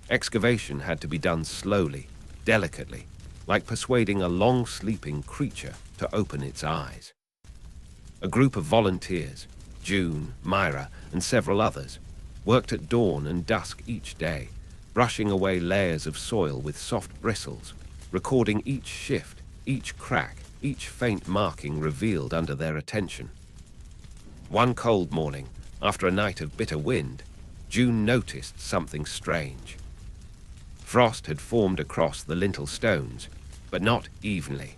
Excavation had to be done slowly, delicately, like persuading a long-sleeping creature to open its eyes. A group of volunteers, June, Myra, and several others, worked at dawn and dusk each day, brushing away layers of soil with soft bristles, recording each shift, each crack, each faint marking revealed under their attention. One cold morning, after a night of bitter wind, June noticed something strange. Frost had formed across the lintel stones, but not evenly.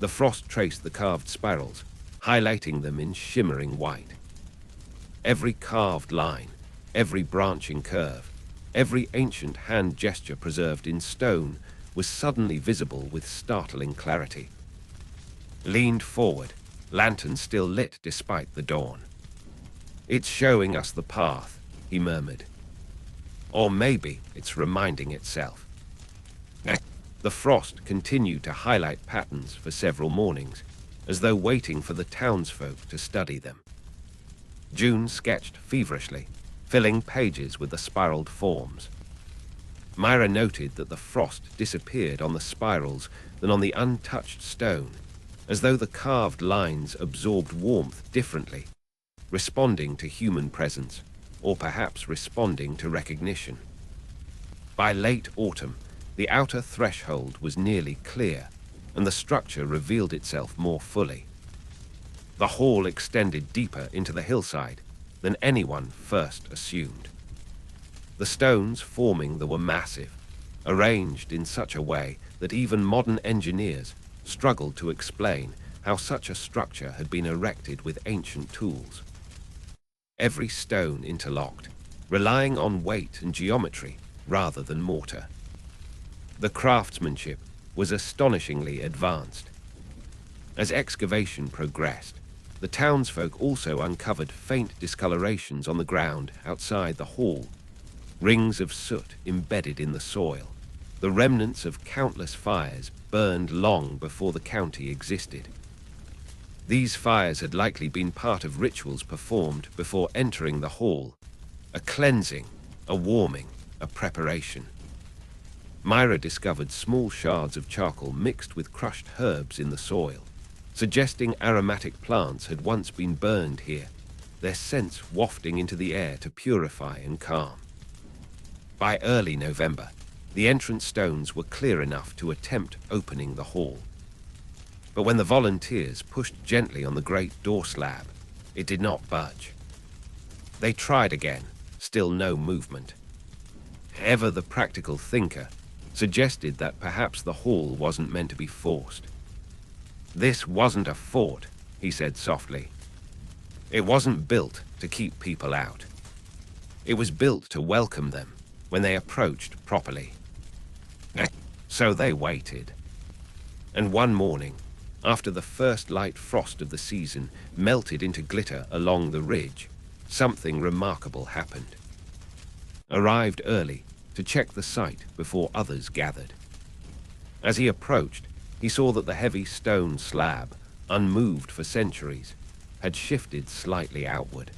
The frost traced the carved spirals, highlighting them in shimmering white. Every carved line, every branching curve, every ancient hand gesture preserved in stone was suddenly visible with startling clarity. Leaned forward, lantern still lit despite the dawn. "It's showing us the path," he murmured. "Or maybe it's reminding itself." The frost continued to highlight patterns for several mornings, as though waiting for the townsfolk to study them. June sketched feverishly, filling pages with the spiraled forms. Myra noted that the frost disappeared on the spirals than on the untouched stone, as though the carved lines absorbed warmth differently, responding to human presence, or perhaps responding to recognition. By late autumn, the outer threshold was nearly clear, and the structure revealed itself more fully. The hall extended deeper into the hillside than anyone first assumed. The stones forming them were massive, arranged in such a way that even modern engineers struggled to explain how such a structure had been erected with ancient tools. Every stone interlocked, relying on weight and geometry rather than mortar. The craftsmanship was astonishingly advanced. As excavation progressed, the townsfolk also uncovered faint discolorations on the ground outside the hall, rings of soot embedded in the soil, the remnants of countless fires burned long before the county existed. These fires had likely been part of rituals performed before entering the hall, a cleansing, a warming, a preparation. Myra discovered small shards of charcoal mixed with crushed herbs in the soil, suggesting aromatic plants had once been burned here, their scents wafting into the air to purify and calm. By early November, the entrance stones were clear enough to attempt opening the hall. But when the volunteers pushed gently on the great door slab, it did not budge. They tried again, still no movement. Ever the practical thinker suggested that perhaps the hall wasn't meant to be forced. This wasn't a fort, he said softly. It wasn't built to keep people out. It was built to welcome them when they approached properly. So they waited. And one morning, after the first light frost of the season melted into glitter along the ridge, something remarkable happened. Arrived early to check the site before others gathered. As he approached, he saw that the heavy stone slab, unmoved for centuries, had shifted slightly outward.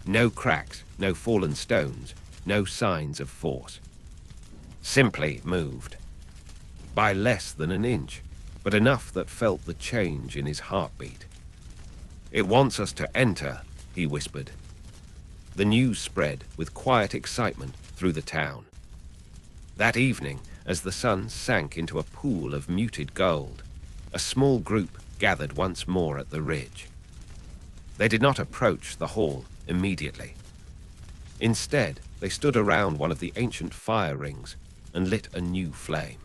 No cracks, no fallen stones, no signs of force. Simply moved. By less than an inch, but enough that felt the change in his heartbeat. "It wants us to enter," he whispered. The news spread with quiet excitement through the town. That evening, as the sun sank into a pool of muted gold, a small group gathered once more at the ridge. They did not approach the hall immediately. Instead, they stood around one of the ancient fire rings and lit a new flame.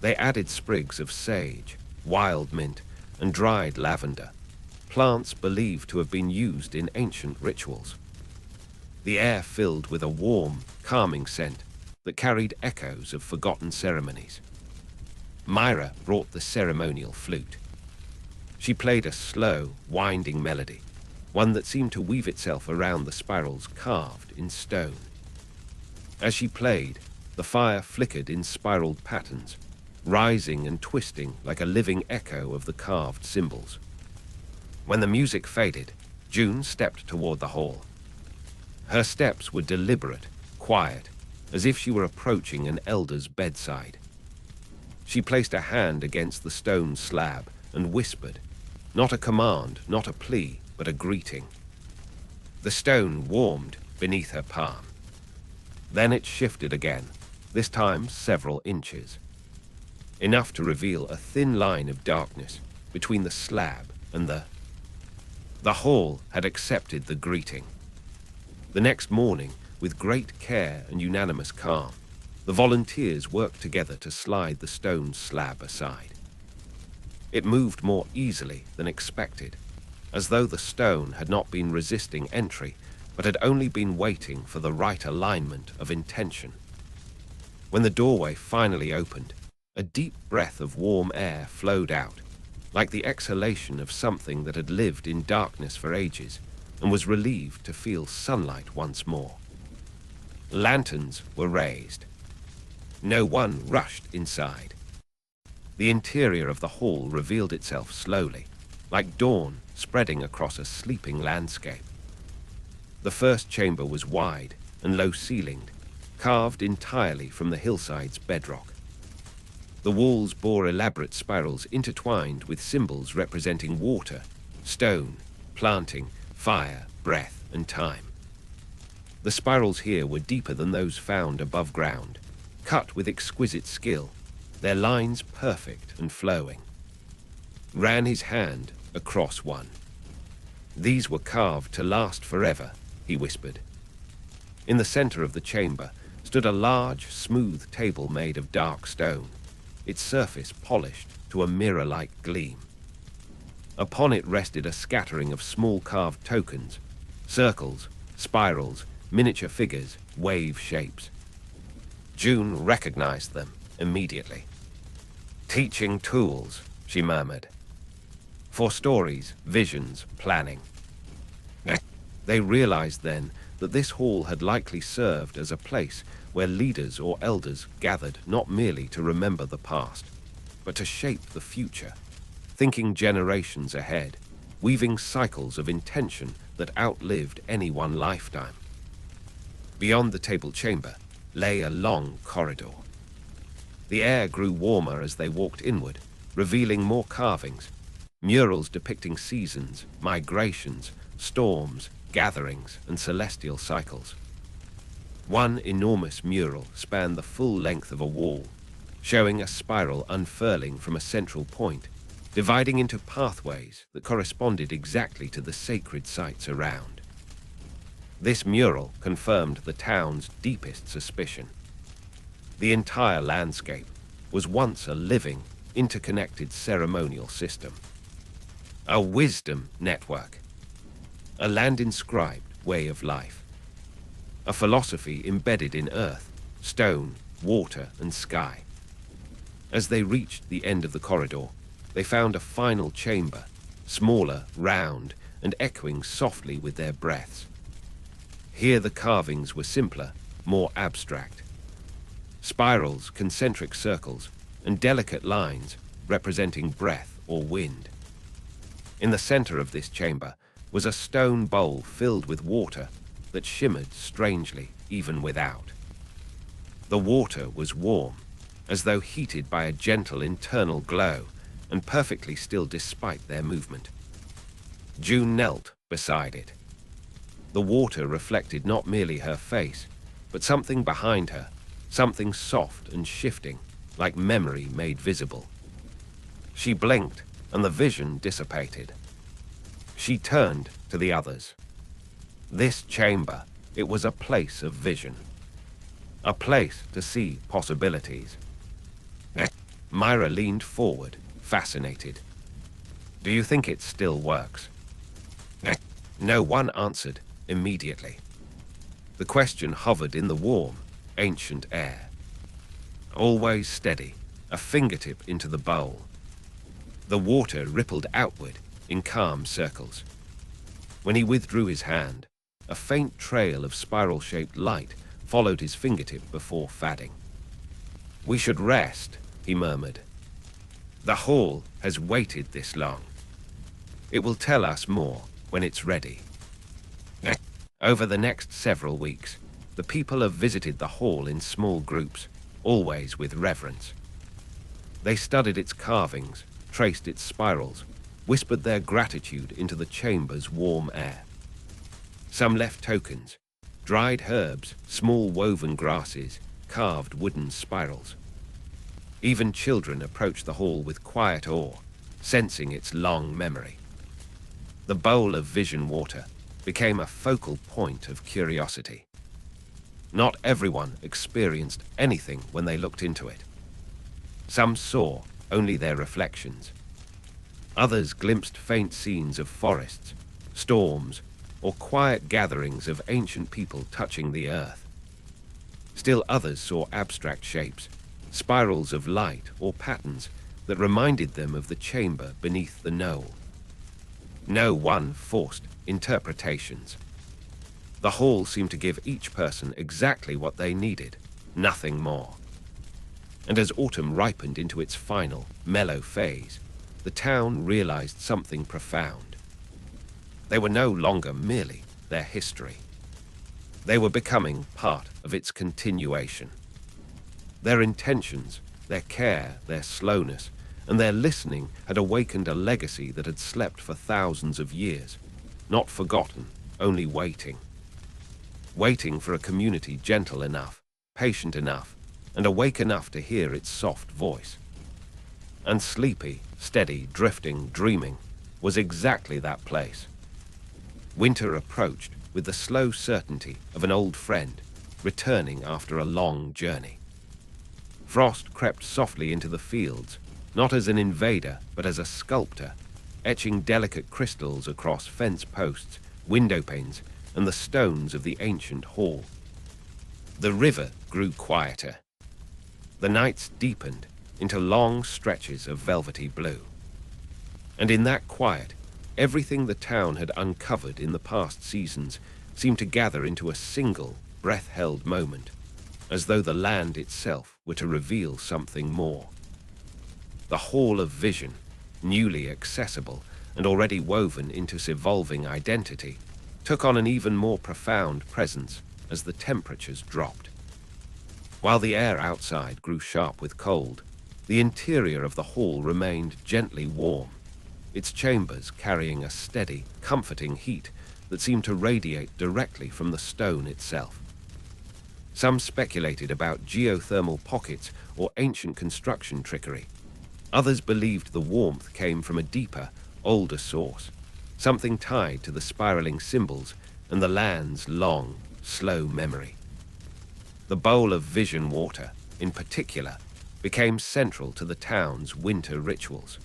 They added sprigs of sage, wild mint, and dried lavender, plants believed to have been used in ancient rituals. The air filled with a warm, calming scent that carried echoes of forgotten ceremonies. Myra brought the ceremonial flute. She played a slow, winding melody, one that seemed to weave itself around the spirals carved in stone. As she played, the fire flickered in spiraled patterns, rising and twisting like a living echo of the carved symbols. When the music faded, June stepped toward the hall. Her steps were deliberate, quiet, as if she were approaching an elder's bedside. She placed a hand against the stone slab and whispered, not a command, not a plea, but a greeting. The stone warmed beneath her palm. Then it shifted again, this time several inches. Enough to reveal a thin line of darkness between the slab and the hall had accepted the greeting. The next morning, with great care and unanimous calm, the volunteers worked together to slide the stone slab aside. It moved more easily than expected, as though the stone had not been resisting entry, but had only been waiting for the right alignment of intention. When the doorway finally opened, a deep breath of warm air flowed out, like the exhalation of something that had lived in darkness for ages and was relieved to feel sunlight once more. Lanterns were raised. No one rushed inside. The interior of the hall revealed itself slowly, like dawn spreading across a sleeping landscape. The first chamber was wide and low-ceilinged, carved entirely from the hillside's bedrock. The walls bore elaborate spirals intertwined with symbols representing water, stone, planting, fire, breath, and time. The spirals here were deeper than those found above ground, cut with exquisite skill, their lines perfect and flowing. Ran his hand across one. "These were carved to last forever," he whispered. In the center of the chamber stood a large, smooth table made of dark stone, its surface polished to a mirror-like gleam. Upon it rested a scattering of small carved tokens, circles, spirals, miniature figures, wave shapes. June recognized them immediately. "Teaching tools," she murmured. "For stories, visions, planning." They realized then that this hall had likely served as a place where leaders or elders gathered not merely to remember the past, but to shape the future. thinking generations ahead, weaving cycles of intention that outlived any one lifetime. Beyond the table chamber lay a long corridor. The air grew warmer as they walked inward, revealing more carvings, murals depicting seasons, migrations, storms, gatherings, and celestial cycles. One enormous mural spanned the full length of a wall, showing a spiral unfurling from a central point, dividing into pathways that corresponded exactly to the sacred sites around. This mural confirmed the town's deepest suspicion. The entire landscape was once a living, interconnected ceremonial system. A wisdom network. A land-inscribed way of life. A philosophy embedded in earth, stone, water, and sky. As they reached the end of the corridor, they found a final chamber, smaller, round, and echoing softly with their breaths. Here the carvings were simpler, more abstract. Spirals, concentric circles, and delicate lines representing breath or wind. In the center of this chamber was a stone bowl filled with water that shimmered strangely even without. The water was warm, as though heated by a gentle internal glow, and perfectly still despite their movement. June knelt beside it. The water reflected not merely her face, but something behind her, something soft and shifting, like memory made visible. She blinked, and the vision dissipated. She turned to the others. This chamber, it was a place of vision. A place to see possibilities. Myra leaned forward, fascinated. Do you think it still works? No one answered immediately. The question hovered in the warm, ancient air. Always steady, a fingertip into the bowl. The water rippled outward in calm circles. When he withdrew his hand, a faint trail of spiral-shaped light followed his fingertip before fading. We should rest, he murmured. The hall has waited this long. It will tell us more when it's ready. Over the next several weeks, the people have visited the hall in small groups, always with reverence. They studied its carvings, traced its spirals, whispered their gratitude into the chamber's warm air. Some left tokens, dried herbs, small woven grasses, carved wooden spirals. Even children approached the hall with quiet awe, sensing its long memory. The bowl of vision water became a focal point of curiosity. Not everyone experienced anything when they looked into it. Some saw only their reflections. Others glimpsed faint scenes of forests, storms, or quiet gatherings of ancient people touching the earth. Still others saw abstract shapes, spirals of light or patterns that reminded them of the chamber beneath the knoll. No one forced interpretations. The hall seemed to give each person exactly what they needed, nothing more. And as autumn ripened into its final, mellow phase, the town realized something profound. They were no longer merely their history. They were becoming part of its continuation. Their intentions, their care, their slowness, and their listening had awakened a legacy that had slept for thousands of years, not forgotten, only waiting. Waiting for a community gentle enough, patient enough, and awake enough to hear its soft voice. And sleepy, steady, drifting, dreaming was exactly that place. Winter approached with the slow certainty of an old friend returning after a long journey. Frost crept softly into the fields, not as an invader, but as a sculptor, etching delicate crystals across fence posts, window panes, and the stones of the ancient hall. The river grew quieter. The nights deepened into long stretches of velvety blue. And in that quiet, everything the town had uncovered in the past seasons seemed to gather into a single, breath-held moment, as though the land itself were to reveal something more. The Hall of Vision, newly accessible and already woven into its evolving identity, took on an even more profound presence as the temperatures dropped. While the air outside grew sharp with cold, the interior of the hall remained gently warm, its chambers carrying a steady, comforting heat that seemed to radiate directly from the stone itself. Some speculated about geothermal pockets or ancient construction trickery. Others believed the warmth came from a deeper, older source, something tied to the spiraling symbols and the land's long, slow memory. The bowl of vision water, in particular, became central to the town's winter rituals.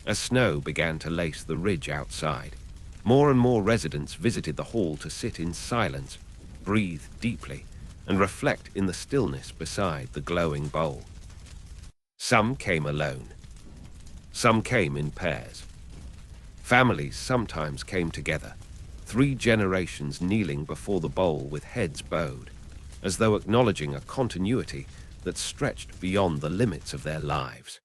As snow began to lace the ridge outside, more and more residents visited the hall to sit in silence, breathe deeply, and reflect in the stillness beside the glowing bowl. Some came alone. Some came in pairs. Families sometimes came together, 3 generations kneeling before the bowl with heads bowed, as though acknowledging a continuity that stretched beyond the limits of their lives.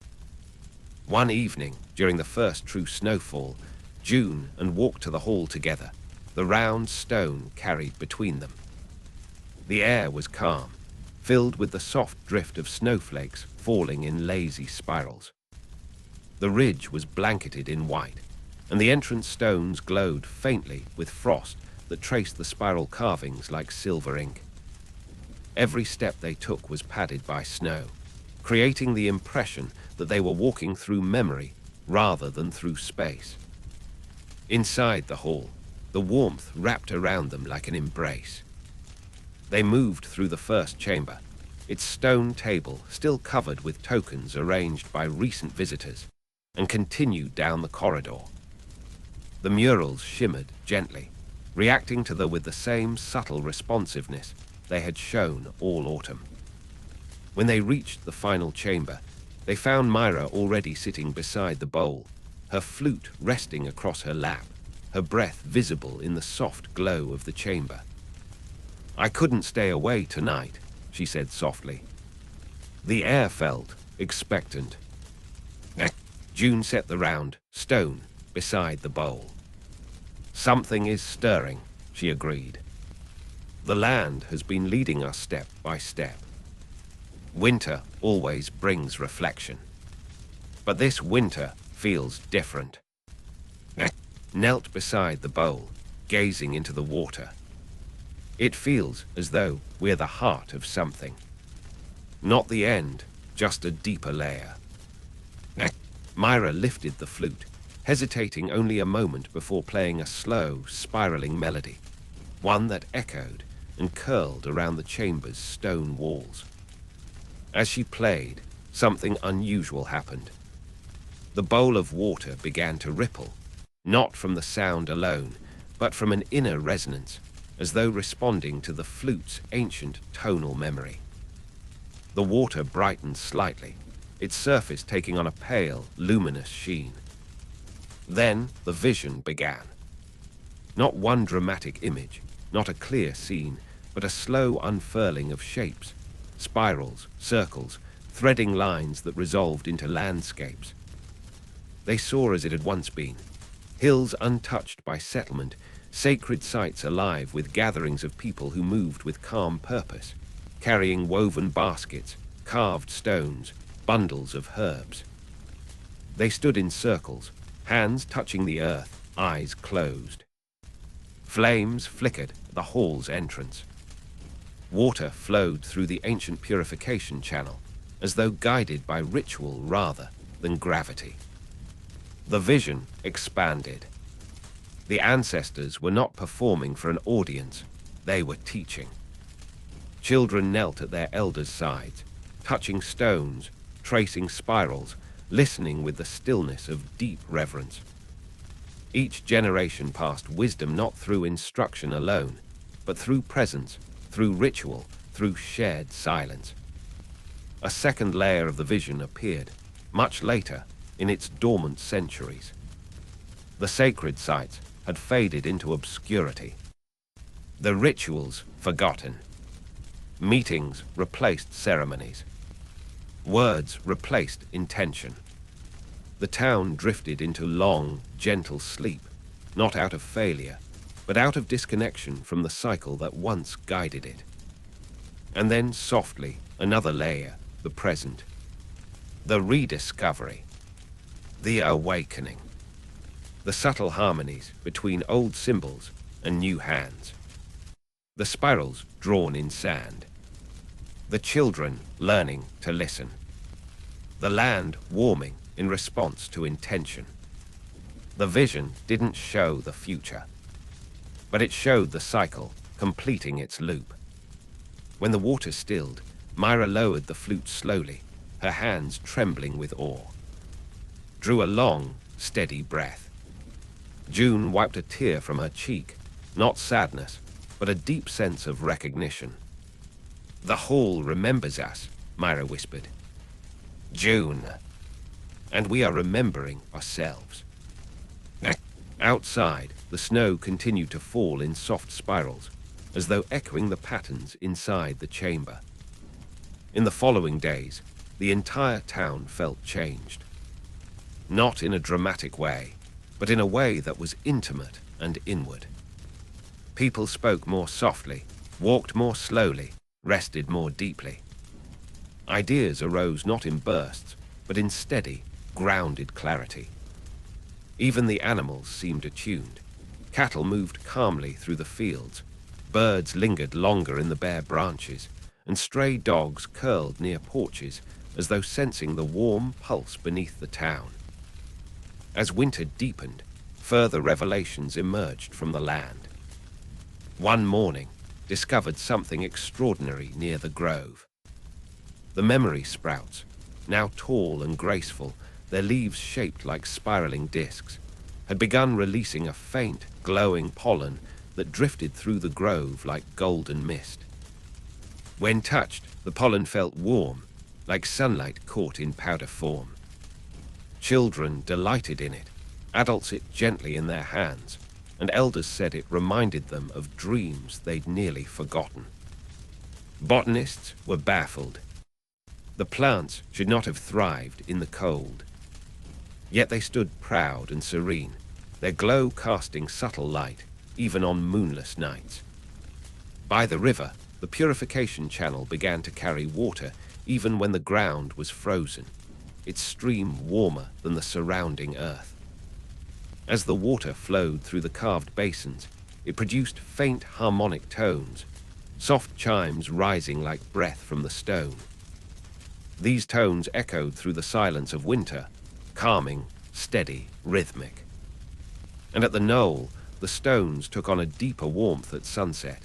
One evening, during the first true snowfall, June and walked to the hall together, the round stone carried between them. The air was calm, filled with the soft drift of snowflakes falling in lazy spirals. The ridge was blanketed in white, and the entrance stones glowed faintly with frost that traced the spiral carvings like silver ink. Every step they took was padded by snow, creating the impression that they were walking through memory rather than through space. Inside the hall, the warmth wrapped around them like an embrace. They moved through the first chamber, its stone table still covered with tokens arranged by recent visitors, and continued down the corridor. The murals shimmered gently, reacting to with the same subtle responsiveness they had shown all autumn. When they reached the final chamber, they found Myra already sitting beside the bowl, her flute resting across her lap, her breath visible in the soft glow of the chamber. "I couldn't stay away tonight," she said softly. The air felt expectant. June set the round stone beside the bowl. "Something is stirring," she agreed. "The land has been leading us step by step. Winter always brings reflection. But this winter feels different." Knelt beside the bowl, gazing into the water. "It feels as though we're the heart of something. Not the end, just a deeper layer." Myra lifted the flute, hesitating only a moment before playing a slow, spiraling melody, one that echoed and curled around the chamber's stone walls. As she played, something unusual happened. The bowl of water began to ripple, not from the sound alone, but from an inner resonance, as though responding to the flute's ancient tonal memory. The water brightened slightly, its surface taking on a pale, luminous sheen. Then the vision began. Not one dramatic image, not a clear scene, but a slow unfurling of shapes, spirals, circles, threading lines that resolved into landscapes. They saw as it had once been, hills untouched by settlement, sacred sites alive with gatherings of people who moved with calm purpose, carrying woven baskets, carved stones, bundles of herbs. They stood in circles, hands touching the earth, eyes closed. Flames flickered at the hall's entrance. Water flowed through the ancient purification channel, as though guided by ritual rather than gravity. The vision expanded. The ancestors were not performing for an audience, they were teaching. Children knelt at their elders' sides, touching stones, tracing spirals, listening with the stillness of deep reverence. Each generation passed wisdom not through instruction alone, but through presence, through ritual, through shared silence. A second layer of the vision appeared, much later, in its dormant centuries. The sacred sites had faded into obscurity. The rituals forgotten. Meetings replaced ceremonies. Words replaced intention. The town drifted into long, gentle sleep, not out of failure, but out of disconnection from the cycle that once guided it. And then softly, another layer, the present. The rediscovery. The awakening. The subtle harmonies between old symbols and new hands. The spirals drawn in sand. The children learning to listen. The land warming in response to intention. The vision didn't show the future, but it showed the cycle completing its loop. When the water stilled, Myra lowered the flute slowly, her hands trembling with awe. Drew a long, steady breath. June wiped a tear from her cheek, not sadness, but a deep sense of recognition. "The hall remembers us," Myra whispered. "June. And we are remembering ourselves." Outside, the snow continued to fall in soft spirals, as though echoing the patterns inside the chamber. In the following days, the entire town felt changed. Not in a dramatic way, but in a way that was intimate and inward. People spoke more softly, walked more slowly, rested more deeply. Ideas arose not in bursts, but in steady, grounded clarity. Even the animals seemed attuned. Cattle moved calmly through the fields, birds lingered longer in the bare branches, and stray dogs curled near porches as though sensing the warm pulse beneath the town. As winter deepened, further revelations emerged from the land. One morning, discovered something extraordinary near the grove. The memory sprouts, now tall and graceful, their leaves shaped like spiraling discs, had begun releasing a faint, glowing pollen that drifted through the grove like golden mist. When touched, the pollen felt warm, like sunlight caught in powder form. Children delighted in it, adults it gently in their hands, and elders said it reminded them of dreams they'd nearly forgotten. Botanists were baffled. The plants should not have thrived in the cold. Yet they stood proud and serene, their glow casting subtle light, even on moonless nights. By the river, the purification channel began to carry water even when the ground was frozen, its stream warmer than the surrounding earth. As the water flowed through the carved basins, it produced faint harmonic tones, soft chimes rising like breath from the stone. These tones echoed through the silence of winter, calming, steady, rhythmic. And at the knoll, the stones took on a deeper warmth at sunset,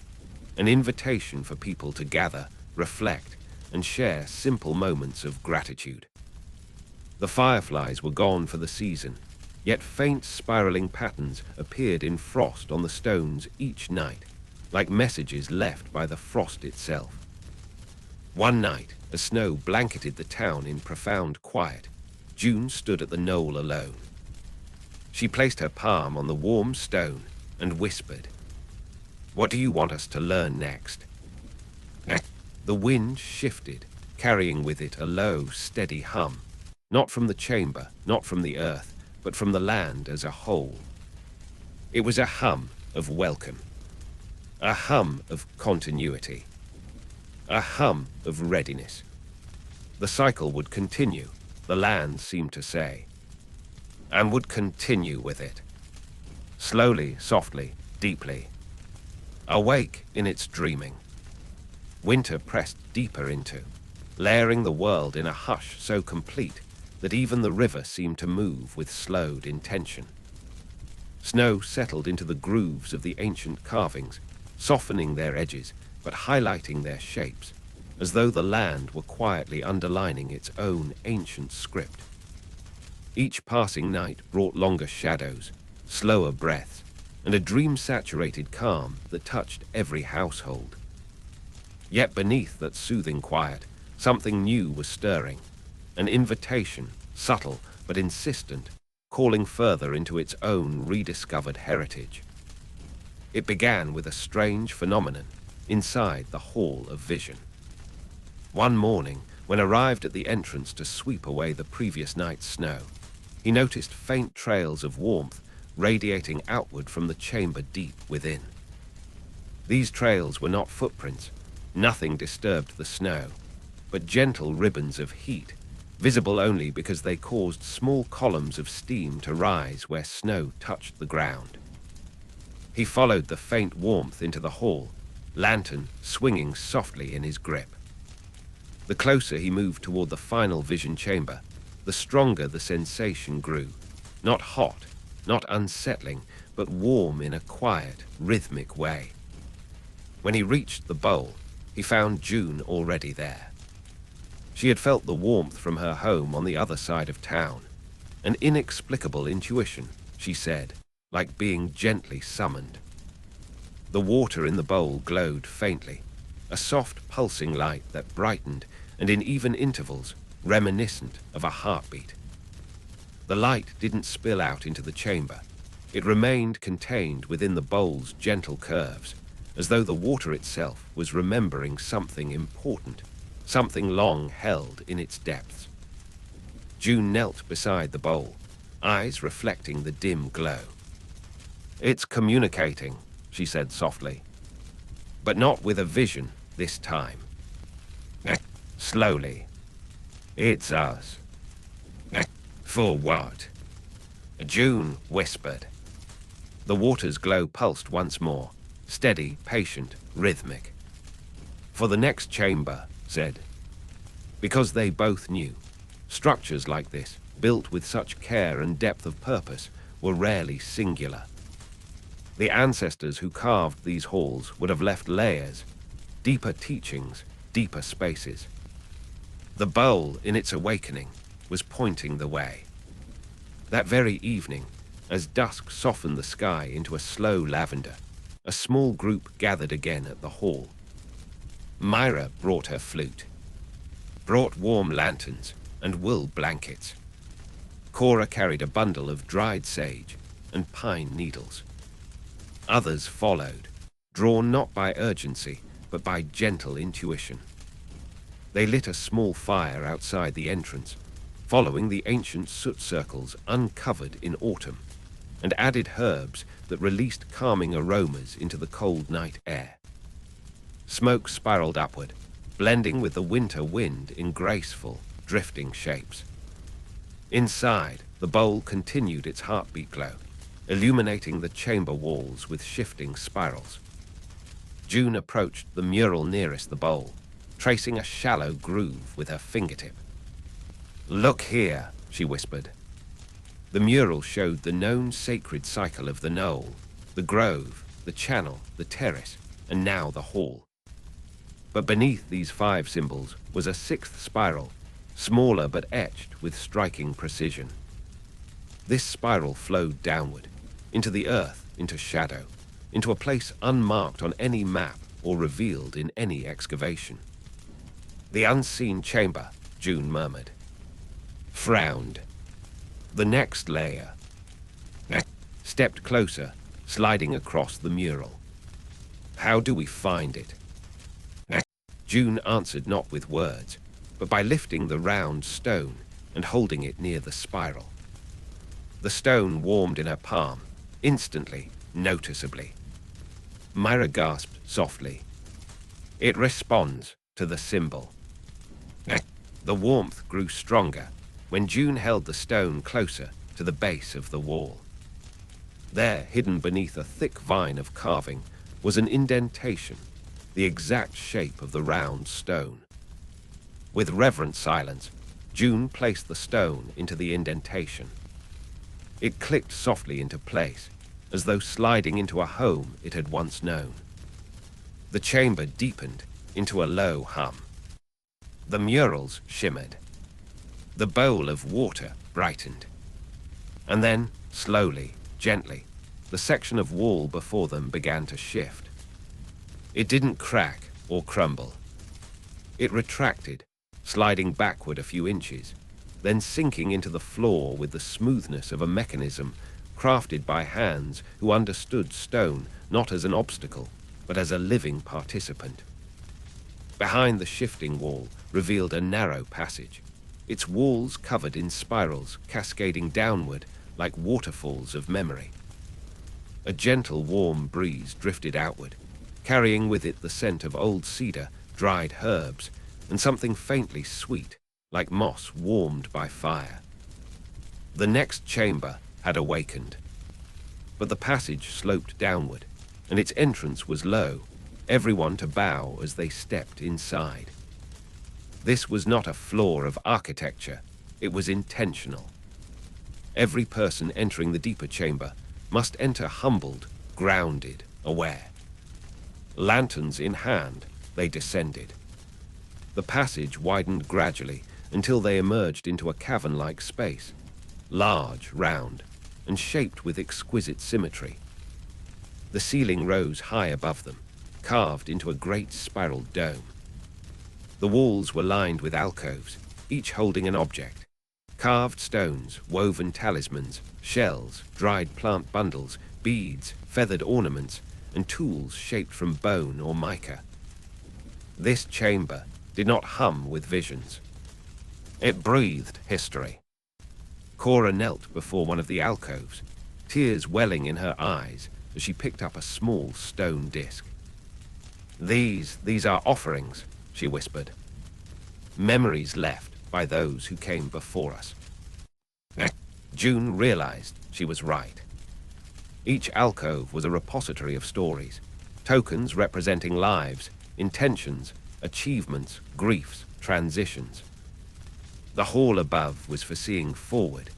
an invitation for people to gather, reflect, and share simple moments of gratitude. The fireflies were gone for the season, yet faint spiraling patterns appeared in frost on the stones each night, like messages left by the frost itself. One night, as snow blanketed the town in profound quiet, June stood at the knoll alone. She placed her palm on the warm stone and whispered, "What do you want us to learn next?" The wind shifted, carrying with it a low, steady hum, not from the chamber, not from the earth, but from the land as a whole. It was a hum of welcome, a hum of continuity, a hum of readiness. The cycle would continue, the land seemed to say, and would continue with it. Slowly, softly, deeply. Awake in its dreaming. Winter pressed deeper into, layering the world in a hush so complete that even the river seemed to move with slowed intention. Snow settled into the grooves of the ancient carvings, softening their edges but highlighting their shapes, as though the land were quietly underlining its own ancient script. Each passing night brought longer shadows, slower breaths, and a dream-saturated calm that touched every household. Yet beneath that soothing quiet, something new was stirring, an invitation, subtle but insistent, calling further into its own rediscovered heritage. It began with a strange phenomenon inside the Hall of Vision. One morning, when arrived at the entrance to sweep away the previous night's snow, he noticed faint trails of warmth radiating outward from the chamber deep within. These trails were not footprints. Nothing disturbed the snow, but gentle ribbons of heat, visible only because they caused small columns of steam to rise where snow touched the ground. He followed the faint warmth into the hall, lantern swinging softly in his grip. The closer he moved toward the final vision chamber, the stronger the sensation grew. Not hot, not unsettling, but warm in a quiet, rhythmic way. When he reached the bowl, he found June already there. She had felt the warmth from her home on the other side of town. An inexplicable intuition, she said, like being gently summoned. The water in the bowl glowed faintly, a soft pulsing light that brightened and in even intervals, reminiscent of a heartbeat. The light didn't spill out into the chamber. It remained contained within the bowl's gentle curves, as though the water itself was remembering something important, something long held in its depths. June knelt beside the bowl, eyes reflecting the dim glow. "It's communicating," she said softly, "but not with a vision this time." Slowly. "It's us." "For what?" June whispered. The water's glow pulsed once more, steady, patient, rhythmic. "For the next chamber," said. Because they both knew. Structures like this, built with such care and depth of purpose, were rarely singular. The ancestors who carved these halls would have left layers, deeper teachings, deeper spaces. The bowl, in its awakening, was pointing the way. That very evening, as dusk softened the sky into a slow lavender, a small group gathered again at the hall. Myra brought her flute, brought warm lanterns and wool blankets. Cora carried a bundle of dried sage and pine needles. Others followed, drawn not by urgency, but by gentle intuition. They lit a small fire outside the entrance, following the ancient soot circles uncovered in autumn, and added herbs that released calming aromas into the cold night air. Smoke spiraled upward, blending with the winter wind in graceful, drifting shapes. Inside, the bowl continued its heartbeat glow, illuminating the chamber walls with shifting spirals. June approached the mural nearest the bowl, tracing a shallow groove with her fingertip. "Look here," she whispered. The mural showed the known sacred cycle of the knoll, the grove, the channel, the terrace, and now the hall. But beneath these 5 symbols was a 6th spiral, smaller but etched with striking precision. This spiral flowed downward, into the earth, into shadow, into a place unmarked on any map or revealed in any excavation. "The unseen chamber," June murmured. Frowned. "The next layer." Stepped closer, sliding across the mural. "How do we find it?" June answered not with words, but by lifting the round stone and holding it near the spiral. The stone warmed in her palm, instantly, noticeably. Myra gasped softly. "It responds to the symbol." The warmth grew stronger when June held the stone closer to the base of the wall. There, hidden beneath a thick vine of carving, was an indentation, the exact shape of the round stone. With reverent silence, June placed the stone into the indentation. It clicked softly into place, as though sliding into a home it had once known. The chamber deepened into a low hum. The murals shimmered. The bowl of water brightened. And then, slowly, gently, the section of wall before them began to shift. It didn't crack or crumble. It retracted, sliding backward a few inches, then sinking into the floor with the smoothness of a mechanism crafted by hands who understood stone not as an obstacle, but as a living participant. Behind the shifting wall revealed a narrow passage. its walls covered in spirals cascading downward like waterfalls of memory. A gentle, warm breeze drifted outward, carrying with it the scent of old cedar, dried herbs, and something faintly sweet, like moss warmed by fire. The next chamber had awakened, but the passage sloped downward, and its entrance was low, everyone to bow as they stepped inside. This was not a flaw of architecture, it was intentional. Every person entering the deeper chamber must enter humbled, grounded, aware. Lanterns in hand, they descended. The passage widened gradually until they emerged into a cavern-like space, large, round, and shaped with exquisite symmetry. The ceiling rose high above them, carved into a great spiral dome. The walls were lined with alcoves, each holding an object. Carved stones, woven talismans, shells, dried plant bundles, beads, feathered ornaments, and tools shaped from bone or mica. This chamber did not hum with visions. It breathed history. Cora knelt before one of the alcoves, tears welling in her eyes as she picked up a small stone disc. These are offerings," she whispered. "Memories left by those who came before us." June realized she was right. Each alcove was a repository of stories, tokens representing lives, intentions, achievements, griefs, transitions. The hall above was for seeing forward.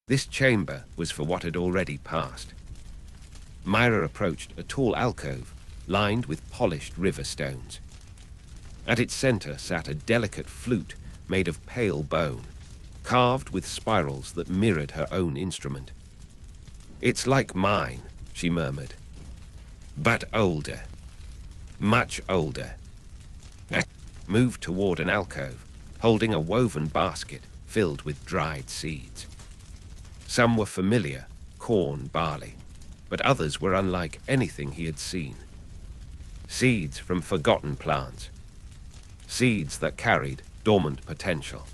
This chamber was for what had already passed. Myra approached a tall alcove lined with polished river stones. At its center sat a delicate flute made of pale bone, carved with spirals that mirrored her own instrument. "It's like mine," she murmured, "but older, much older." Moved toward an alcove, holding a woven basket filled with dried seeds. Some were familiar, corn, barley, but others were unlike anything he had seen. Seeds from forgotten plants, seeds that carried dormant potential.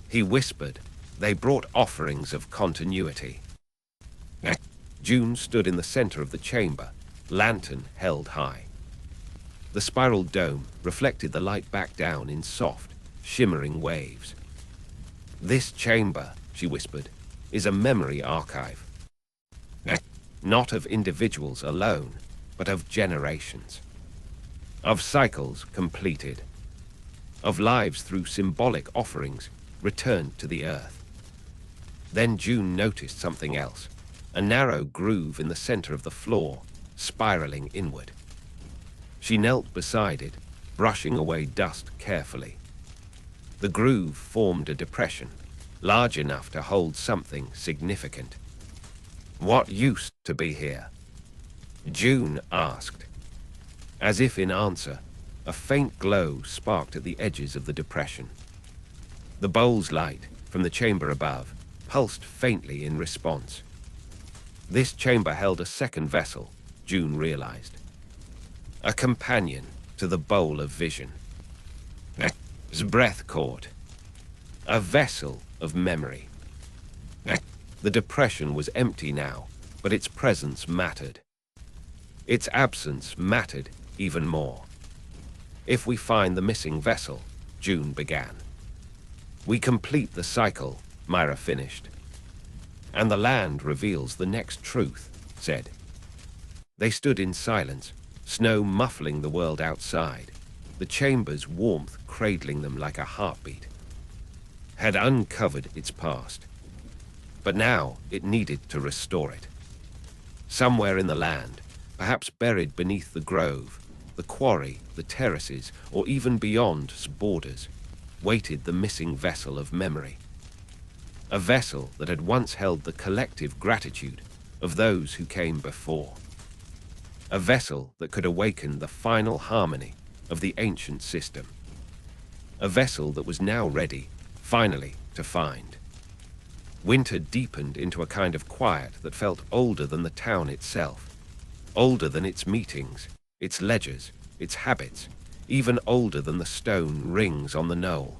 He whispered, they brought offerings of continuity. June stood in the center of the chamber, lantern held high. The spiral dome reflected the light back down in soft, shimmering waves. "This chamber," she whispered, "is a memory archive. Not of individuals alone, but of generations. Of cycles completed. Of lives through symbolic offerings returned to the earth." Then June noticed something else, a narrow groove in the center of the floor, spiraling inward. She knelt beside it, brushing away dust carefully. The groove formed a depression, large enough to hold something significant. "What used to be here?" June asked. As if in answer, a faint glow sparked at the edges of the depression. The bowl's light, from the chamber above, pulsed faintly in response. This chamber held a second vessel, June realized. A companion to the bowl of vision. His breath caught. A vessel of memory. The depression was empty now, but its presence mattered. Its absence mattered even more. "If we find the missing vessel," June began. "We complete the cycle," Myra finished. "And the land reveals the next truth," said. They stood in silence, snow muffling the world outside, the chamber's warmth cradling them like a heartbeat. Had uncovered its past. But now it needed to restore it. Somewhere in the land, perhaps buried beneath the grove, the quarry, the terraces, or even beyond its borders, waited the missing vessel of memory. A vessel that had once held the collective gratitude of those who came before. A vessel that could awaken the final harmony of the ancient system. A vessel that was now ready, finally, to find. Winter deepened into a kind of quiet that felt older than the town itself, older than its meetings, its ledgers, its habits, even older than the stone rings on the knoll.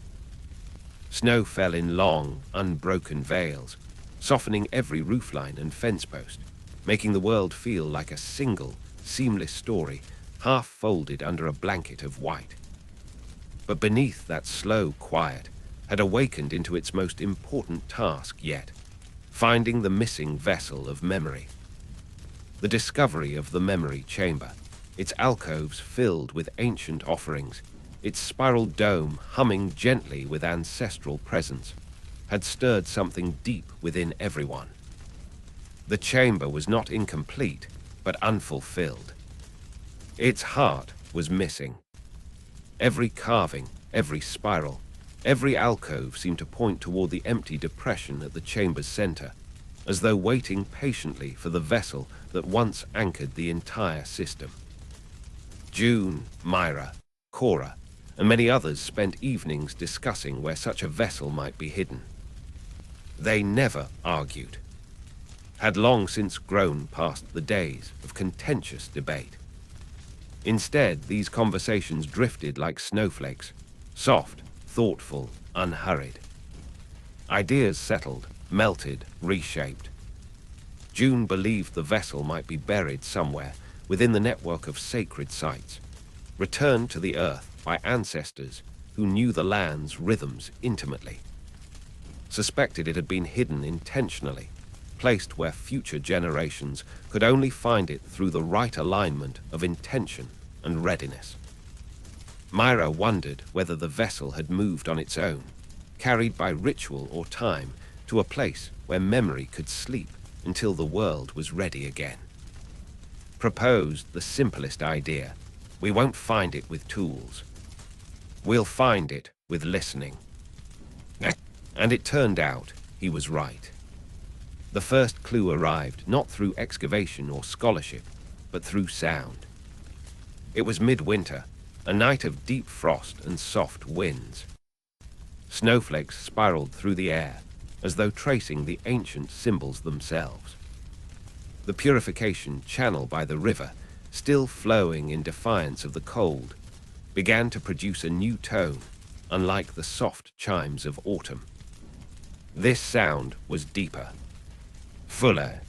Snow fell in long, unbroken veils, softening every roofline and fence post, making the world feel like a single, seamless story, half folded under a blanket of white. But beneath that slow quiet had awakened into its most important task yet, finding the missing vessel of memory. The discovery of the memory chamber, its alcoves filled with ancient offerings, its spiral dome humming gently with ancestral presence, had stirred something deep within everyone. The chamber was not incomplete, but unfulfilled. Its heart was missing. Every carving, every spiral, every alcove seemed to point toward the empty depression at the chamber's center, as though waiting patiently for the vessel that once anchored the entire system. June, Myra, Cora, and many others spent evenings discussing where such a vessel might be hidden. They never argued, had long since grown past the days of contentious debate. Instead, these conversations drifted like snowflakes, soft, thoughtful, unhurried. Ideas settled, melted, reshaped. June believed the vessel might be buried somewhere within the network of sacred sites, returned to the earth by ancestors who knew the land's rhythms intimately. Suspected it had been hidden intentionally, placed where future generations could only find it through the right alignment of intention and readiness. Myra wondered whether the vessel had moved on its own, carried by ritual or time, to a place where memory could sleep until the world was ready again. Proposed the simplest idea: we won't find it with tools. We'll find it with listening. And it turned out he was right. The first clue arrived not through excavation or scholarship, but through sound. It was midwinter, a night of deep frost and soft winds. Snowflakes spiraled through the air, as though tracing the ancient symbols themselves. The purification channel by the river, still flowing in defiance of the cold, began to produce a new tone, unlike the soft chimes of autumn. This sound was deeper, fuller.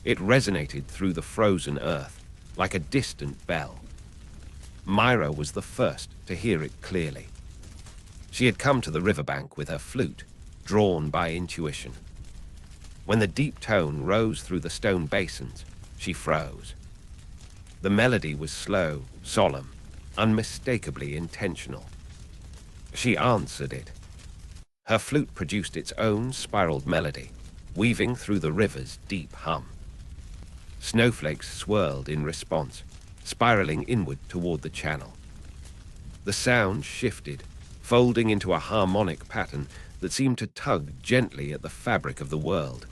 It resonated through the frozen earth, like a distant bell. Myra was the first to hear it clearly. She had come to the riverbank with her flute, drawn by intuition. When the deep tone rose through the stone basins, she froze. The melody was slow, solemn, unmistakably intentional. She answered it. Her flute produced its own spiraled melody, weaving through the river's deep hum. Snowflakes swirled in response, spiraling inward toward the channel. The sound shifted, folding into a harmonic pattern that seemed to tug gently at the fabric of the world,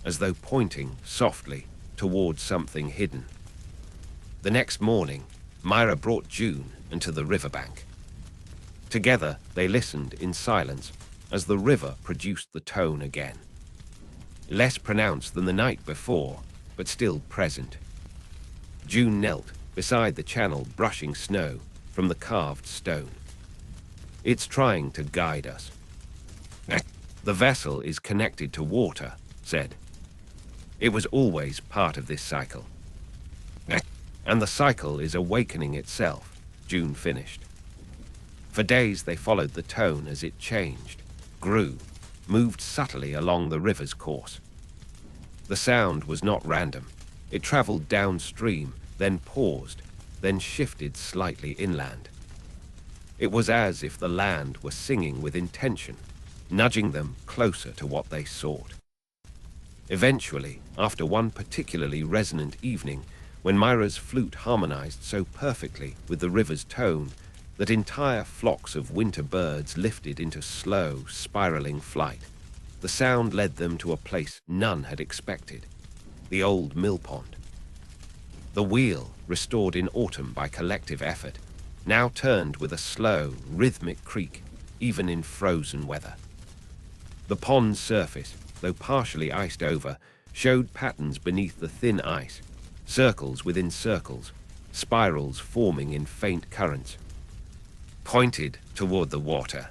as though pointing softly toward something hidden. The next morning, Myra brought June into the riverbank. Together, they listened in silence as the river produced the tone again. Less pronounced than the night before, but still present. June knelt beside the channel, brushing snow from the carved stone. It's trying to guide us. The vessel is connected to water, said. It was always part of this cycle. And the cycle is awakening itself, June finished. For days they followed the tone as it changed, grew, moved subtly along the river's course. The sound was not random. It traveled downstream, then paused, then shifted slightly inland. It was as if the land were singing with intention, nudging them closer to what they sought. Eventually, after one particularly resonant evening, when Myra's flute harmonized so perfectly with the river's tone that entire flocks of winter birds lifted into slow, spiraling flight, the sound led them to a place none had expected, the old mill pond. The wheel, restored in autumn by collective effort, now turned with a slow, rhythmic creak, even in frozen weather. The pond's surface, though partially iced over, showed patterns beneath the thin ice, circles within circles, spirals forming in faint currents, pointed toward the water.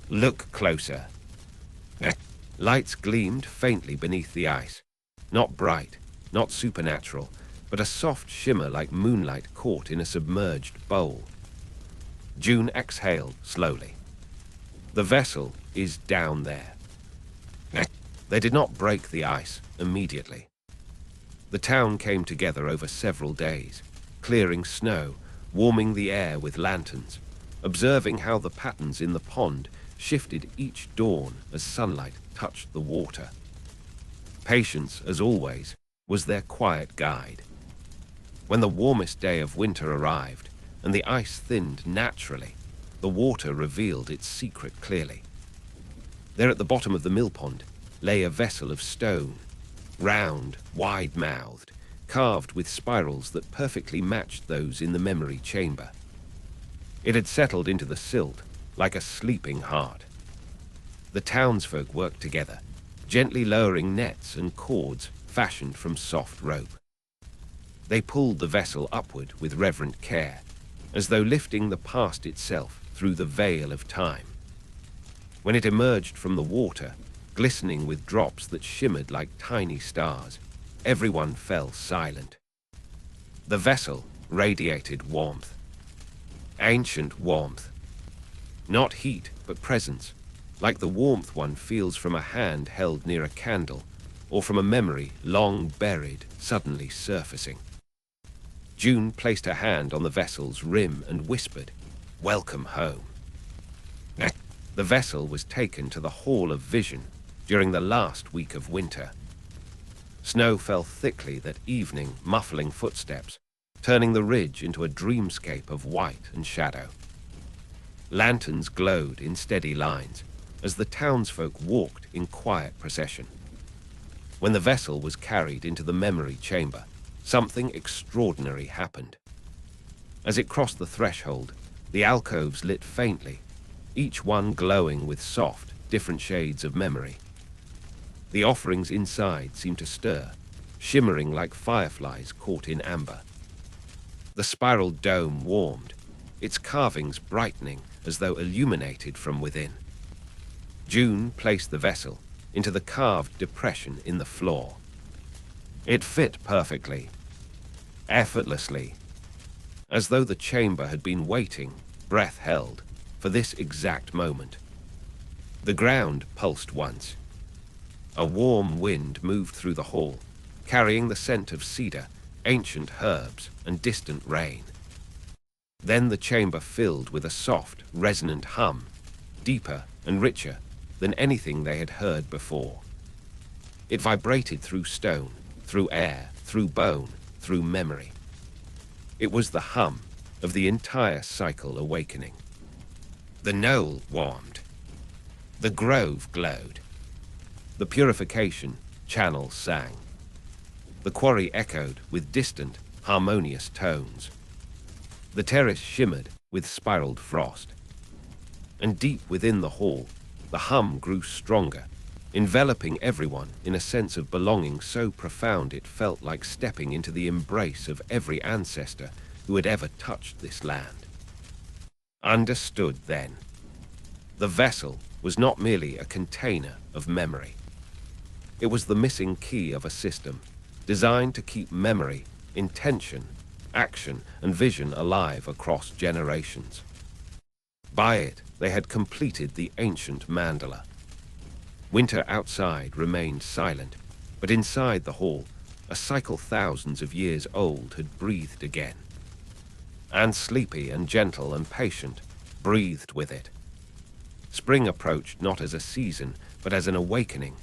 Look closer. Lights gleamed faintly beneath the ice. Not bright, not supernatural, but a soft shimmer like moonlight caught in a submerged bowl. June exhaled slowly. The vessel is down there. They did not break the ice immediately. The town came together over several days, clearing snow, warming the air with lanterns, observing how the patterns in the pond shifted each dawn as sunlight touched the water. Patience, as always, was their quiet guide. When the warmest day of winter arrived and the ice thinned naturally, the water revealed its secret clearly. There at the bottom of the mill pond lay a vessel of stone, round, wide-mouthed, carved with spirals that perfectly matched those in the memory chamber. It had settled into the silt like a sleeping heart. The townsfolk worked together, gently lowering nets and cords fashioned from soft rope. They pulled the vessel upward with reverent care, as though lifting the past itself through the veil of time. When it emerged from the water, glistening with drops that shimmered like tiny stars, everyone fell silent. The vessel radiated warmth. Ancient warmth. Not heat, but presence, like the warmth one feels from a hand held near a candle, or from a memory long buried suddenly surfacing. June placed her hand on the vessel's rim and whispered, "Welcome home." The vessel was taken to the Hall of Vision during the last week of winter. Snow fell thickly that evening, muffling footsteps, turning the ridge into a dreamscape of white and shadow. Lanterns glowed in steady lines as the townsfolk walked in quiet procession. When the vessel was carried into the memory chamber, something extraordinary happened. As it crossed the threshold, the alcoves lit faintly, each one glowing with soft, different shades of memory. The offerings inside seemed to stir, shimmering like fireflies caught in amber. The spiral dome warmed, its carvings brightening as though illuminated from within. June placed the vessel into the carved depression in the floor. It fit perfectly, effortlessly, as though the chamber had been waiting, breath held, for this exact moment. The ground pulsed once. A warm wind moved through the hall, carrying the scent of cedar, ancient herbs, and distant rain. Then the chamber filled with a soft, resonant hum, deeper and richer than anything they had heard before. It vibrated through stone, through air, through bone, through memory. It was the hum of the entire cycle awakening. The knoll warmed. The grove glowed. The purification channel sang. The quarry echoed with distant, harmonious tones. The terrace shimmered with spiraled frost. And deep within the hall, the hum grew stronger, enveloping everyone in a sense of belonging so profound it felt like stepping into the embrace of every ancestor who had ever touched this land. Understood then. The vessel was not merely a container of memory. It was the missing key of a system designed to keep memory, intention, action, and vision alive across generations. By it, they had completed the ancient mandala. Winter outside remained silent, but inside the hall, a cycle thousands of years old had breathed again. And sleepy and gentle and patient, breathed with it. Spring approached not as a season, but as an awakening,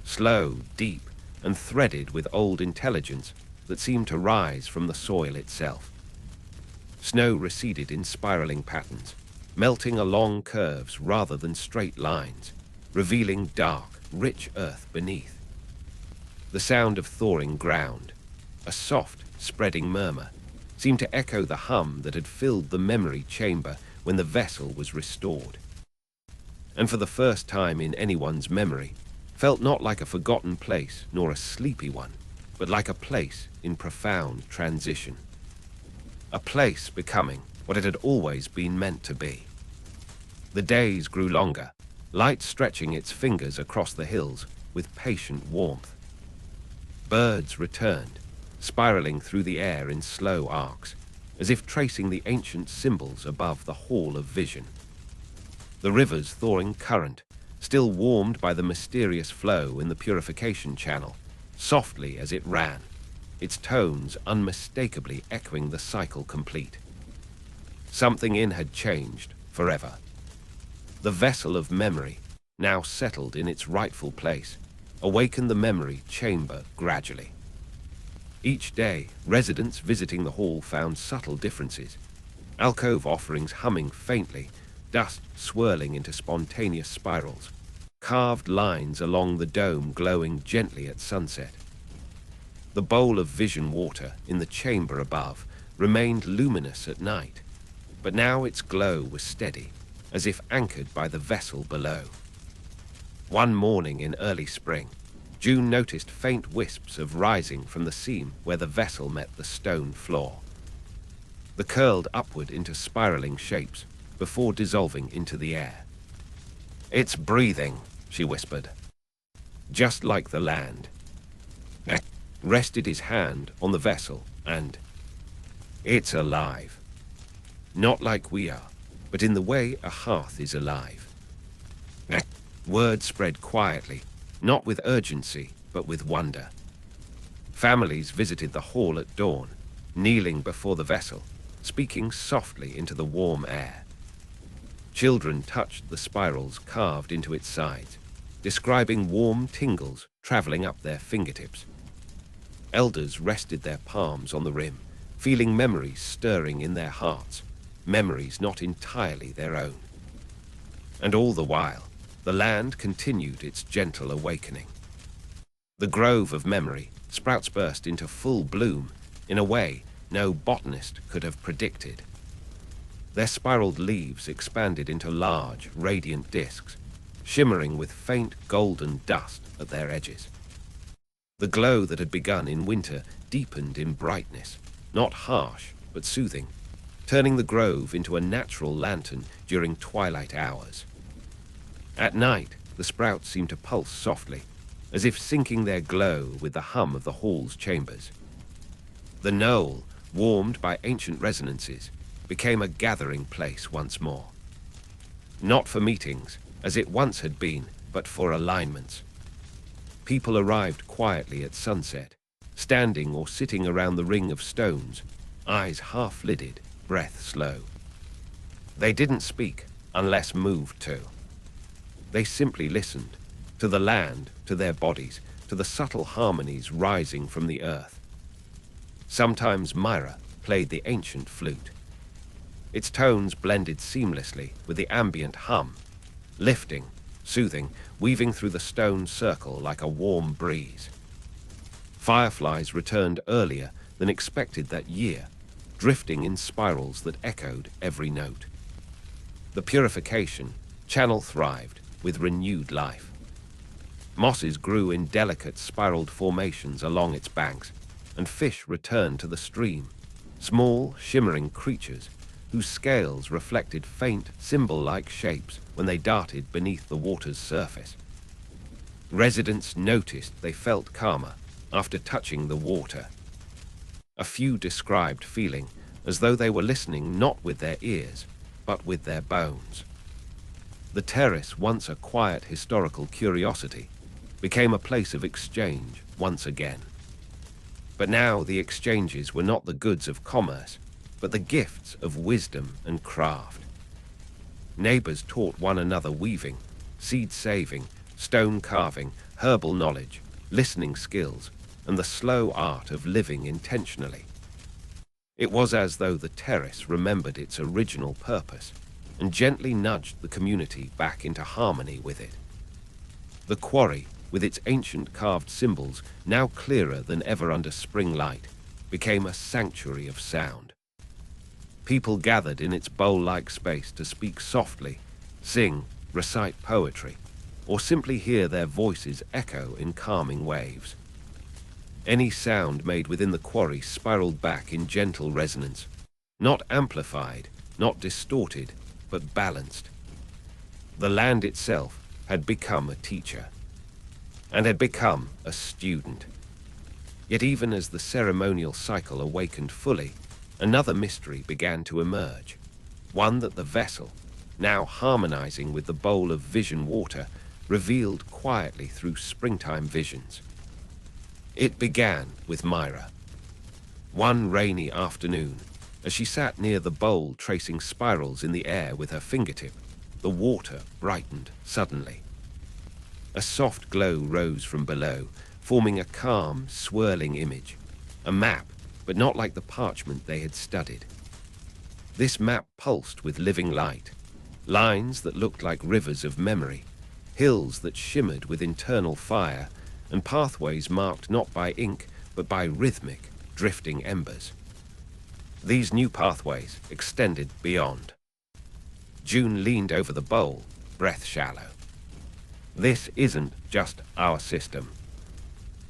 slow, deep, and threaded with old intelligence that seemed to rise from the soil itself. Snow receded in spiraling patterns, melting along curves rather than straight lines, revealing dark, rich earth beneath. The sound of thawing ground, a soft, spreading murmur, seemed to echo the hum that had filled the memory chamber when the vessel was restored. And for the first time in anyone's memory, felt not like a forgotten place nor a sleepy one, but like a place in profound transition. A place becoming what it had always been meant to be. The days grew longer, light stretching its fingers across the hills with patient warmth. Birds returned, spiraling through the air in slow arcs, as if tracing the ancient symbols above the Hall of Vision. The river's thawing current, still warmed by the mysterious flow in the purification channel, softly as it ran, its tones unmistakably echoing the cycle complete. Something in had changed forever. The vessel of memory, now settled in its rightful place, awakened the memory chamber gradually. Each day, residents visiting the hall found subtle differences. Alcove offerings humming faintly, dust swirling into spontaneous spirals, carved lines along the dome glowing gently at sunset. The bowl of vision water in the chamber above remained luminous at night, but now its glow was steady, as if anchored by the vessel below. One morning in early spring, June noticed faint wisps of rising from the seam where the vessel met the stone floor. They curled upward into spiraling shapes before dissolving into the air. "It's breathing," she whispered. Just like the land. Ek rested his hand on the vessel and... "It's alive. Not like we are, but in the way a hearth is alive." Ek words spread quietly, not with urgency, but with wonder. Families visited the hall at dawn, kneeling before the vessel, speaking softly into the warm air. Children touched the spirals carved into its sides, describing warm tingles traveling up their fingertips. Elders rested their palms on the rim, feeling memories stirring in their hearts, memories not entirely their own. And all the while, the land continued its gentle awakening. The grove of memory sprouts burst into full bloom in a way no botanist could have predicted. Their spiraled leaves expanded into large, radiant discs, shimmering with faint golden dust at their edges. The glow that had begun in winter deepened in brightness, not harsh, but soothing, turning the grove into a natural lantern during twilight hours. At night, the sprouts seemed to pulse softly, as if syncing their glow with the hum of the hall's chambers. The knoll, warmed by ancient resonances, became a gathering place once more. Not for meetings, as it once had been, but for alignments. People arrived quietly at sunset, standing or sitting around the ring of stones, eyes half-lidded, breath slow. They didn't speak unless moved to. They simply listened, to the land, to their bodies, to the subtle harmonies rising from the earth. Sometimes Myra played the ancient flute. Its tones blended seamlessly with the ambient hum, lifting, soothing, weaving through the stone circle like a warm breeze. Fireflies returned earlier than expected that year, drifting in spirals that echoed every note. The purification channel thrived with renewed life. Mosses grew in delicate spiraled formations along its banks, and fish returned to the stream, small, shimmering creatures whose scales reflected faint, symbol-like shapes when they darted beneath the water's surface. Residents noticed they felt calmer after touching the water. A few described feeling as though they were listening not with their ears, but with their bones. The terrace, once a quiet historical curiosity, became a place of exchange once again. But now the exchanges were not the goods of commerce, but the gifts of wisdom and craft. Neighbors taught one another weaving, seed saving, stone carving, herbal knowledge, listening skills, and the slow art of living intentionally. It was as though the terrace remembered its original purpose and gently nudged the community back into harmony with it. The quarry, with its ancient carved symbols now clearer than ever under spring light, became a sanctuary of sound. People gathered in its bowl-like space to speak softly, sing, recite poetry, or simply hear their voices echo in calming waves. Any sound made within the quarry spiraled back in gentle resonance, not amplified, not distorted, but balanced. The land itself had become a teacher, and had become a student. Yet even as the ceremonial cycle awakened fully, another mystery began to emerge, one that the vessel, now harmonizing with the bowl of vision water, revealed quietly through springtime visions. It began with Myra. One rainy afternoon, as she sat near the bowl tracing spirals in the air with her fingertip, the water brightened suddenly. A soft glow rose from below, forming a calm, swirling image. A map, but not like the parchment they had studied. This map pulsed with living light, lines that looked like rivers of memory, hills that shimmered with internal fire, and pathways marked not by ink, but by rhythmic, drifting embers. These new pathways extended beyond. June leaned over the bowl, breath shallow. This isn't just our system.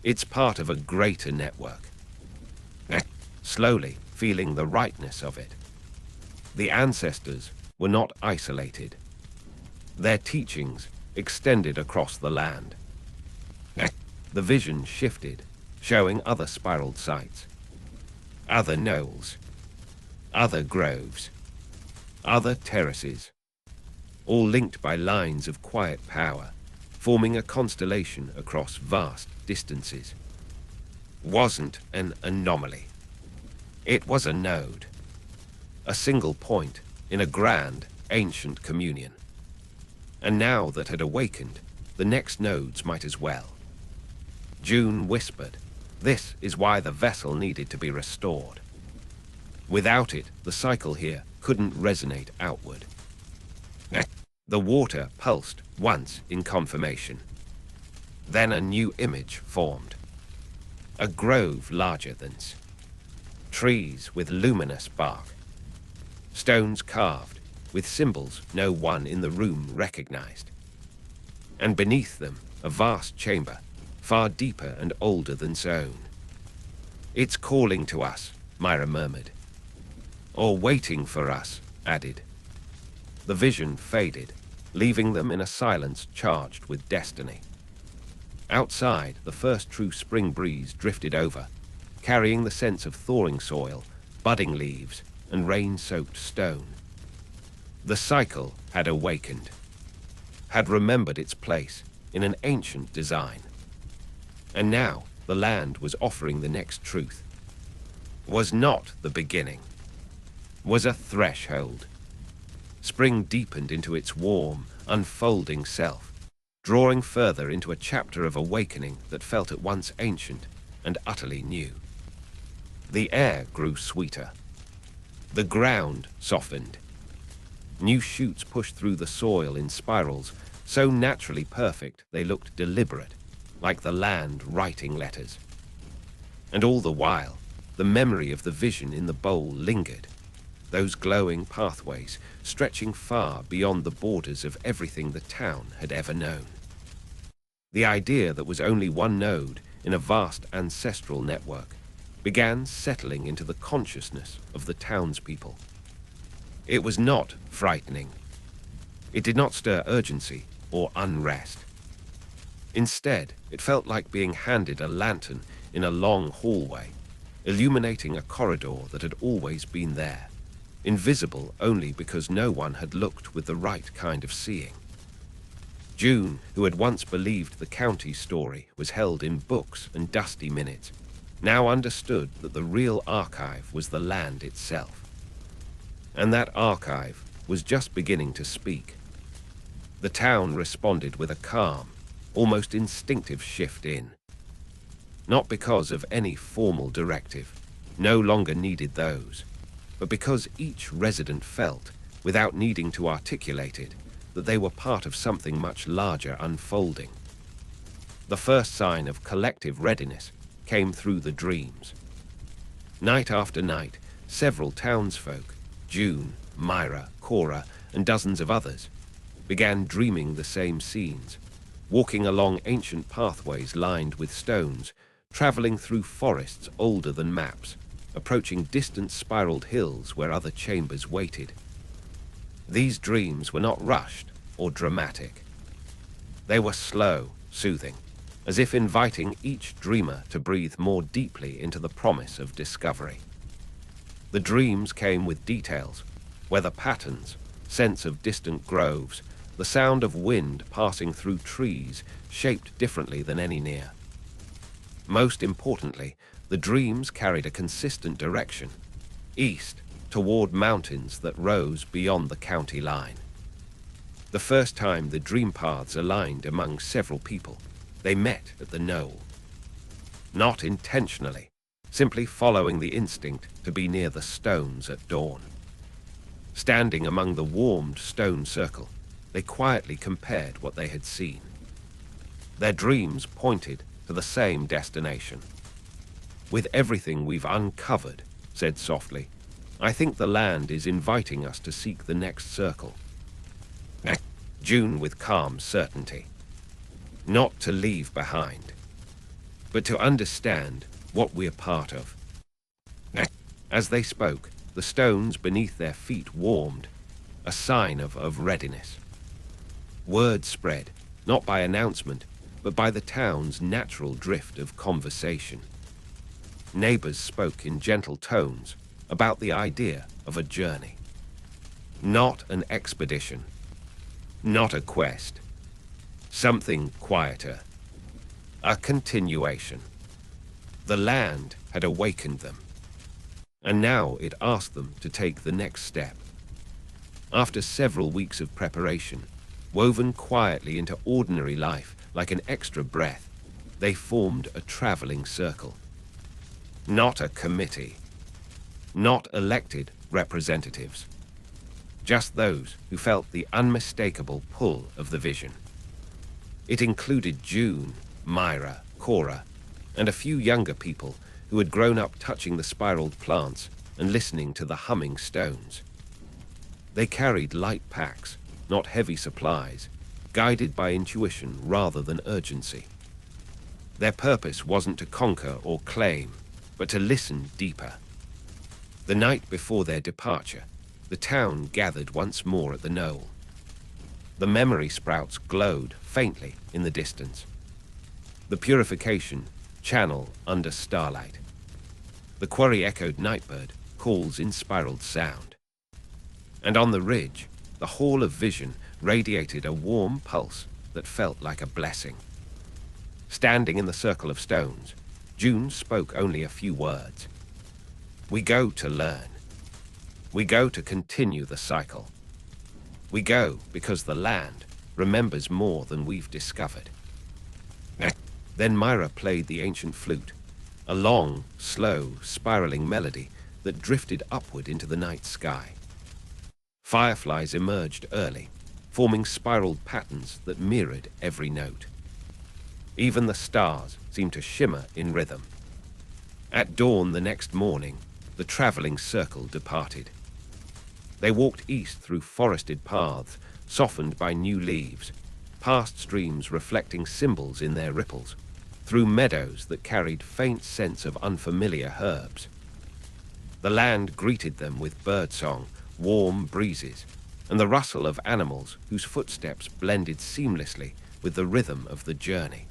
It's part of a greater network. Slowly feeling the rightness of it. The ancestors were not isolated. Their teachings extended across the land. The vision shifted, showing other spiraled sites, other knolls, other groves, other terraces, all linked by lines of quiet power, forming a constellation across vast distances. Wasn't an anomaly. It was a node, a single point in a grand, ancient communion. And now that had awakened, the next nodes might as well. June whispered, "This is why the vessel needed to be restored. Without it, the cycle here couldn't resonate outward." The water pulsed once in confirmation. Then a new image formed. A grove larger than trees with luminous bark, stones carved with symbols no one in the room recognized. And beneath them, a vast chamber, far deeper and older than stone. "It's calling to us," Myra murmured. "Or waiting for us," added. The vision faded, leaving them in a silence charged with destiny. Outside, the first true spring breeze drifted over, carrying the sense of thawing soil, budding leaves, and rain-soaked stone. The cycle had awakened, had remembered its place in an ancient design. And now the land was offering the next truth. Was not the beginning, was a threshold. Spring deepened into its warm, unfolding self, drawing further into a chapter of awakening that felt at once ancient and utterly new. The air grew sweeter. The ground softened. New shoots pushed through the soil in spirals, so naturally perfect they looked deliberate, like the land writing letters. And all the while, the memory of the vision in the bowl lingered, those glowing pathways stretching far beyond the borders of everything the town had ever known. The idea that was only one node in a vast ancestral network began settling into the consciousness of the townspeople. It was not frightening. It did not stir urgency or unrest. Instead, it felt like being handed a lantern in a long hallway, illuminating a corridor that had always been there, invisible only because no one had looked with the right kind of seeing. June, who had once believed the county story was held in books and dusty minutes, now understood that the real archive was the land itself. And that archive was just beginning to speak. The town responded with a calm, almost instinctive shift in. Not because of any formal directive, no longer needed those, but because each resident felt, without needing to articulate it, that they were part of something much larger unfolding. The first sign of collective readiness came through the dreams. Night after night, several townsfolk, June, Myra, Cora, and dozens of others, began dreaming the same scenes, walking along ancient pathways lined with stones, traveling through forests older than maps, approaching distant spiraled hills where other chambers waited. These dreams were not rushed, or dramatic. They were slow, soothing, as if inviting each dreamer to breathe more deeply into the promise of discovery. The dreams came with details, weather patterns, sense of distant groves, the sound of wind passing through trees shaped differently than any near. Most importantly, the dreams carried a consistent direction, east, toward mountains that rose beyond the county line. The first time the dream paths aligned among several people, they met at the knoll. Not intentionally, simply following the instinct to be near the stones at dawn. Standing among the warmed stone circle, they quietly compared what they had seen. Their dreams pointed to the same destination. "With everything we've uncovered," said softly, "I think the land is inviting us to seek the next circle." June with calm certainty. Not to leave behind, but to understand what we're part of. As they spoke, the stones beneath their feet warmed, a sign of readiness. Word spread, not by announcement, but by the town's natural drift of conversation. Neighbors spoke in gentle tones about the idea of a journey. Not an expedition, not a quest, something quieter, a continuation. The land had awakened them, and now it asked them to take the next step. After several weeks of preparation, woven quietly into ordinary life like an extra breath, they formed a traveling circle. Not a committee, not elected representatives, just those who felt the unmistakable pull of the vision. It included June, Myra, Cora, and a few younger people who had grown up touching the spiraled plants and listening to the humming stones. They carried light packs, not heavy supplies, guided by intuition rather than urgency. Their purpose wasn't to conquer or claim, but to listen deeper. The night before their departure, the town gathered once more at the knoll. The memory sprouts glowed faintly in the distance. The purification channel under starlight. The quarry echoed nightbird calls in spiraled sound. And on the ridge, the hall of vision radiated a warm pulse that felt like a blessing. Standing in the circle of stones, June spoke only a few words. "We go to learn. We go to continue the cycle. We go because the land remembers more than we've discovered." Then Myra played the ancient flute, a long, slow, spiraling melody that drifted upward into the night sky. Fireflies emerged early, forming spiraled patterns that mirrored every note. Even the stars seemed to shimmer in rhythm. At dawn the next morning, the traveling circle departed. They walked east through forested paths, softened by new leaves, past streams reflecting symbols in their ripples, through meadows that carried faint scents of unfamiliar herbs. The land greeted them with birdsong, warm breezes, and the rustle of animals whose footsteps blended seamlessly with the rhythm of the journey.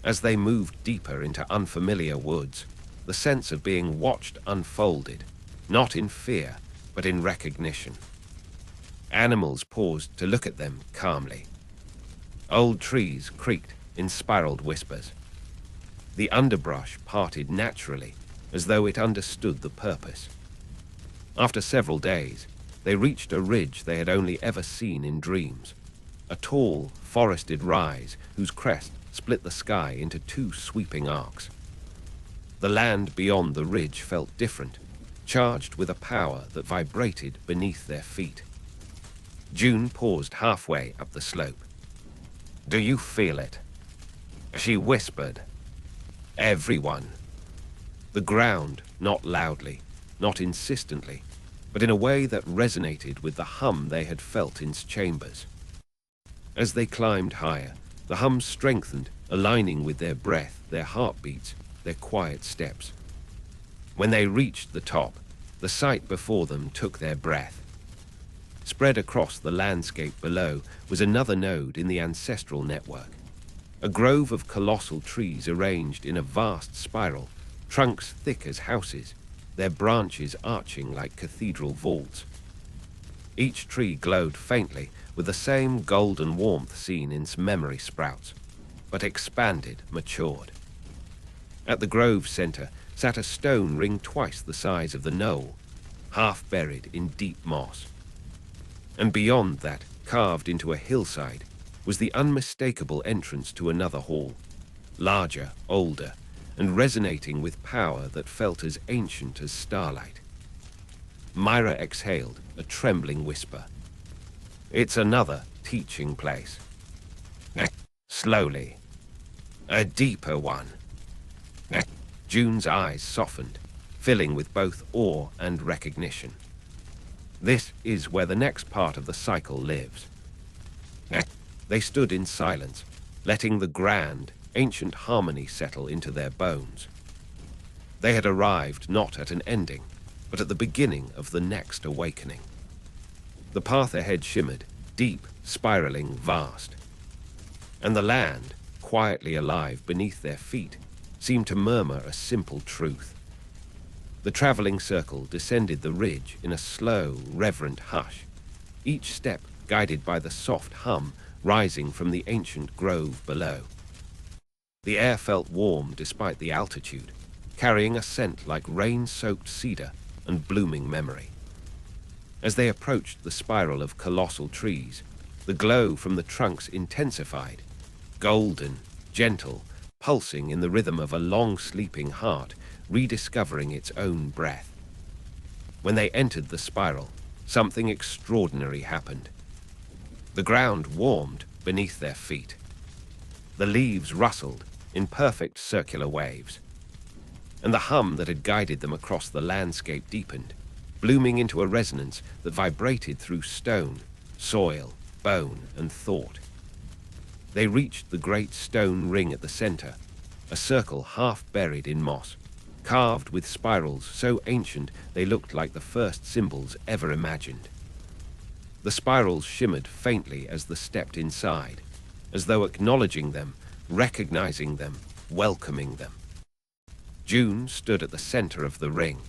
As they moved deeper into unfamiliar woods, the sense of being watched unfolded, not in fear, but in recognition. Animals paused to look at them calmly. Old trees creaked in spiraled whispers. The underbrush parted naturally, as though it understood the purpose. After several days, they reached a ridge they had only ever seen in dreams, a tall, forested rise whose crest split the sky into two sweeping arcs. The land beyond the ridge felt different, charged with a power that vibrated beneath their feet. June paused halfway up the slope. "Do you feel it?" She whispered. "Everyone." The ground, not loudly, not insistently, but in a way that resonated with the hum they had felt in its chambers. As they climbed higher, the hum strengthened, aligning with their breath, their heartbeats, their quiet steps. When they reached the top, the sight before them took their breath. Spread across the landscape below was another node in the ancestral network. A grove of colossal trees arranged in a vast spiral, trunks thick as houses, their branches arching like cathedral vaults. Each tree glowed faintly with the same golden warmth seen in memory sprouts, but expanded, matured. At the grove's center sat a stone ring twice the size of the knoll, half buried in deep moss. And beyond that, carved into a hillside, was the unmistakable entrance to another hall, larger, older, and resonating with power that felt as ancient as starlight. Myra exhaled a trembling whisper. "It's another teaching place." Slowly. "A deeper one." June's eyes softened, filling with both awe and recognition. This is where the next part of the cycle lives. They stood in silence, letting the grand, ancient harmony settle into their bones. They had arrived not at an ending, but at the beginning of the next awakening. The path ahead shimmered, deep, spiraling, vast. And the land, quietly alive beneath their feet, seemed to murmur a simple truth. The traveling circle descended the ridge in a slow, reverent hush, each step guided by the soft hum rising from the ancient grove below. The air felt warm despite the altitude, carrying a scent like rain-soaked cedar and blooming memory. As they approached the spiral of colossal trees, the glow from the trunks intensified, golden, gentle, pulsing in the rhythm of a long-sleeping heart, rediscovering its own breath. When they entered the spiral, something extraordinary happened. The ground warmed beneath their feet. The leaves rustled in perfect circular waves, and the hum that had guided them across the landscape deepened, blooming into a resonance that vibrated through stone, soil, bone, and thought. They reached the great stone ring at the center, a circle half buried in moss, carved with spirals so ancient they looked like the first symbols ever imagined. The spirals shimmered faintly as they stepped inside, as though acknowledging them, recognizing them, welcoming them. June stood at the center of the ring,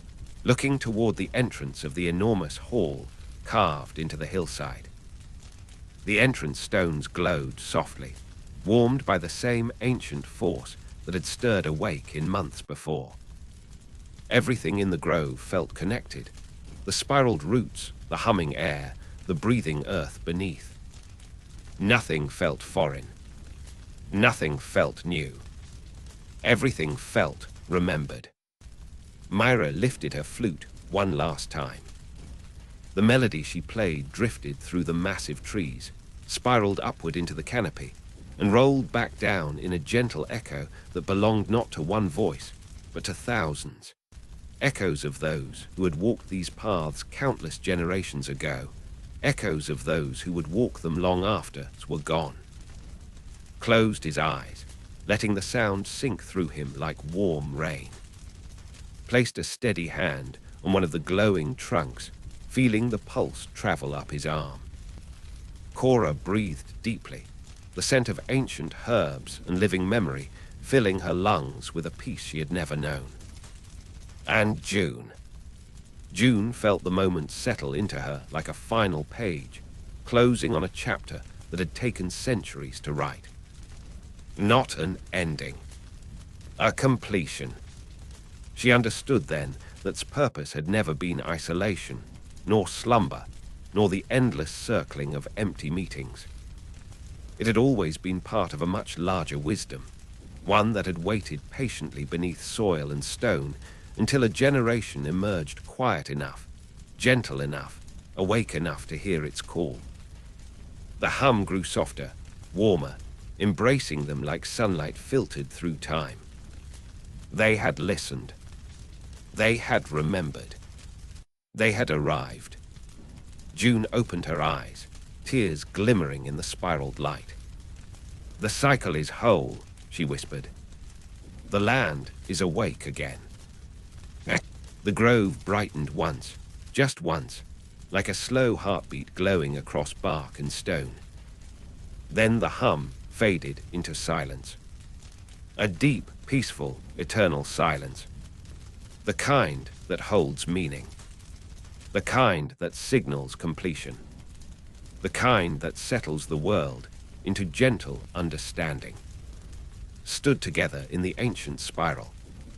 looking toward the entrance of the enormous hall carved into the hillside. The entrance stones glowed softly, warmed by the same ancient force that had stirred awake in months before. Everything in the grove felt connected, the spiraled roots, the humming air, the breathing earth beneath. Nothing felt foreign. Nothing felt new. Everything felt remembered. Myra lifted her flute one last time. The melody she played drifted through the massive trees, spiraled upward into the canopy, and rolled back down in a gentle echo that belonged not to one voice, but to thousands. Echoes of those who had walked these paths countless generations ago, echoes of those who would walk them long after were gone. Closed his eyes, letting the sound sink through him like warm rain. Placed a steady hand on one of the glowing trunks, feeling the pulse travel up his arm. Cora breathed deeply, the scent of ancient herbs and living memory filling her lungs with a peace she had never known. And June. June felt the moment settle into her like a final page, closing on a chapter that had taken centuries to write. Not an ending. A completion. She understood then that its purpose had never been isolation, nor slumber, nor the endless circling of empty meetings. It had always been part of a much larger wisdom, one that had waited patiently beneath soil and stone until a generation emerged quiet enough, gentle enough, awake enough to hear its call. The hum grew softer, warmer, embracing them like sunlight filtered through time. They had listened. They had remembered. They had arrived. June opened her eyes, tears glimmering in the spiraled light. "The cycle is whole," she whispered. "The land is awake again." The grove brightened once, just once, like a slow heartbeat glowing across bark and stone. Then the hum faded into silence. A deep, peaceful, eternal silence. The kind that holds meaning. The kind that signals completion. The kind that settles the world into gentle understanding. Stood together in the ancient spiral,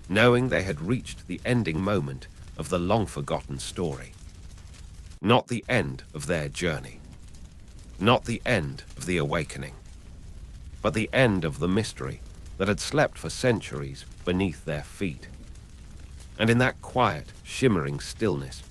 knowing they had reached the ending moment of the long-forgotten story. Not the end of their journey. Not the end of the awakening. But the end of the mystery that had slept for centuries beneath their feet. And in that quiet, shimmering stillness,